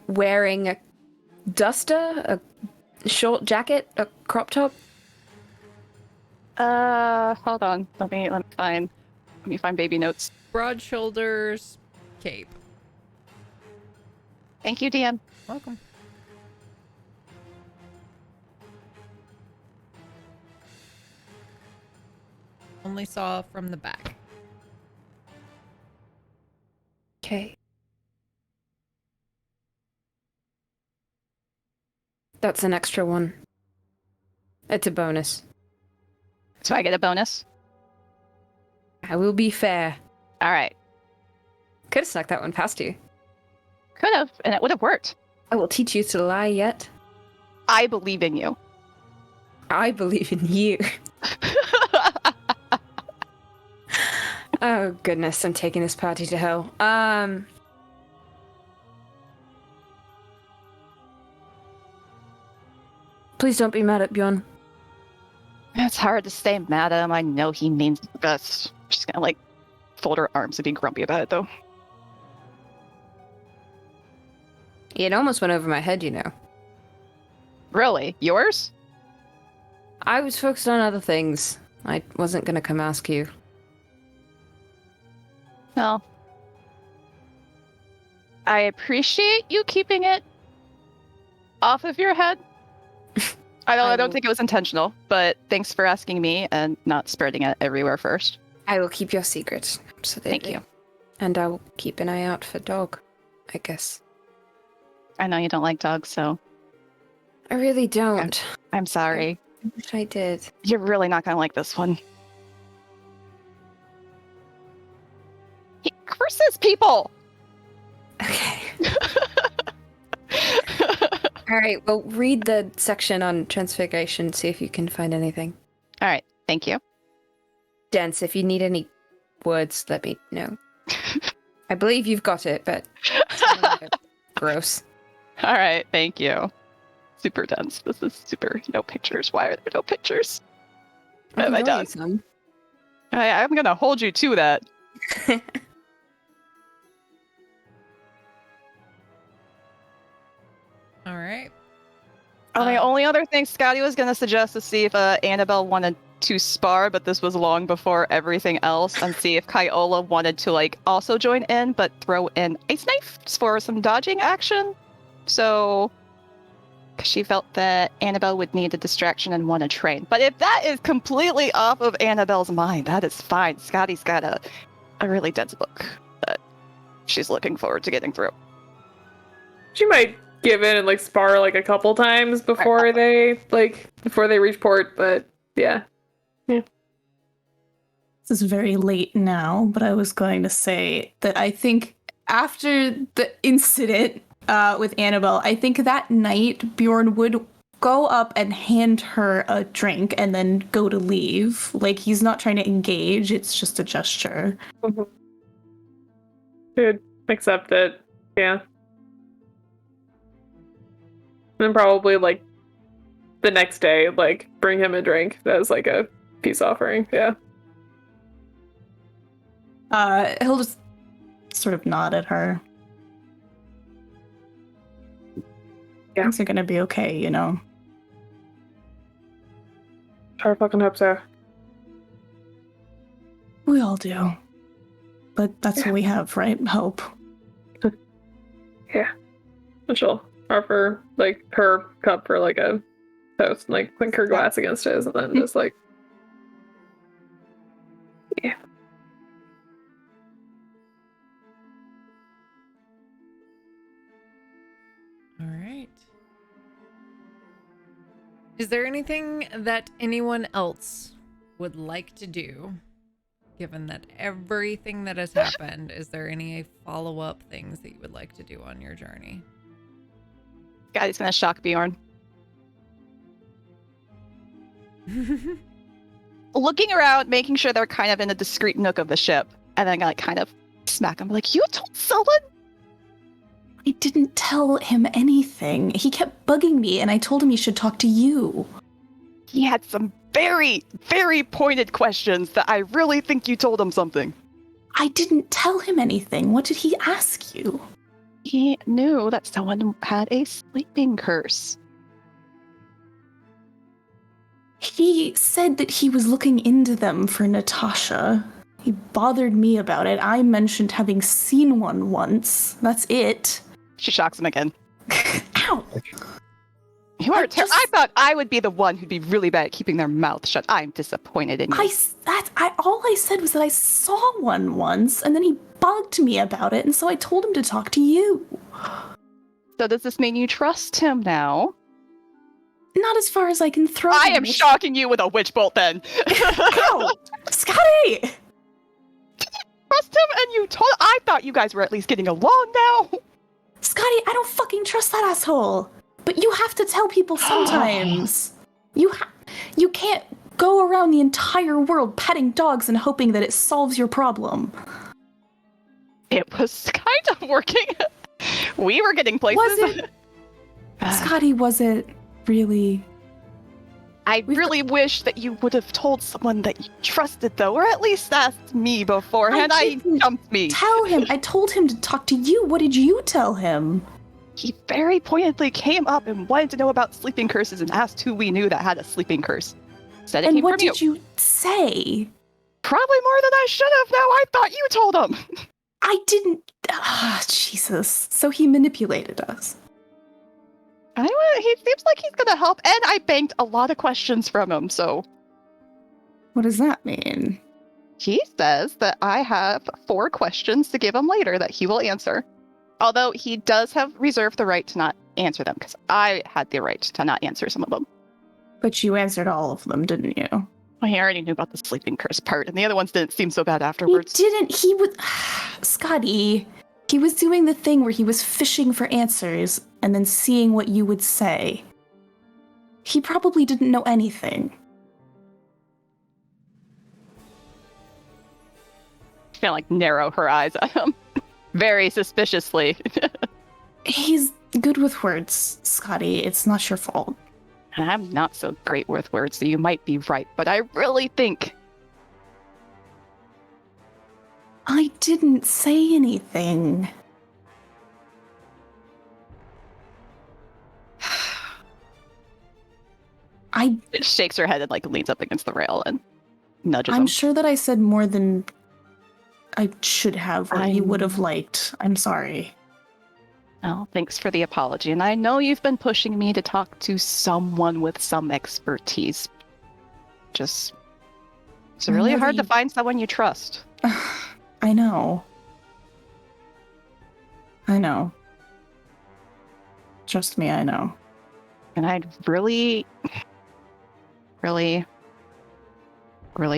Wearing a duster? A short jacket? A crop top? Hold on. Let me find baby notes. Broad shoulders, cape. Thank you, DM. Welcome. Only saw from the back. Okay. That's an extra one. It's a bonus. So I get a bonus? I will be fair. All right. Could have snuck that one past you. Could have, and it would have worked. I will teach you to lie yet. I believe in you. I believe in you. Oh goodness, I'm taking this party to hell. Please don't be mad at Bjorn. It's hard to stay mad at him. I know he means the best. She's gonna, like, fold her arms and be grumpy about it, though. It almost went over my head, you know. Really? Yours? I was focused on other things. I wasn't gonna come ask you. No. I appreciate you keeping it off of your head. I I don't will- think it was intentional, but thanks for asking me and not spreading it everywhere first. I will keep your secret. Absolutely. Thank you. And I will keep an eye out for dog, I guess. I know you don't like dogs, so I really don't. I'm sorry. I wish I did. You're really not going to like this one. He curses people! Okay. All right, well, read the section on transfiguration, see if you can find anything. All right, thank you. Dance, if you need any words, let me know. I believe you've got it, but gross. All right, thank you. Super dense. This is super no pictures. Why are there no pictures? What have I done? Some. I'm going to hold you to that. All right. The only other thing Skadi was going to suggest is see if Annabelle wanted to spar, but this was long before everything else, and see if Kyola wanted to like also join in, but throw in ice knife for some dodging action. So, because she felt that Annabelle would need a distraction and want to train. But if that is completely off of Annabelle's mind, that is fine. Skadi's got a really dense book that she's looking forward to getting through. She might give in and like spar like a couple times before they reach port, but yeah. This is very late now, but I was going to say that I think after the incident with Annabelle, I think that night Bjorn would go up and hand her a drink and then go to leave. Like, he's not trying to engage, it's just a gesture. Mm-hmm. Should accept it. Yeah. And then probably like the next day, like bring him a drink as like a peace offering. Yeah. He'll just sort of nod at her. Yeah. Things are gonna be okay, you know. Sure fucking hope so. We all do. But that's what we have, right? Hope. Yeah. And she'll offer like her cup for like a toast and like clink her glass against his and then just like yeah. All right. Is there anything that anyone else would like to do? Given that everything that has happened, is there any follow-up things that you would like to do on your journey? Skadi's going to shock Bjorn. Looking around, making sure they're kind of in a discreet nook of the ship, and then like kind of smack him like, you told someone? I didn't tell him anything. He kept bugging me, and I told him he should talk to you. He had some very, very pointed questions that I really think you told him something. I didn't tell him anything. What did he ask you? He knew that someone had a sleeping curse. He said that he was looking into them for Natasha. He bothered me about it. I mentioned having seen one once. That's it. She shocks him again. Ow! You are I thought I would be the one who'd be really bad at keeping their mouth shut. I'm disappointed in you. All I said was that I saw one once, and then he bugged me about it, and so I told him to talk to you. So does this mean you trust him now? Not as far as I can throw I him. am shocking you with a witch bolt then. Ow! Skadi! Trust him and you told I thought you guys were at least getting along now. Skadi, I don't fucking trust that asshole. But you have to tell people sometimes. You can't go around the entire world petting dogs and hoping that it solves your problem. It was kind of working. We were getting places. Was it? Skadi, was it really? I really wish that you would have told someone that you trusted, though, or at least asked me beforehand. I jumped me. Tell him. I told him to talk to you. What did you tell him? He very pointedly came up and wanted to know about sleeping curses and asked who we knew that had a sleeping curse. Said it and came what from did you say? Probably more than I should have. Now I thought you told him. I didn't. Jesus. So he manipulated us. He seems like he's gonna help, and I banked a lot of questions from him, so. What does that mean? He says that I have 4 questions to give him later that he will answer. Although he does have reserved the right to not answer them because I had the right to not answer some of them. But you answered all of them, didn't you? Well, he already knew about the sleeping curse part, and the other ones didn't seem so bad He afterwards. didn't. He was. Skadi. He was doing the thing where he was fishing for answers and then seeing what you would say. He probably didn't know anything. She kind of like narrow her eyes at him, very suspiciously. He's good with words, Skadi. It's not your fault. And I'm not so great with words, so you might be right, but I really think... I didn't say anything. It shakes her head and like leans up against the rail and nudges I'm him. sure that I said more than I should have, or you would have liked. I'm sorry. Oh, thanks for the apology. And I know you've been pushing me to talk to someone with some expertise. Just... It's really hard to find someone you trust. I know. I know. Trust me, I know. And I really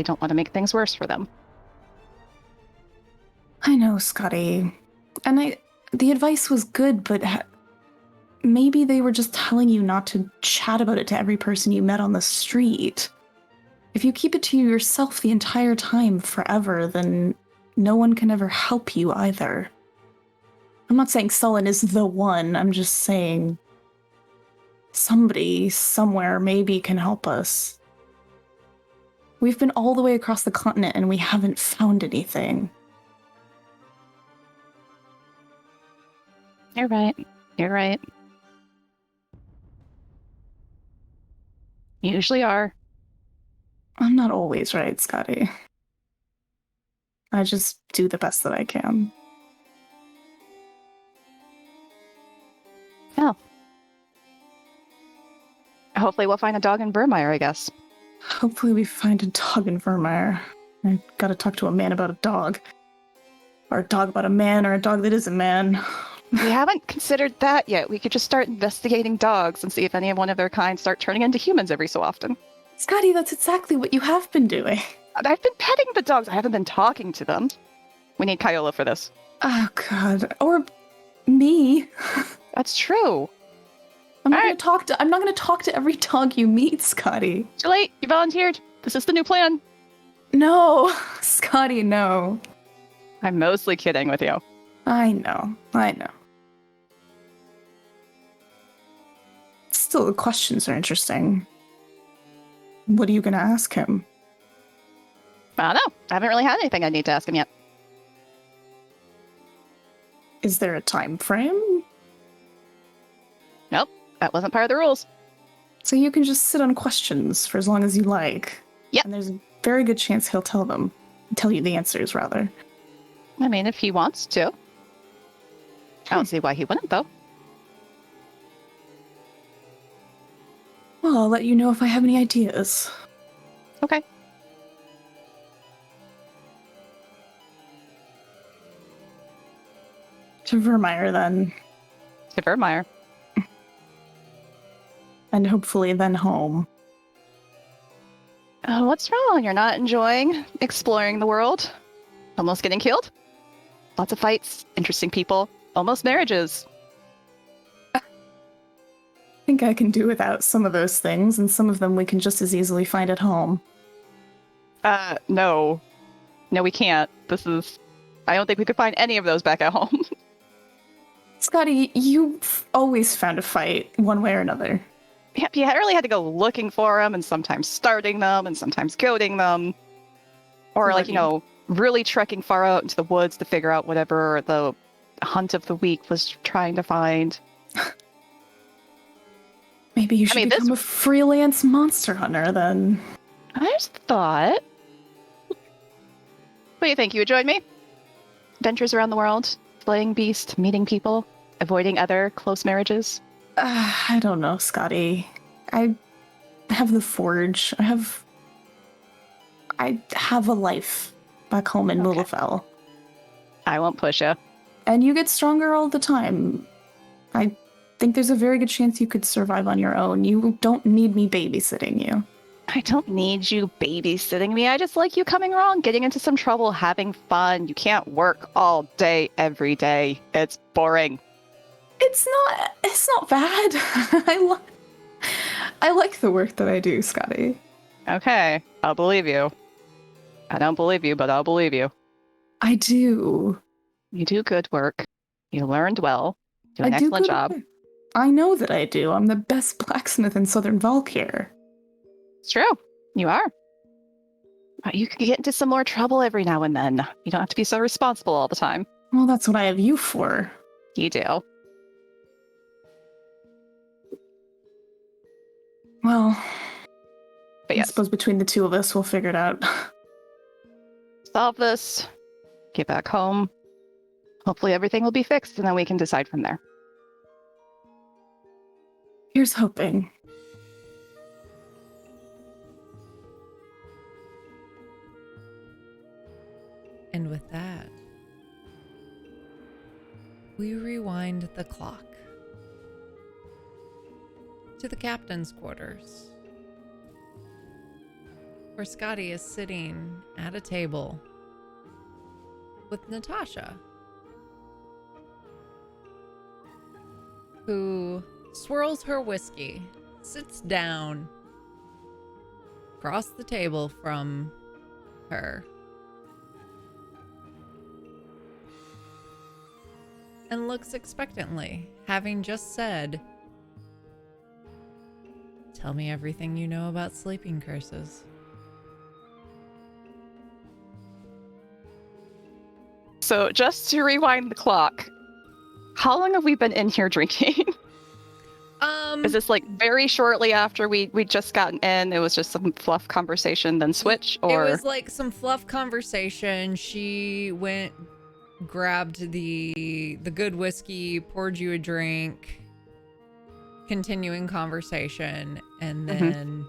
don't want to make things worse for them. I know, Skadi. And the advice was good, but maybe they were just telling you not to chat about it to every person you met on the street. If you keep it to yourself the entire time forever, then no one can ever help you either. I'm not saying Sullen is the one, I'm just saying somebody, somewhere, maybe can help us. We've been all the way across the continent and we haven't found anything. You're right. You're right. You usually are. I'm not always right, Skadi. I just do the best that I can. Oh. Hopefully we'll find a dog in Vermeer, I guess. Hopefully we find a dog in Vermeer. I gotta talk to a man about a dog. Or a dog about a man, or a dog that is a man. We haven't considered that yet. We could just start investigating dogs and see if any one of their kind start turning into humans every so often. Skadi, that's exactly what you have been doing. I've been petting the dogs. I haven't been talking to them. We need Kyola for this. Oh, God. Or me. That's true. I'm not gonna talk to every dog you meet, Skadi. Too late. You volunteered. This is the new plan. No, Skadi, no. I'm mostly kidding with you. I know. Still, the questions are interesting. What are you gonna ask him? I don't know. I haven't really had anything I need to ask him yet. Is there a time frame? Nope. That wasn't part of the rules. So you can just sit on questions for as long as you like. Yep. And there's a very good chance he'll tell you the answers, rather. I mean, if he wants to. I don't see why he wouldn't, though. Well, I'll let you know if I have any ideas. Okay. To Vermeer, then. To Vermeer. And hopefully then home. What's wrong? You're not enjoying exploring the world? Almost getting killed? Lots of fights, interesting people, almost marriages. I think I can do without some of those things, and some of them we can just as easily find at home. No. No, we can't. I don't think we could find any of those back at home. Skadi, you've always found a fight, one way or another. Yeah, you really had to go looking for them, and sometimes starting them, and sometimes goading them. Or, really trekking far out into the woods to figure out whatever the hunt of the week was trying to find. Maybe you should become a freelance monster hunter, then. I just thought... What do you think? You would join me? Adventures around the world, slaying beasts, meeting people, avoiding other close marriages? I don't know, Skadi. I have the forge. I have a life back home in Mulefell. I won't push you. And you get stronger all the time. I think there's a very good chance you could survive on your own. You don't need me babysitting you. I don't need you babysitting me. I just like you coming around, getting into some trouble, having fun. You can't work all day, every day. It's boring. It's not bad. I like the work that I do, Skadi. Okay, I'll believe you. I don't believe you, but I'll believe you. I do. You do good work. You learned well. Do an I do excellent good job. work. I know that I do. I'm the best blacksmith in Southern Valkyr. It's true. You are. But you can get into some more trouble every now and then. You don't have to be so responsible all the time. Well, that's what I have you for. You do. Well, But I yes, suppose between the two of us, we'll figure it out. solve this. Get back home. Hopefully everything will be fixed, and then we can decide from there. Here's hoping. And with that, we rewind the clock to the captain's quarters, where Skadi is sitting at a table with Natasha, who swirls her whiskey, sits down across the table from her, and looks expectantly, having just said, "Tell me everything you know about sleeping curses." So just to rewind the clock, how long have we been in here drinking? Is this like very shortly after we just gotten in? It was just some fluff conversation, then switch, or It was like some fluff conversation. She went, grabbed the good whiskey, poured you a drink, continuing conversation, and then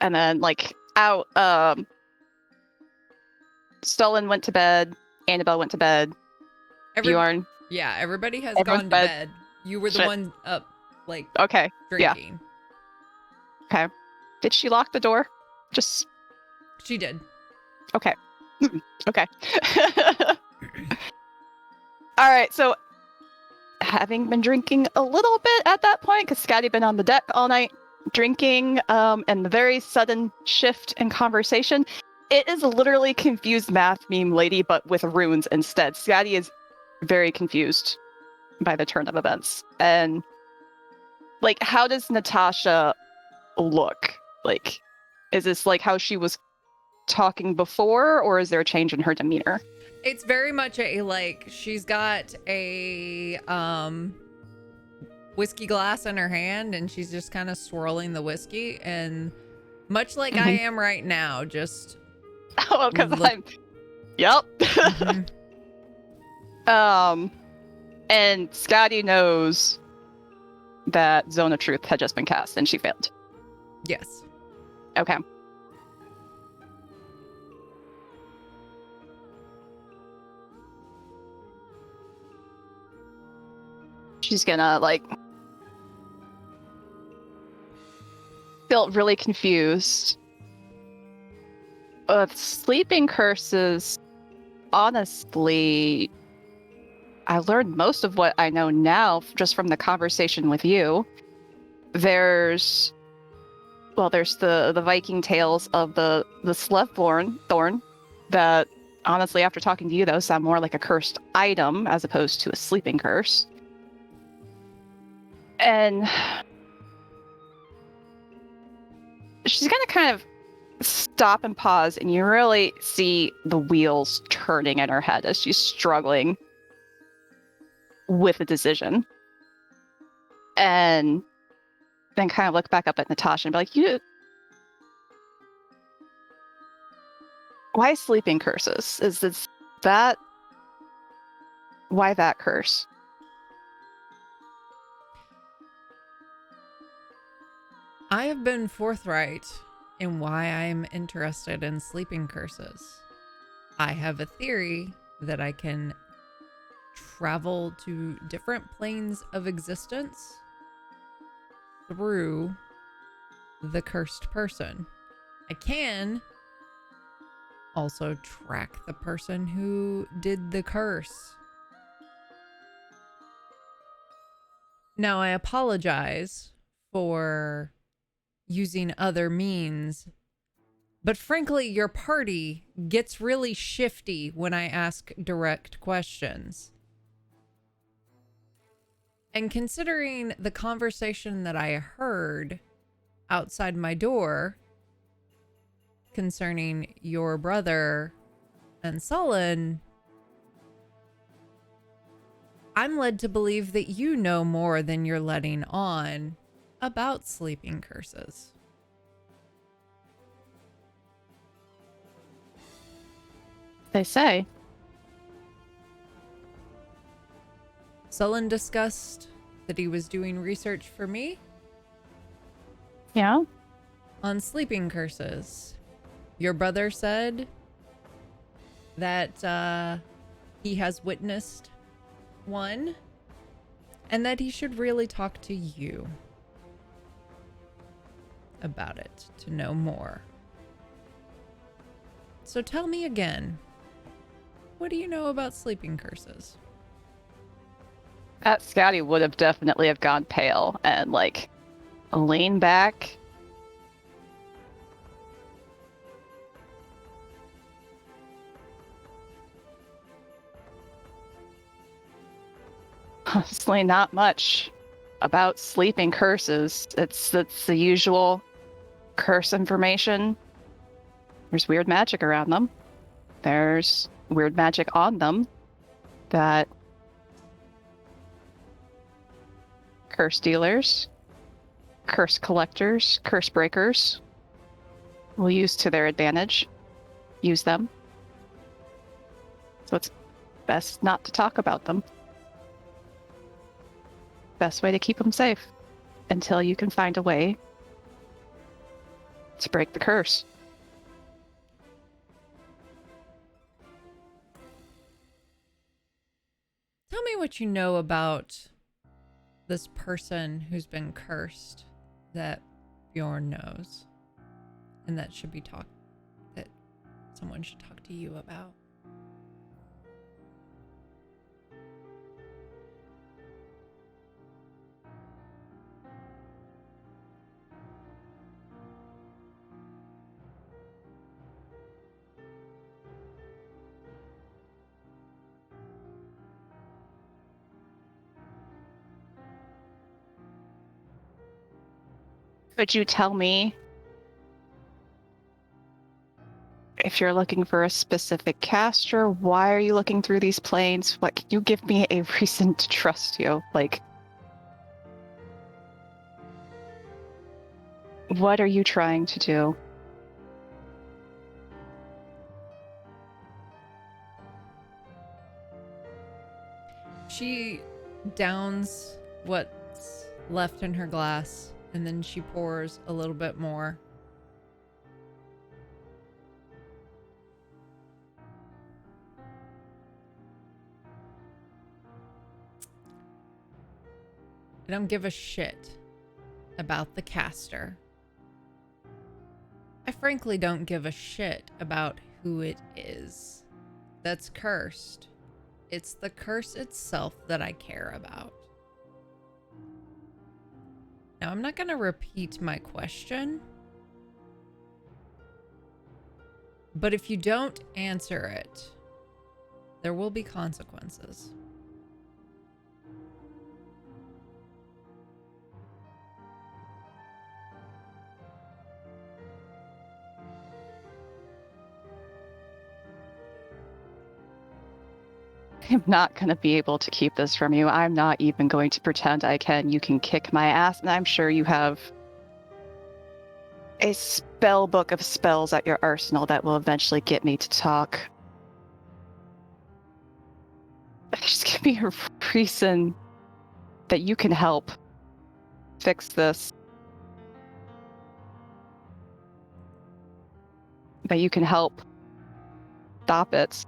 and then like out. Stolen went to bed. Annabelle went to bed. Bjorn. Yeah, everybody has Everyone's gone to bed. bed. You were the Shit. one up, like, Okay. Yeah. drinking. Okay. Did she lock the door? Just She did. okay. Okay. All right. So, having been drinking a little bit at that point, because Skadi been on the deck all night drinking, and the very sudden shift in conversation, it is literally confused math meme lady, but with runes instead. Skadi is very confused by the turn of events, and like, how does Natasha look? Like, is this like how she was talking before, or is there a change in her demeanor? It's very much a, like, she's got a whiskey glass in her hand, and she's just kind of swirling the whiskey, and much like I am right now, just Oh, because Look- I'm. Yep. mhm. And Skadi knows that Zone of Truth had just been cast, and she failed. Yes. Okay. She's gonna, like, feel really confused. Sleeping curses, honestly, I learned most of what I know now just from the conversation with you. There's the Viking tales of the Slevborn thorn that, honestly, after talking to you, those sound more like a cursed item as opposed to a sleeping curse. And she's gonna kind of stop and pause, and you really see the wheels turning in her head as she's struggling with a decision. And then kind of look back up at Natasha and be like, why sleeping curses? Is this that? Why that curse? I have been forthright in why I'm interested in sleeping curses. I have a theory that I can travel to different planes of existence through the cursed person. I can also track the person who did the curse. Now, I apologize for using other means, but frankly, your party gets really shifty when I ask direct questions. And considering the conversation that I heard outside my door concerning your brother and Sullen, I'm led to believe that you know more than you're letting on about sleeping curses. They say. Sullen discussed that he was doing research for me Yeah? on sleeping curses. Your brother said that he has witnessed one and that he should really talk to you about it to know more. So tell me again, what do you know about sleeping curses? That Skadi would have definitely have gone pale and like lean back. Honestly, not much about sleeping curses. It's the usual curse information. There's weird magic around them. There's weird magic on them that curse dealers, curse collectors, curse breakers will use to their advantage. Use them. So it's best not to talk about them. Best way to keep them safe until you can find a way to break the curse. Tell me what you know about this person who's been cursed that Bjorn knows and that someone should talk to you about. Could you tell me if you're looking for a specific caster? Why are you looking through these planes? What can you give me a reason to trust you? Like, what are you trying to do? She downs what's left in her glass and then she pours a little bit more. I don't give a shit about the caster. I frankly don't give a shit about who it is that's cursed. It's the curse itself that I care about. Now, I'm not going to repeat my question, but if you don't answer it, there will be consequences. I'm not going to be able to keep this from you. I'm not even going to pretend I can. You can kick my ass, and I'm sure you have a spell book of spells at your arsenal that will eventually get me to talk. Just give me a reason that you can help fix this. That you can help stop it.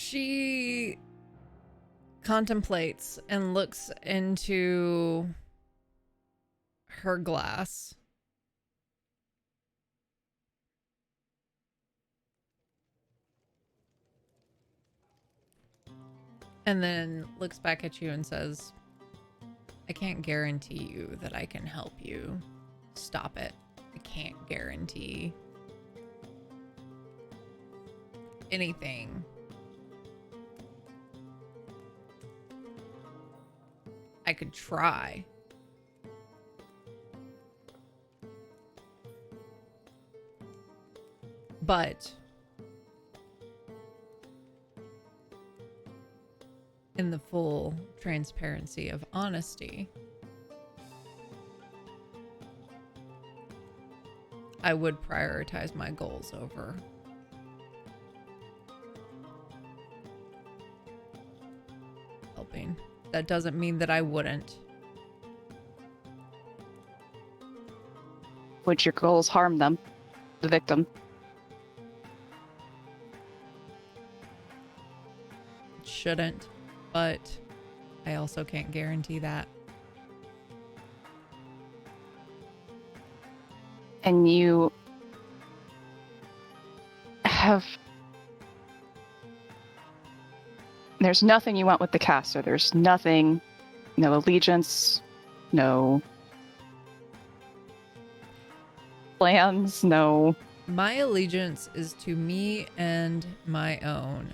She contemplates and looks into her glass. And then looks back at you and says, I can't guarantee you that I can help you stop it. I can't guarantee anything. I could try. But in the full transparency of honesty, I would prioritize my goals over helping. That doesn't mean that I wouldn't. Would your goals harm them, the victim? Shouldn't, but I also can't guarantee that. And you have... There's nothing you want with the caster. There's nothing, no allegiance, no plans, no... My allegiance is to me and my own.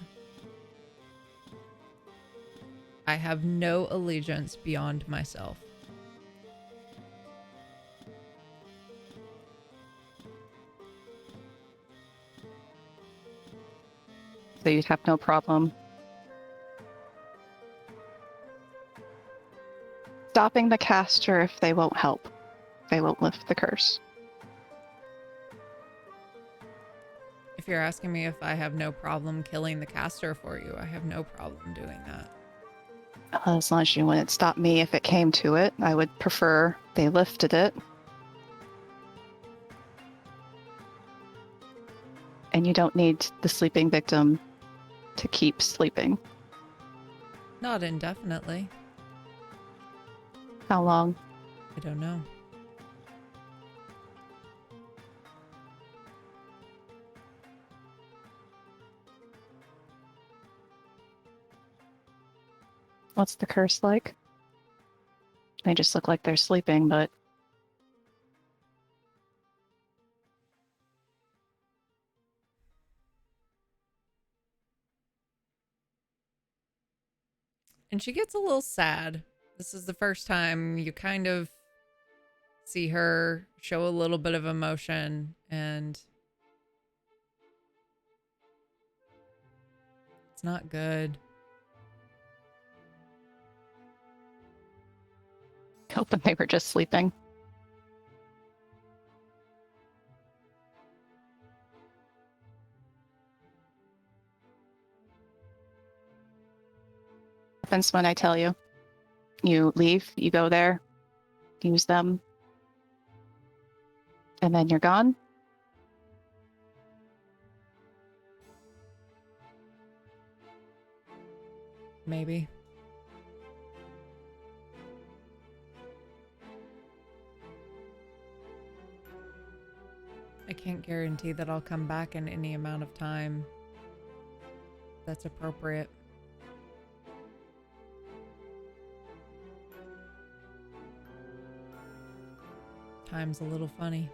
I have no allegiance beyond myself. So you'd have no problem stopping the caster if they won't help. They won't lift the curse. If you're asking me if I have no problem killing the caster for you, I have no problem doing that. As long as you wouldn't stop me if it came to it, I would prefer they lifted it. And you don't need the sleeping victim to keep sleeping. Not indefinitely. How long? I don't know. What's the curse like? They just look like they're sleeping, but... And she gets a little sad. This is the first time you kind of see her show a little bit of emotion, and it's not good. Hoping they were just sleeping. Happens when I tell you. You leave, you go there, use them, and then you're gone. Maybe. I can't guarantee that I'll come back in any amount of time that's appropriate. Time's a little funny.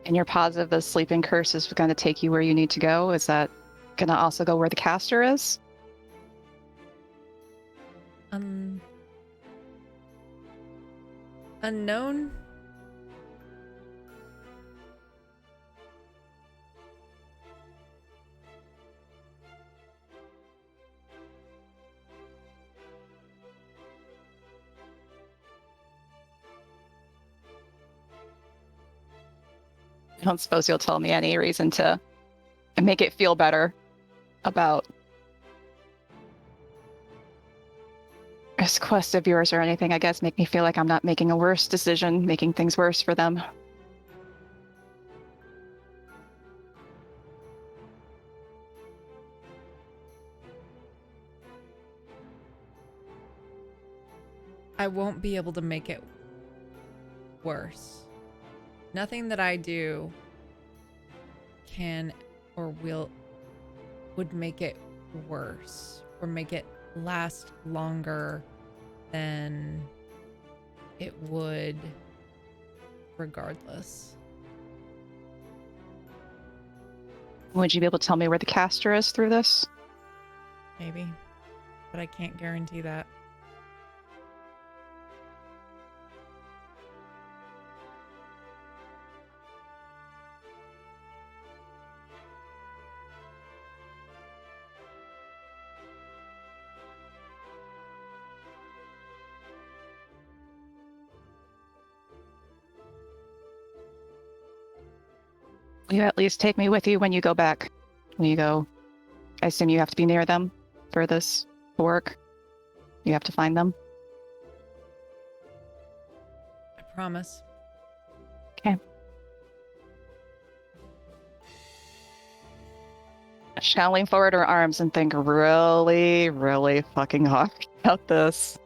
And you're positive the sleeping curse is going to take you where you need to go? Is that going to also go where the caster is? Unknown? I don't suppose you'll tell me any reason to make it feel better about this quest of yours or anything. I guess make me feel like I'm not making a worse decision, making things worse for them. I won't be able to make it worse. Nothing that I do can or would make it worse or make it last longer than it would regardless. Would you be able to tell me where the caster is through this? Maybe, but I can't guarantee that. Will you at least take me with you when you go back? When you go, I assume you have to be near them for this to work. You have to find them. I promise. Okay. She's gonna lean forward her arms and think really, really fucking hard about this.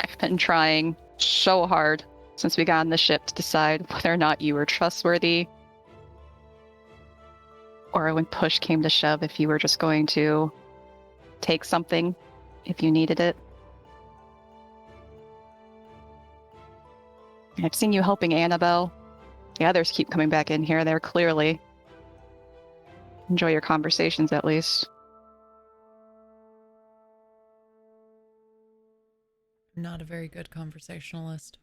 I've been trying so hard since we got on the ship to decide whether or not you were trustworthy, or when push came to shove, if you were just going to take something if you needed it. I've seen you helping Annabelle. The others keep coming back in here. They're clearly enjoy your conversations, at least. I'm not a very good conversationalist.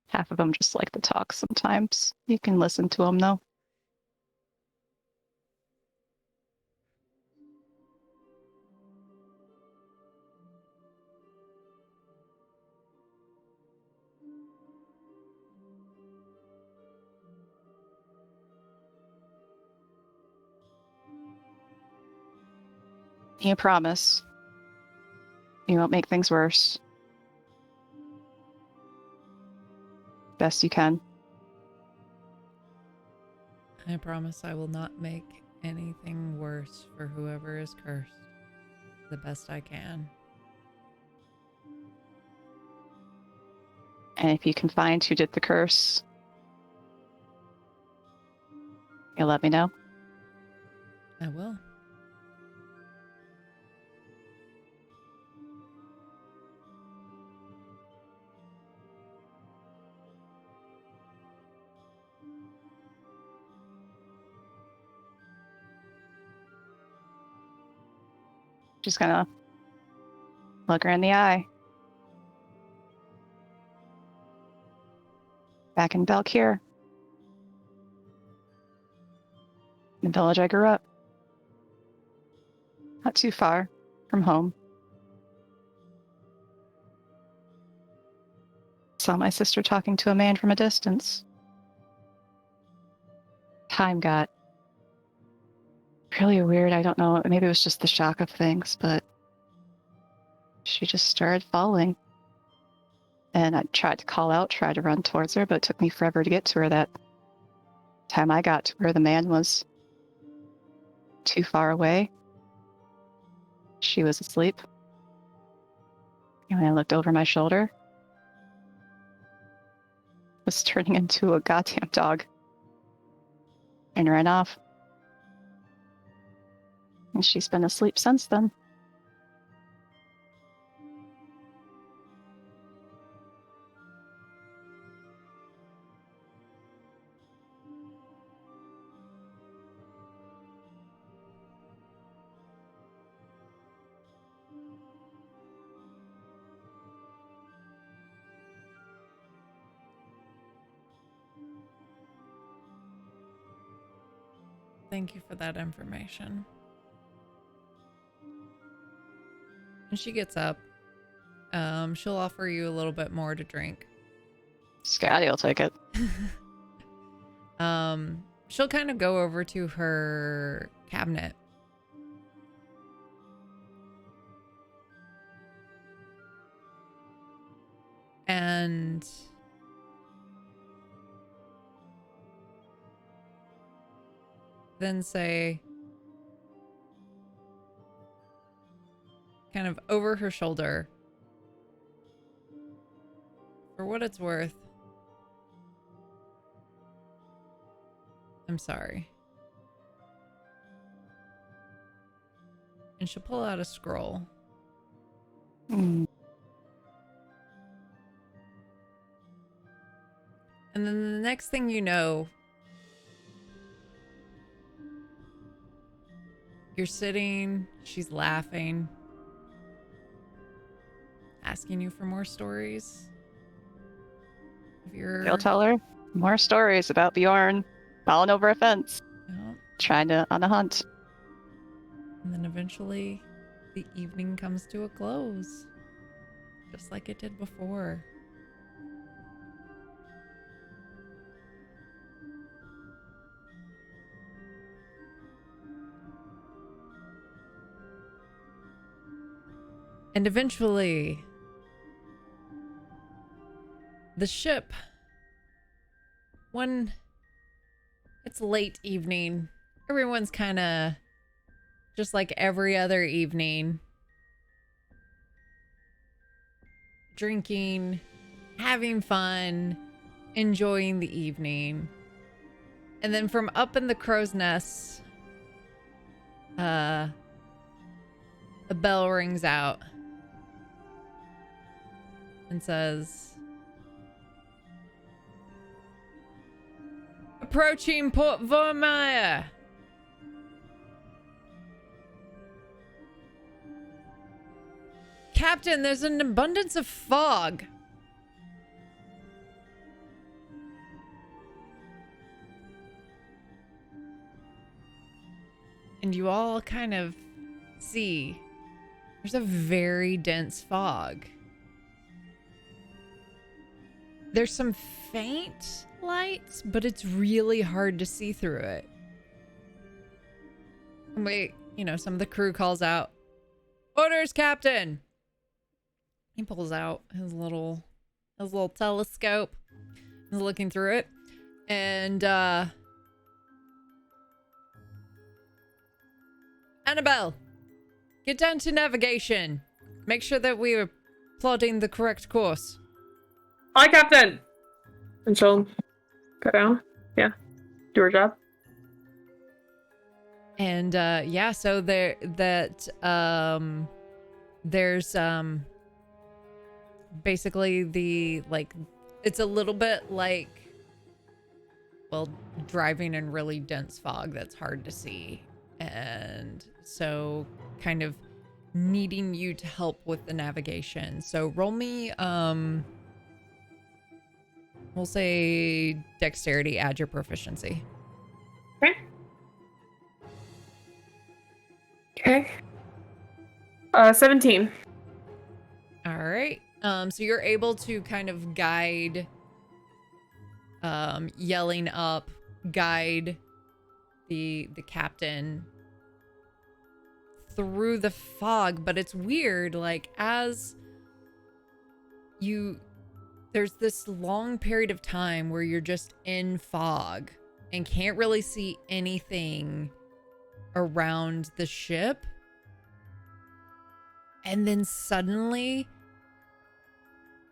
Half of them just like to talk sometimes. You can listen to them, though. You promise you won't make things worse. Best you can. I promise I will not make anything worse for whoever is cursed. The best I can. And if you can find who did the curse, you'll let me know. I will. Just gonna look her in the eye. Back in Valkyr, the village I grew up. Not too far from home. Saw my sister talking to a man from a distance. Time got really weird. I don't know. Maybe it was just the shock of things, but she just started falling. And I tried to call out, tried to run towards her, but it took me forever to get to her. That time I got to her, the man was too far away. She was asleep. And when I looked over my shoulder, was turning into a goddamn dog and ran off. And she's been asleep since then. Thank you for that information. And she gets up. She'll offer you a little bit more to drink. Skadi will take it. She'll kind of go over to her cabinet. And then say, kind of over her shoulder, for what it's worth, I'm sorry. And she'll pull out a scroll. Mm. And then the next thing you know, you're sitting, she's laughing, asking you for more stories. You'll tell her more stories about Bjorn falling over a fence, trying to on a hunt. And then eventually the evening comes to a close, just like it did before. And eventually, the ship, when it's late evening, everyone's kind of just like every other evening, drinking, having fun, enjoying the evening. And then from up in the crow's nest, a bell rings out and says, "Approaching Port Vormire. Captain, there's an abundance of fog." And you all kind of see there's a very dense fog. There's some faint lights, but it's really hard to see through it. And some of the crew calls out, "Orders, Captain!" He pulls out his little telescope. He's looking through it. And, Annabelle, get down to navigation. Make sure that we are plotting the correct course. Hi, Captain! And she'll go down. Yeah. Do her job. And, so there's, basically it's a little bit like, well, driving in really dense fog that's hard to see. And so kind of needing you to help with the navigation. So roll me, we'll say dexterity, add your proficiency. Okay. 17. All right. So you're able to kind of guide, yelling up, guide the captain through the fog, but it's weird, like as there's this long period of time where you're just in fog and can't really see anything around the ship. And then suddenly,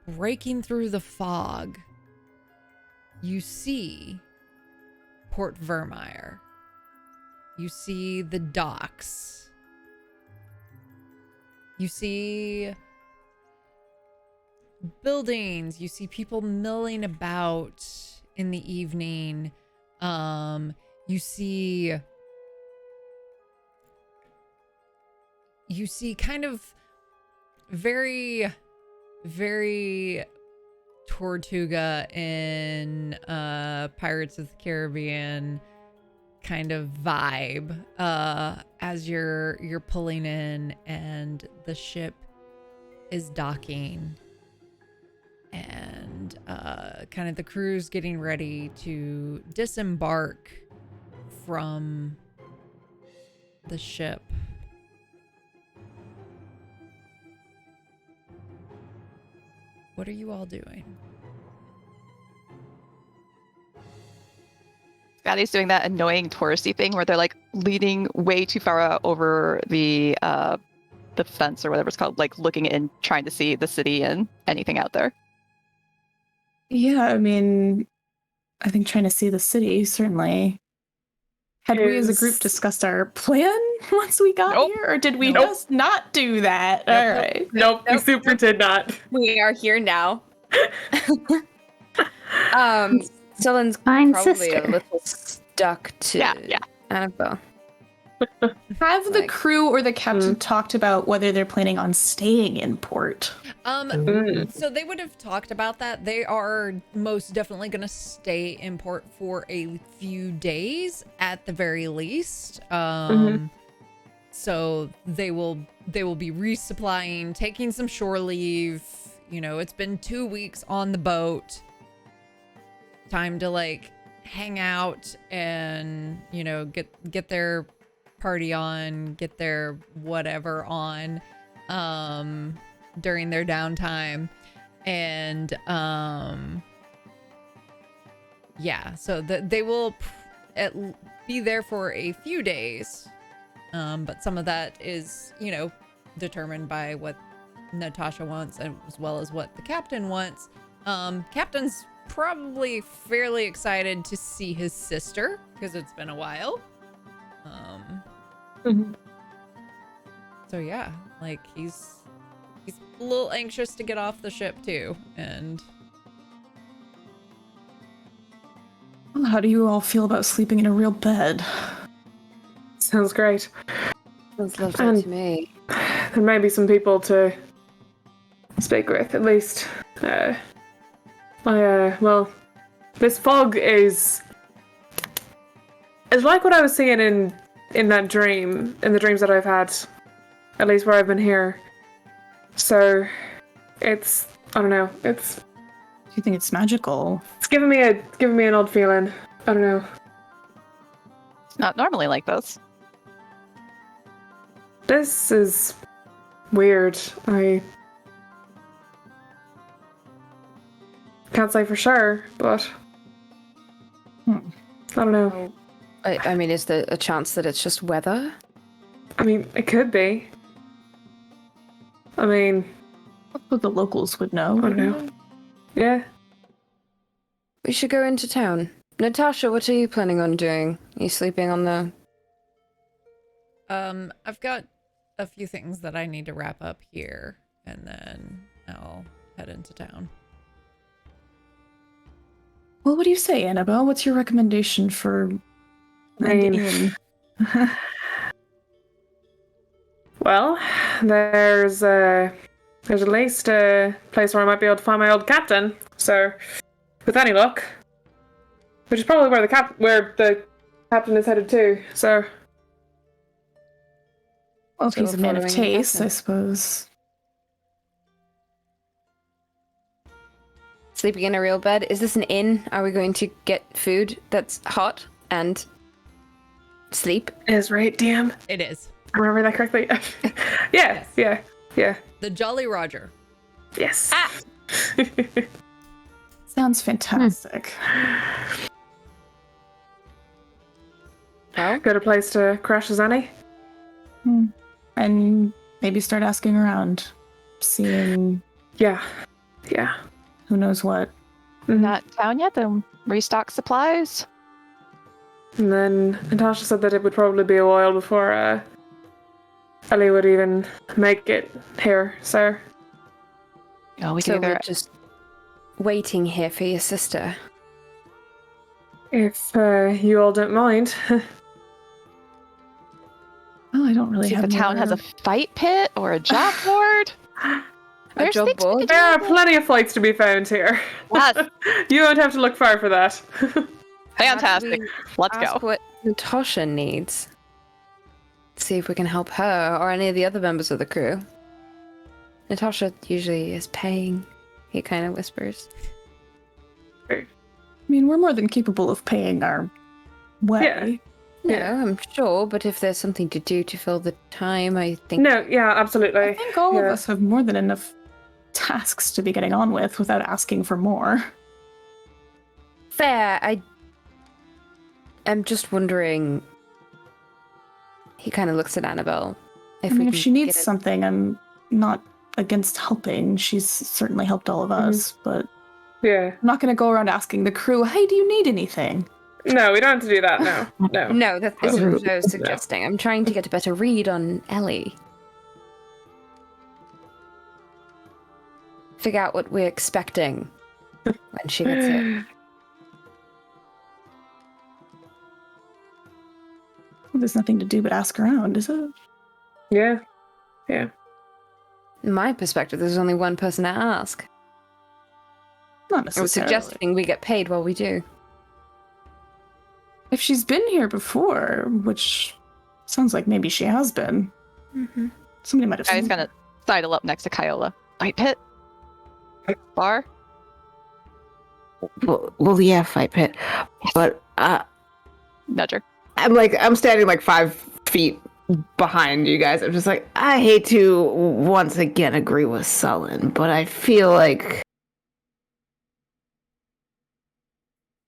breaking through the fog, you see Port Vermeer. You see the docks. You see buildings. You see people milling about in the evening. You see kind of very, very Tortuga in Pirates of the Caribbean kind of vibe as you're pulling in and the ship is docking and kind of the crew's getting ready to disembark from the ship. What are you all doing? Skadi's doing that annoying touristy thing where they're like leaning way too far out over the fence or whatever it's called, like looking in, trying to see the city and anything out there. Yeah, I mean, I think trying to see the city, certainly. Had we as a group discussed our plan once we got here, or did we just not do that? All right. Nope, we super did not. We are here now. Sullen's Fine probably sister. a little stuck to Annabelle. Have the crew or the captain talked about whether they're planning on staying in port? So they would have talked about that. They are most definitely going to stay in port for a few days at the very least. So they will be resupplying, taking some shore leave. You know, it's been 2 weeks on the boat. Time to like hang out and, you know, get their party on, get their whatever on during their downtime. And so they will be there for a few days, but some of that is, you know, determined by what Natasha wants as well as what the captain wants. Captain's probably fairly excited to see his sister because it's been a while. So yeah, like he's a little anxious to get off the ship too. And Well, how do you all feel about sleeping in a real bed? Sounds great. Sounds lovely to me. There may be some people to speak with, at least. Well, this fog is like what I was seeing in that dream, in the dreams that I've had, at least where I've been here. So, I don't know, Do you think it's magical? it's giving me an odd feeling. I don't know. It's not normally like this. This is weird. I can't say for sure, but I don't know. I mean, is there a chance that it's just weather? I mean, it could be. I mean, What the locals would know. I don't know. Yeah. We should go into town. Natasha, what are you planning on doing? Are you sleeping on the... I've got a few things that I need to wrap up here, and then I'll head into town. Well, what do you say, Annabelle? What's your recommendation for I mean- an inn? Well, there's at least a place where I might be able to find my old captain. So, with any luck, which is probably where the captain is headed to. So, Well, if So he's a we're man of following the taste, captain. I suppose. Sleeping in a real bed? Is this an inn? Are we going to get food that's hot and sleep? is right, damn. It is Remember that correctly? Yeah, yeah. the Jolly Roger. Yes. Sounds fantastic. Well, Good a place to crash as any. And maybe start asking around, seeing Yeah. who knows what. Not down yet, then restock supplies. And then Natasha said that it would probably be a while before Ellie would even make it here. So, We so can we're either just waiting here for your sister. if you all don't mind. Well, I don't really see if have the town has a fight pit or a job board. A job things we board? can There are do. plenty of fights to be found here. Yes, You won't have to look far for that. fantastic. Let's Ask go. what Natasha needs. See if we can help her or any of the other members of the crew. Natasha usually is paying. He kind of whispers. I mean, we're more than capable of paying our way. No, Yeah. I'm sure, but if there's something to do to fill the time, I think. No, yeah, absolutely. I think all of Yeah. us have more than enough tasks to be getting on with without asking for more. Fair. am just wondering. He kind of looks at Annabelle. If she needs get it- something, I'm not against helping. She's certainly helped all of us, but Yeah. I'm not going to go around asking the crew, hey, do you need anything? No, we don't have to do that now. No. No, that isn't what I was No. suggesting. I'm trying to get a better read on Ellie. Figure out what we're expecting when she gets here. Well, there's nothing to do but ask around, is it? Yeah. Yeah. In my perspective, there's only one person to ask. Not I was necessarily. suggesting we get paid while we do. If she's been here before, which sounds like maybe she has been, somebody might have I was seen gonna sidle up next to Kyola. Fight pit? Bar? Well, yeah, fight pit. But Nudger. I'm standing like 5 feet behind you guys. I'm just like, I hate to once again agree with Sullen, but I feel like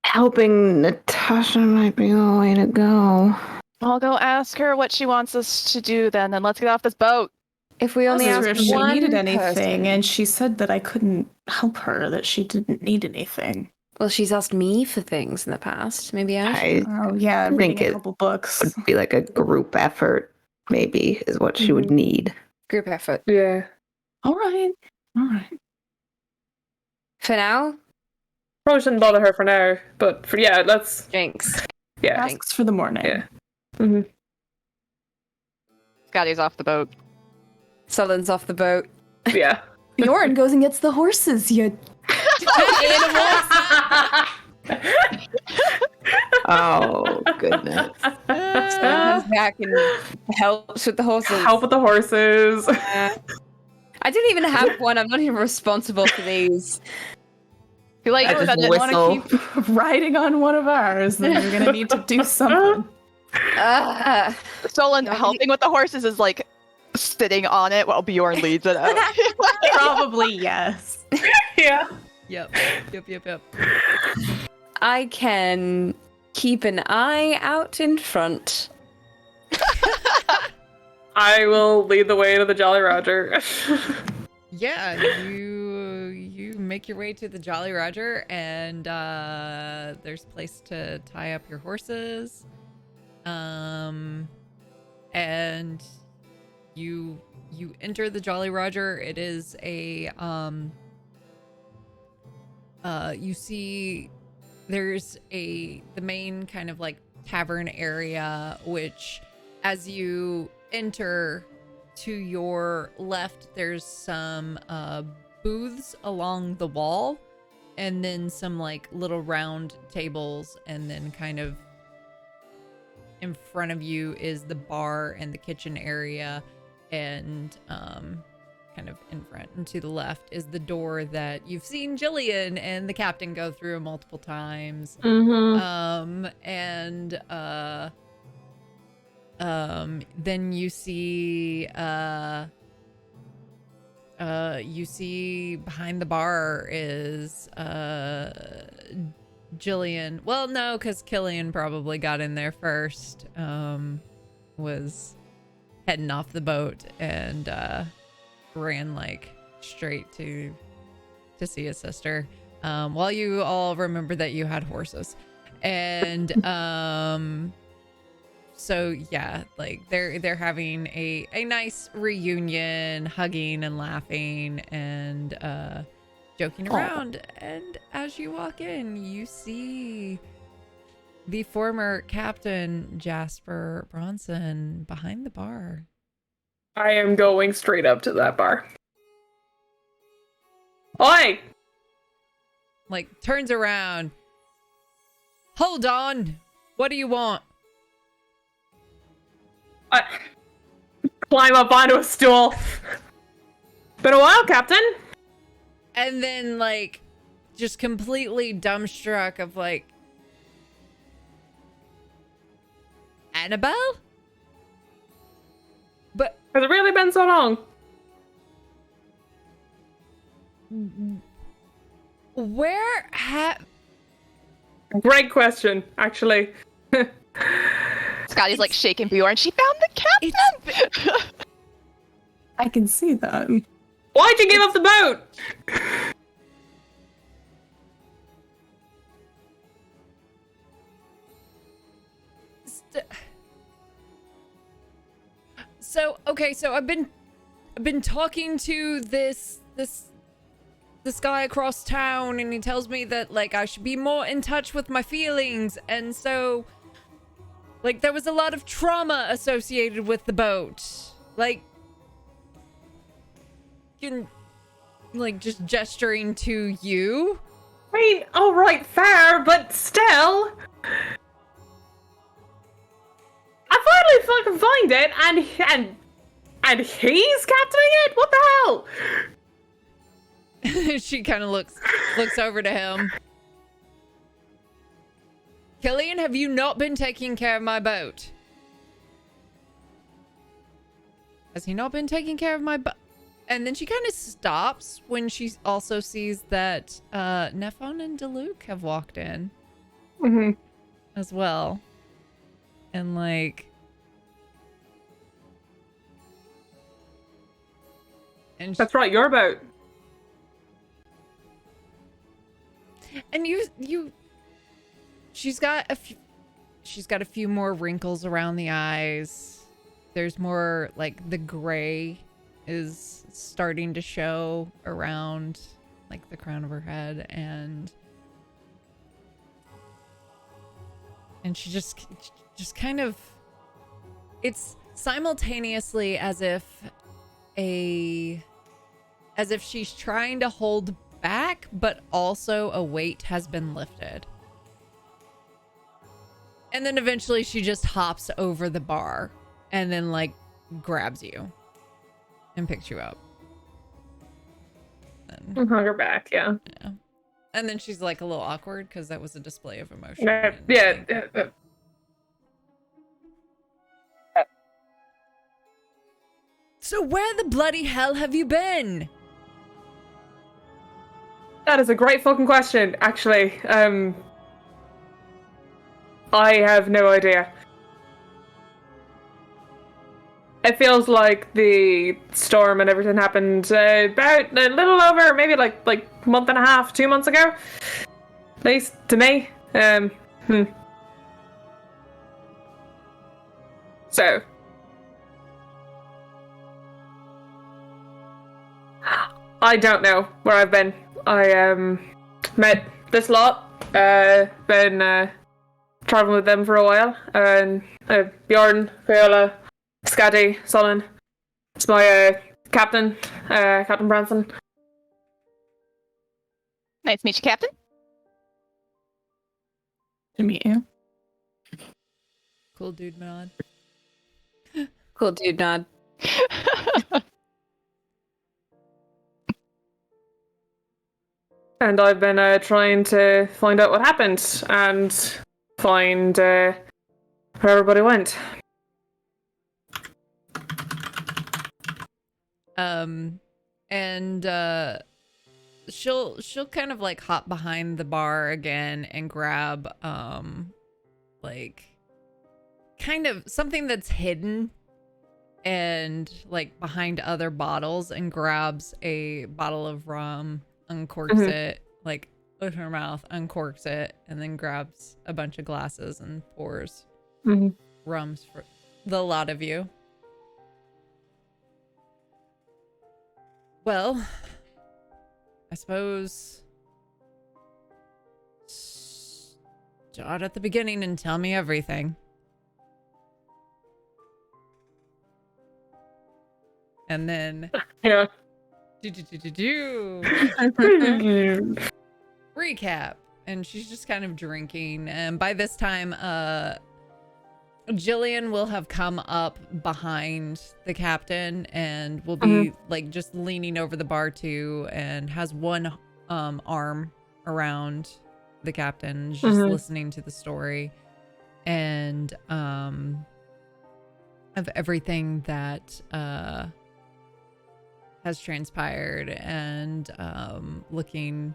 helping Natasha might be the way to go. I'll go ask her what she wants us to do then, and let's get off this boat. If we only asked her ask if she one needed anything, person- and she said that I couldn't help her, that she didn't need anything. Well, she's asked me for things in the past. Maybe I should. I Oh, yeah, think reading a it couple books. would be like a group effort, maybe, is what she would need. Group effort. Yeah. All right. For now, Probably shouldn't bother her for now, but let's. Jinx. Yeah. Asks for the morning. Yeah. Mm-hmm. Skadi's off the boat. Sullen's off the boat. Yeah. Bjorn goes and gets the horses, you... Oh, goodness. Sullen comes back and helps with the horses. Help with the horses. I didn't even have one. I'm not even responsible for these. You like I it just that Want whistle. to keep riding on one of ours, then you're going to need to do something. Stolen helping with the horses is like sitting on it while Bjorn leads it out. Probably yes. Yeah. Yep. I can keep an eye out in front. I will lead the way to the Jolly Roger. Yeah, you make your way to the Jolly Roger, and there's a place to tie up your horses. And you enter the Jolly Roger. It is a you see there's the main kind of like tavern area, which as you enter, to your left there's some booths along the wall, and then some like little round tables, and then kind of in front of you is the bar and the kitchen area, and kind of in front and to the left is the door that you've seen Jillian and the captain go through multiple times. Then you see behind the bar is Jillian. Well, no, because Killian probably got in there first. Was heading off the boat and ran like straight to see his sister. While you all remember that you had horses, and so yeah, like they're having a nice reunion, hugging and laughing and joking around. And as you walk in, you see the former captain Jasper Bronson behind the bar. I am going straight up to that bar. Oi! Like turns around. Hold on. What do you want? I climb up onto a stool. Been a while, Captain. And then like just completely dumbstruck of like, Annabelle? But Has it really been so long? where have Great question, actually. Scotty's like shaking Bjorn. She found the captain. I can see that. Why'd you give up the boat? So okay, so I've been talking to this guy across town, and he tells me that like I should be more in touch with my feelings, and so like there was a lot of trauma associated with the boat. Like you like just gesturing to you. I mean, alright, fair, but still. I finally fucking find it, and he's captaining it? What the hell? She kind of looks over to him. Killian, have you not been taking care of my boat? Has he not been taking care of my boat? And then she kind of stops when she also sees that Nephon and Diluc have walked in as well. And like... And That's right, your boat. And she's got a few more wrinkles around the eyes. There's more like the gray is starting to show around like the crown of her head, and she just kind of, it's simultaneously as if she's trying to hold back, but also a weight has been lifted. And then eventually she just hops over the bar and then like grabs you and picks you up. And hung her back, yeah. And then she's like a little awkward because that was a display of emotion. Yeah. So where the bloody hell have you been? That is a great fucking question, actually. I have no idea. It feels like the storm and everything happened about a little over, maybe like month and a half, 2 months ago. At least to me. So. I don't know where I've been. I met this lot. Been traveling with them for a while. And Bjorn, Viola, Skadi, Solon. It's my captain, Captain Branson. Nice to meet you, Captain. To meet you. Cool dude nod. Cool dude nod. And I've been trying to find out what happened and find where everybody went. And she'll kind of like hop behind the bar again and grab like kind of something that's hidden and like behind other bottles, and grabs a bottle of rum, uncorks it, like with her mouth, uncorks it, and then grabs a bunch of glasses and pours rums for the lot of you. Well, I suppose start at the beginning and tell me everything. And then Yeah. Recap. And she's just kind of drinking, and by this time Jillian will have come up behind the captain and will be like just leaning over the bar too, and has one arm around the captain, just listening to the story and of everything that has transpired, and looking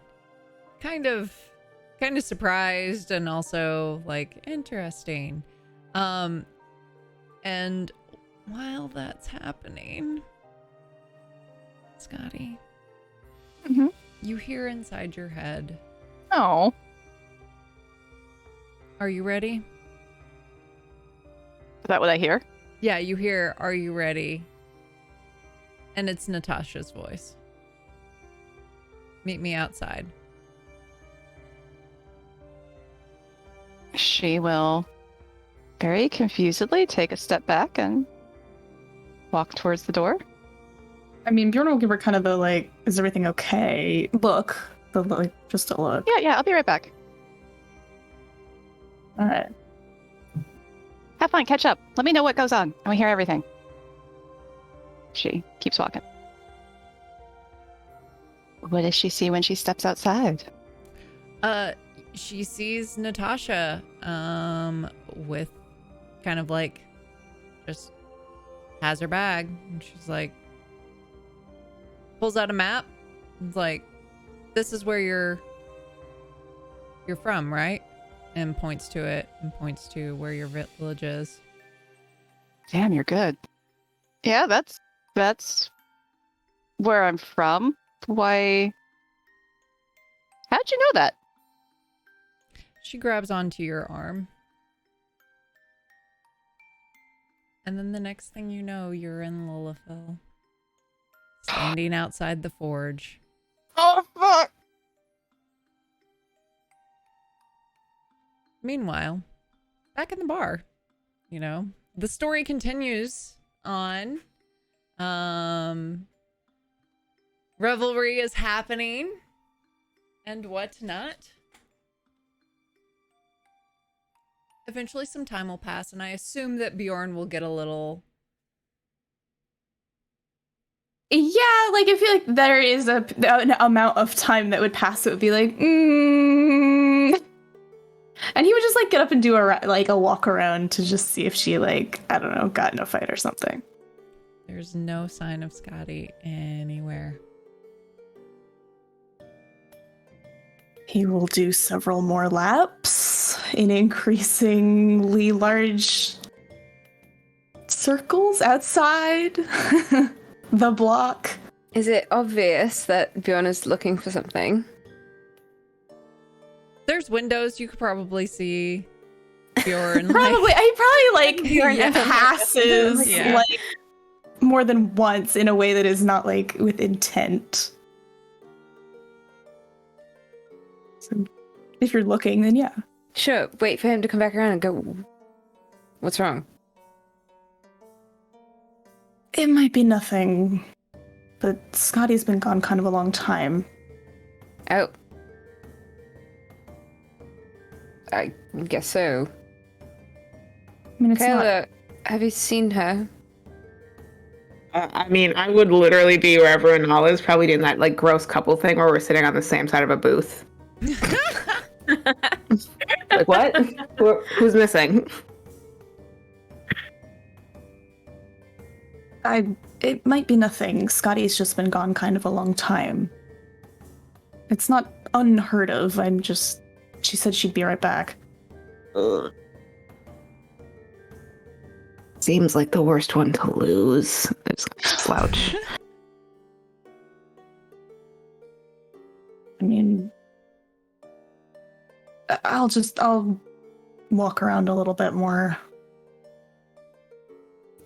kind of kind of surprised and also like interesting. And while that's happening, Skadi, you hear inside your head, Oh. "Are you ready?" Is that what I hear? Yeah, you hear, "Are you ready?" And it's Natasha's voice. "Meet me outside." She will very confusedly take a step back and walk towards the door. I mean, Bjorn will give her kind of the like, is everything okay? Look. The, like, just a look. Yeah, I'll be right back. Alright. Have fun, catch up. Let me know what goes on. I want to hear everything. She keeps walking. What does she see when she steps outside? She sees Natasha, with kind of like, just has her bag, and she's like, pulls out a map. It's like, "This is where you're from, right?" And points to it, and points to where your village is. Damn, you're good. Yeah, that's where I'm from. Why? How'd you know that? She grabs onto your arm. And then the next thing you know, you're in Lullafil, standing outside the forge. Oh, fuck! Meanwhile, back in the bar, the story continues on. Revelry is happening and whatnot. Eventually some time will pass, and I assume that Bjorn will get a little... Yeah, like, I feel like there is an amount of time that would pass that would be like, And he would just, like, get up and do a walk around to just see if she, like, I don't know, got in a fight or something. There's no sign of Skadi anywhere. He will do several more laps in increasingly large circles outside the block. Is it obvious that Bjorn is looking for something? There's windows, you could probably see Bjorn. Probably, Bjorn passes Yeah. like more than once in a way that is not like with intent. So if you're looking, then yeah. Sure, wait for him to come back around and go, "What's wrong?" It might be nothing, but Scotty's been gone kind of a long time. Oh. I guess so. I mean, it's not. Kayla, have you seen her? I mean, I would literally be where everyone all is, probably doing that like gross couple thing where we're sitting on the same side of a booth. Like, what? Who's missing? It might be nothing. Scotty's just been gone kind of a long time. It's not unheard of. She said she'd be right back. Ugh. Seems like the worst one to lose. I just slouch. I mean, I'll walk around a little bit more.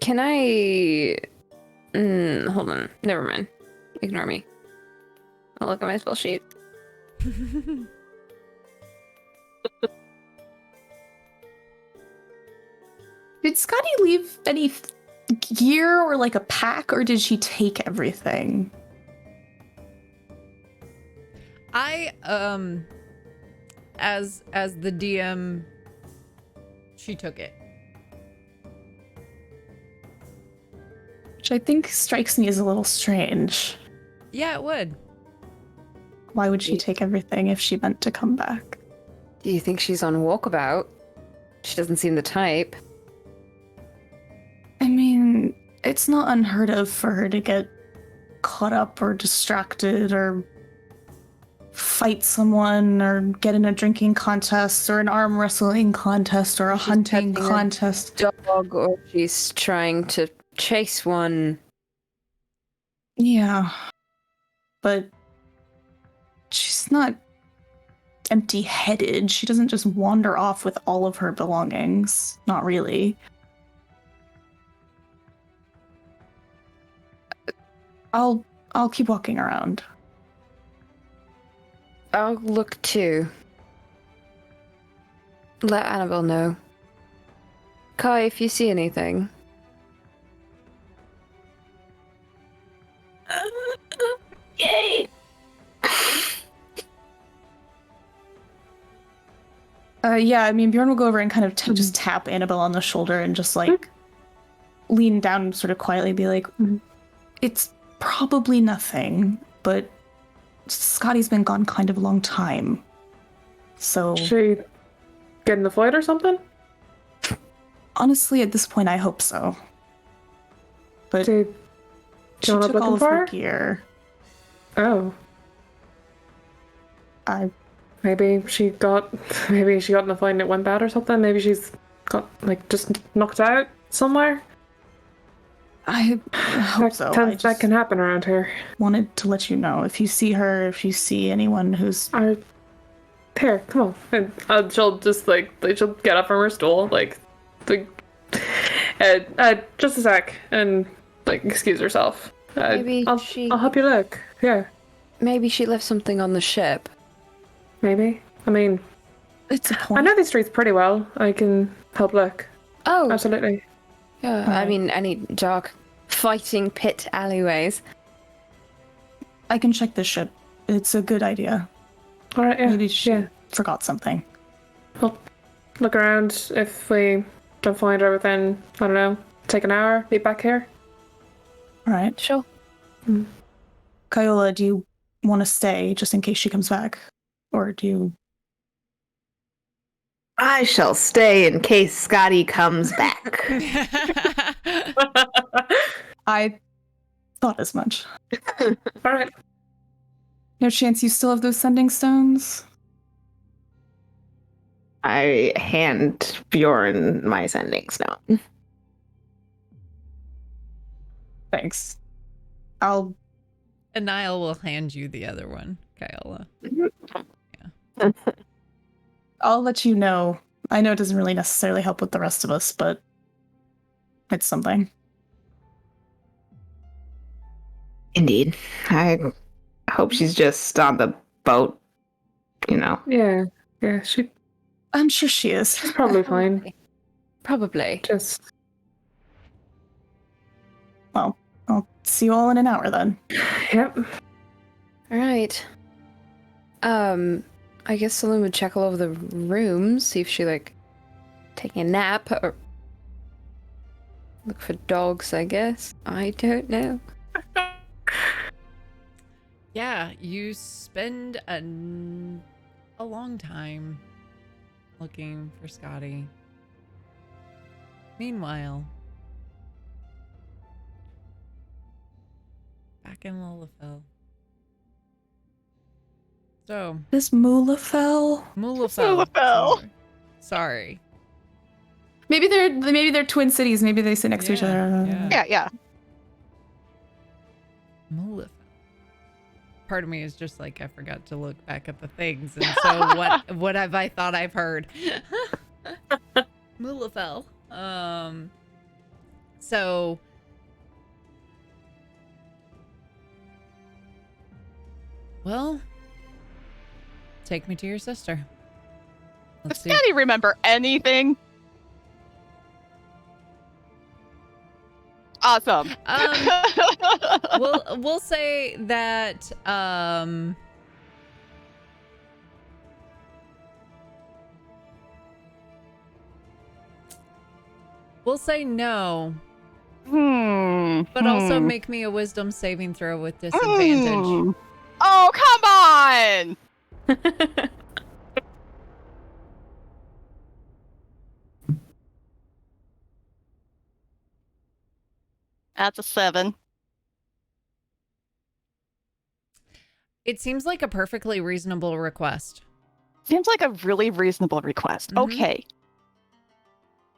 Can I... hold on. Never mind. Ignore me. I'll look at my spell sheet. Did Scotty leave any gear or like a pack, or did she take everything? I, as the DM, she took it. Which I think strikes me as a little strange. Yeah, it would. Why would she take everything if she meant to come back? Do you think she's on walkabout? She doesn't seem the type. I mean, it's not unheard of for her to get caught up or distracted or fight someone or get in a drinking contest or an arm wrestling contest or a She's hunting petting a contest. dog, or she's trying to chase one. Yeah. But she's not empty-headed. She doesn't just wander off with all of her belongings. Not really. I'll keep walking around. I'll look too. Let Annabelle know. Kai, if you see anything. Yay! Yeah, I mean, Bjorn will go over and kind of just tap Annabelle on the shoulder and just like lean down and sort of quietly be like, it's probably nothing, but Skadi's been gone kind of a long time. So She get in the fight or something? honestly, at this point, I hope so. But Do she you wanna took look all of for her her? gear. Oh. Maybe she got in a fight and it went bad or something. Maybe she's got like just knocked out somewhere. I hope so. That can happen around here. Wanted to let you know if you see her, if you see anyone who's Here, come on. And she'll just she'll get up from her stool, just a sec, and excuse herself. Maybe I'll help you look. Yeah, Maybe she left something on the ship. maybe. I mean, it's a I point. know these streets pretty well. I can help look. Oh, Absolutely. yeah. I Alright. mean, any dark fighting pit alleyways. I can check this ship. It's a good idea. All right. Yeah. Maybe she Yeah. forgot something. I'll look around. If we don't find her within, I don't know, take an hour. Be back here. All right. Sure. Kaiola, do you want to stay just in case she comes back? Or do you... I shall stay in case Skadi comes back. I thought as much. All right. No chance you still have those sending stones? I hand Bjorn my sending stone. Thanks. I'll... And Niall will hand you the other one, Kaiola. I'll let you know. I know it doesn't really necessarily help with the rest of us, but it's something. Indeed. I hope she's just on the boat, you know. Yeah. Yeah. She's I'm sure she is. probably fine. Probably. Just Well, I'll see you all in an hour then. yep. All right. I guess Celine would check all over the rooms, see if she taking a nap or look for dogs. I guess I don't know. Yeah, you spend a long time looking for Skadi. Meanwhile, back in Lullafell. So, This Mulafell? Mulafell. Sorry. Maybe they're twin cities. Maybe they sit next to each Yeah, other. yeah. Yeah. Mulafell. Part of me is just like, I forgot to look back at the things, and so what have I thought I've heard? Mulafell. So well, take me to your sister. Does Skadi remember anything? Awesome. We'll say that we'll say no, but also make me a wisdom saving throw with disadvantage. Oh, come on! That's a 7. It seems like a perfectly reasonable request. Seems like a really reasonable request. Mhm. Okay.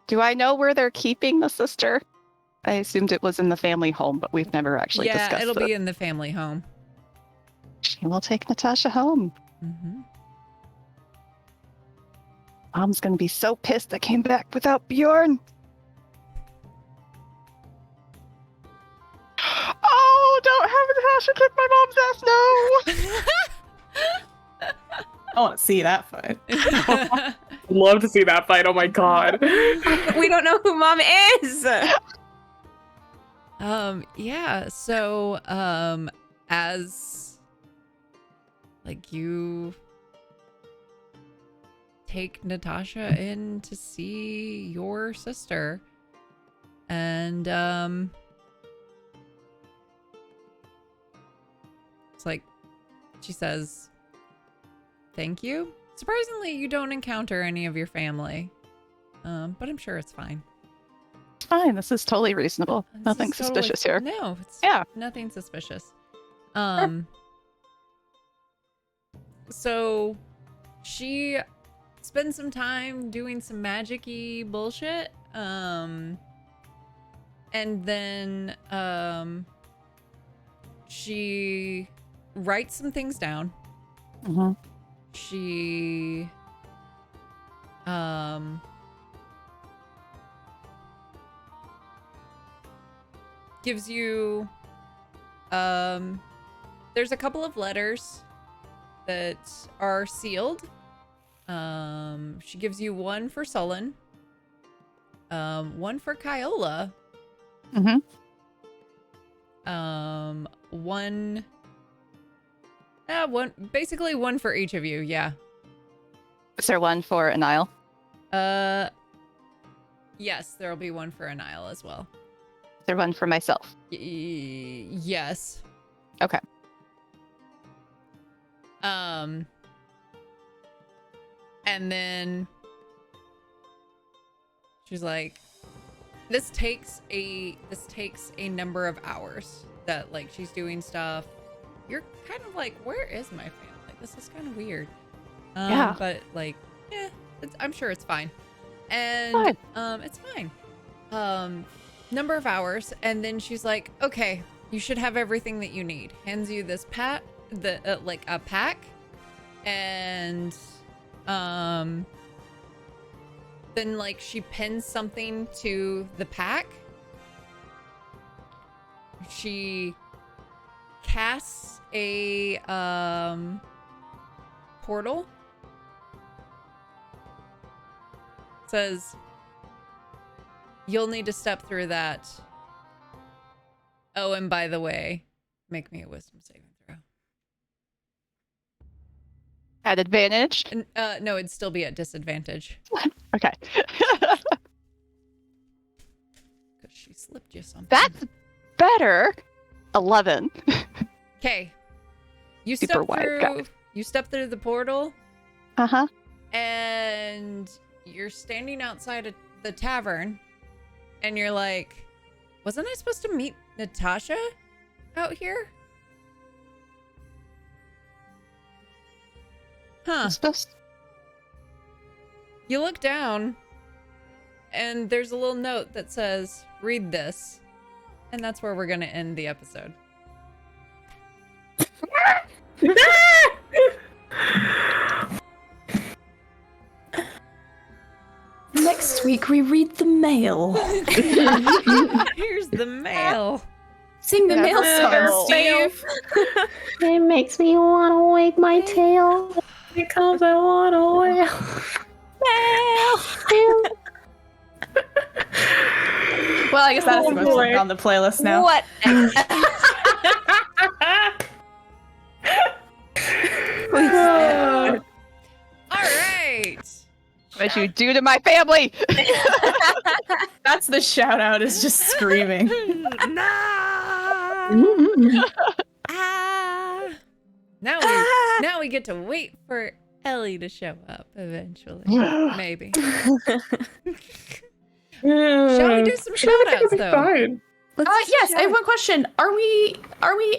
Do I know where they're keeping the sister? I assumed it was in the family home, but we've never actually Yeah, discussed it'll this. be in the family home. She will take Natasha home. Mm-hmm. Mom's gonna be so pissed I came back without Bjorn. Oh, don't have Natasha kick my mom's ass, no! I want to see that fight. Love to see that fight. Oh my god. We don't know who Mom is. Yeah, so as like you take Natasha in to see your sister, and it's like she says thank you. Surprisingly, you don't encounter any of your family, but I'm sure it's fine. Fine, this is totally reasonable. This Nothing is totally- suspicious here. No, it's Yeah. nothing suspicious. So she spends some time doing some magic-y bullshit. And then she writes some things down. Mm-hmm. She gives you there's a couple of letters that are sealed. She gives you one for Sullen, one for Kyola, Mm-hmm. one basically one for each of you. Yeah. Is there one for Anile? Yes, there'll be one for Anile as well. Is there one for myself? Yes. Okay. And then she's like, this takes a number of hours that like she's doing stuff. You're kind of like, where is my family? This is kind of weird. Yeah. But like, I'm sure it's fine. And Fine. it's fine. Number of hours, and then she's like, okay, you should have everything that you need. Hands you this like a pack, and then like she pins something to the pack. She casts a portal. Says you'll need to step through that. Oh, and by the way, make me a wisdom saving throw. At advantage? And, no, it'd still be at disadvantage. Okay. Because she slipped you something. That's better. 11. Okay. You Super step wide through. guide. You step through the portal, Uh-huh. and you're standing outside of the tavern, and you're like, wasn't I supposed to meet Natasha out here? Huh. I'm supposed You look down, and there's a little note that says, read this. And that's where we're going to end the episode. Next week we read the mail. Here's the mail. Sing the Yeah. mail song, Steve. It makes me want to wag my tail. Because I want to whale. Well, I guess that is Oh, the most boy. on the playlist now. What? All right. What'd you do to my family? That's the shout out, is just screaming. Now we get to wait for Ellie to show up eventually. Maybe. Shall we do some shout outs It'll be though? fine. Yes, I have one question. Are we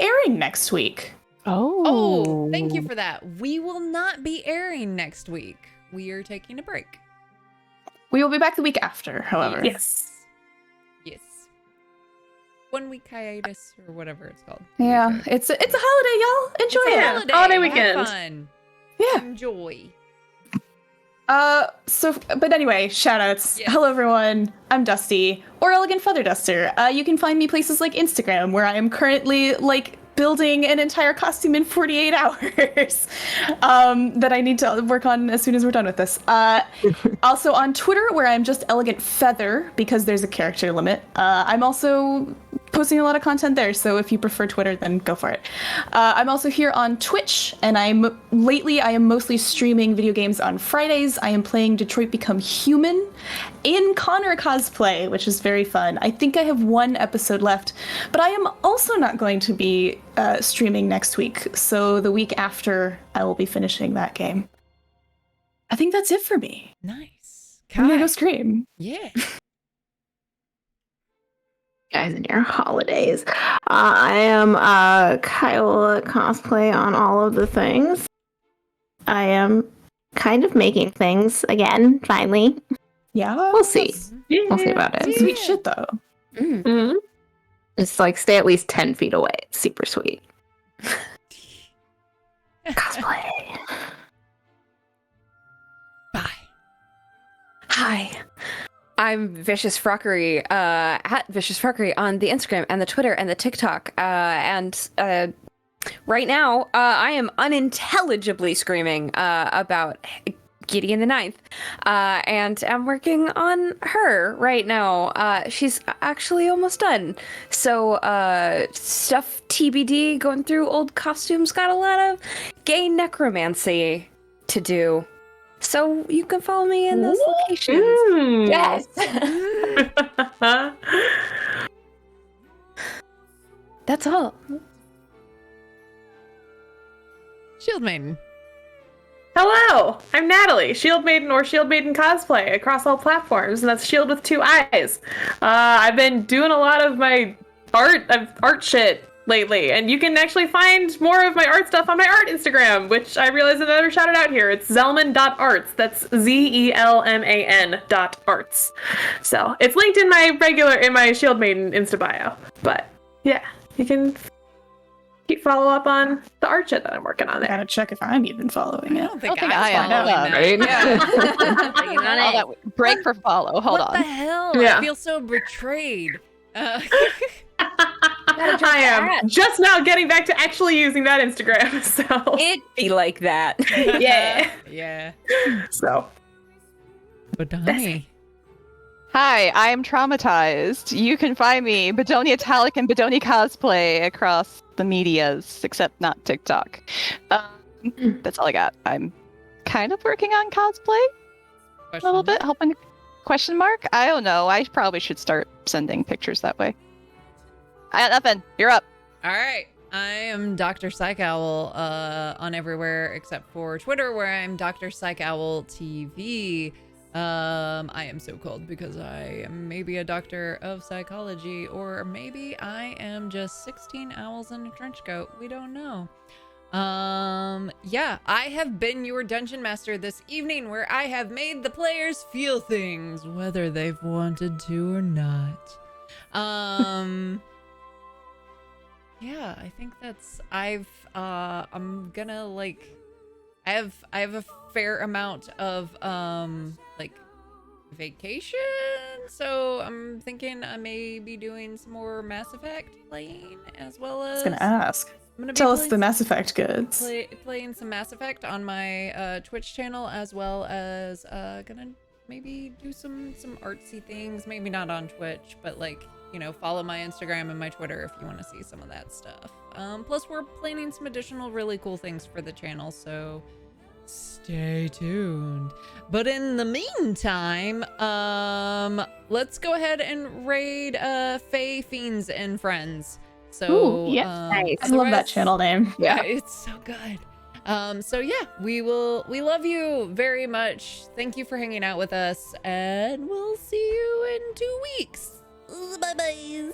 airing next week? Oh, thank you for that. We will not be airing next week. We are taking a break. We will be back the week after, however. Yes. Yes. 1 week hiatus or whatever it's called. Yeah, it's a holiday, y'all. Enjoy it. Holiday weekend. Have fun. Yeah. Enjoy. But anyway, shoutouts. Yes. Hello, everyone. I'm Dusty, or Elegant Feather Duster. You can find me places like Instagram, where I am currently, building an entire costume in 48 hours that I need to work on as soon as we're done with this. Also on Twitter, where I'm just Elegant Feather, because there's a character limit. I'm also posting a lot of content there, so if you prefer Twitter, then go for it. I'm also here on Twitch, and lately I am mostly streaming video games on Fridays. I am playing Detroit Become Human in Connor cosplay, which is very fun. I think I have 1 episode left, but I am also not going to be streaming next week, so the week after I will be finishing that game. I think that's it for me. Nice. I'm gonna go Kai. scream. Yeah. Guys in your holidays. I am Kyle cosplay on all of the things. I am kind of making things again, finally. Yeah, We'll see. We'll see about it. Sweet shit though. Mm-hmm. It's like stay at least 10 feet away. It's super sweet. Cosplay. Bye. Hi. I'm Vicious Frockery, at Vicious Frockery on the Instagram and the Twitter and the TikTok. And right now, I am unintelligibly screaming about Gideon the Ninth. And I'm working on her right now. She's actually almost done. So, stuff TBD, going through old costumes, got a lot of gay necromancy to do. So you can follow me in those locations. Yes. That's all. Shield Maiden. Hello, I'm Natalie, Shield Maiden or Shield Maiden cosplay across all platforms, and that's Shield with 2 eyes. I've been doing a lot of my art shit lately, and you can actually find more of my art stuff on my art Instagram, which I realize I never shouted out here. It's zelman.arts. That's ZELMAN.arts. So it's linked in my Shield Maiden Insta bio. But yeah, you can follow up on the art shit that I'm working on I there. gotta check if I'm even following I it. don't think I am, following that. right? Yeah. Taking on All it. that break for follow. Hold What on. the hell? Yeah. I feel so betrayed. I am just now getting back to actually using that Instagram, so It be like that. yeah. Yeah. So But honey. Hi, I am traumatized. You can find me, Bedonia Talic and Bedonia Cosplay across the medias, except not TikTok. That's all I got. I'm kind of working on cosplay a little bit, helping. Question mark? I don't know. I probably should start sending pictures that way. I got nothing. You're up. All right. I am Dr. Psych Owl on everywhere except for Twitter, where I'm Dr. Psych Owl TV. I am so called because I am maybe a doctor of psychology, or maybe I am just 16 owls in a trench coat. We don't know. Yeah, I have been your dungeon master this evening, where I have made the players feel things, whether they've wanted to or not. Yeah, I think that's I'm gonna I have a fair amount of vacation, so I'm thinking I may be doing some more Mass Effect playing, as well as I was gonna ask. I'm gonna be Tell us playing the Mass Effect goods. playing some Mass Effect on my Twitch channel, as well as gonna maybe do some artsy things, maybe not on Twitch, but follow my Instagram and my Twitter if you want to see some of that stuff. Plus we're planning some additional really cool things for the channel, so stay tuned. But in the meantime, let's go ahead and raid Fae Fiends and Friends. So Ooh, yes, nice. I love that channel name. Yeah, it's so good. So yeah, we love you very much. Thank you for hanging out with us, and we'll see you in 2 weeks. Bye bye.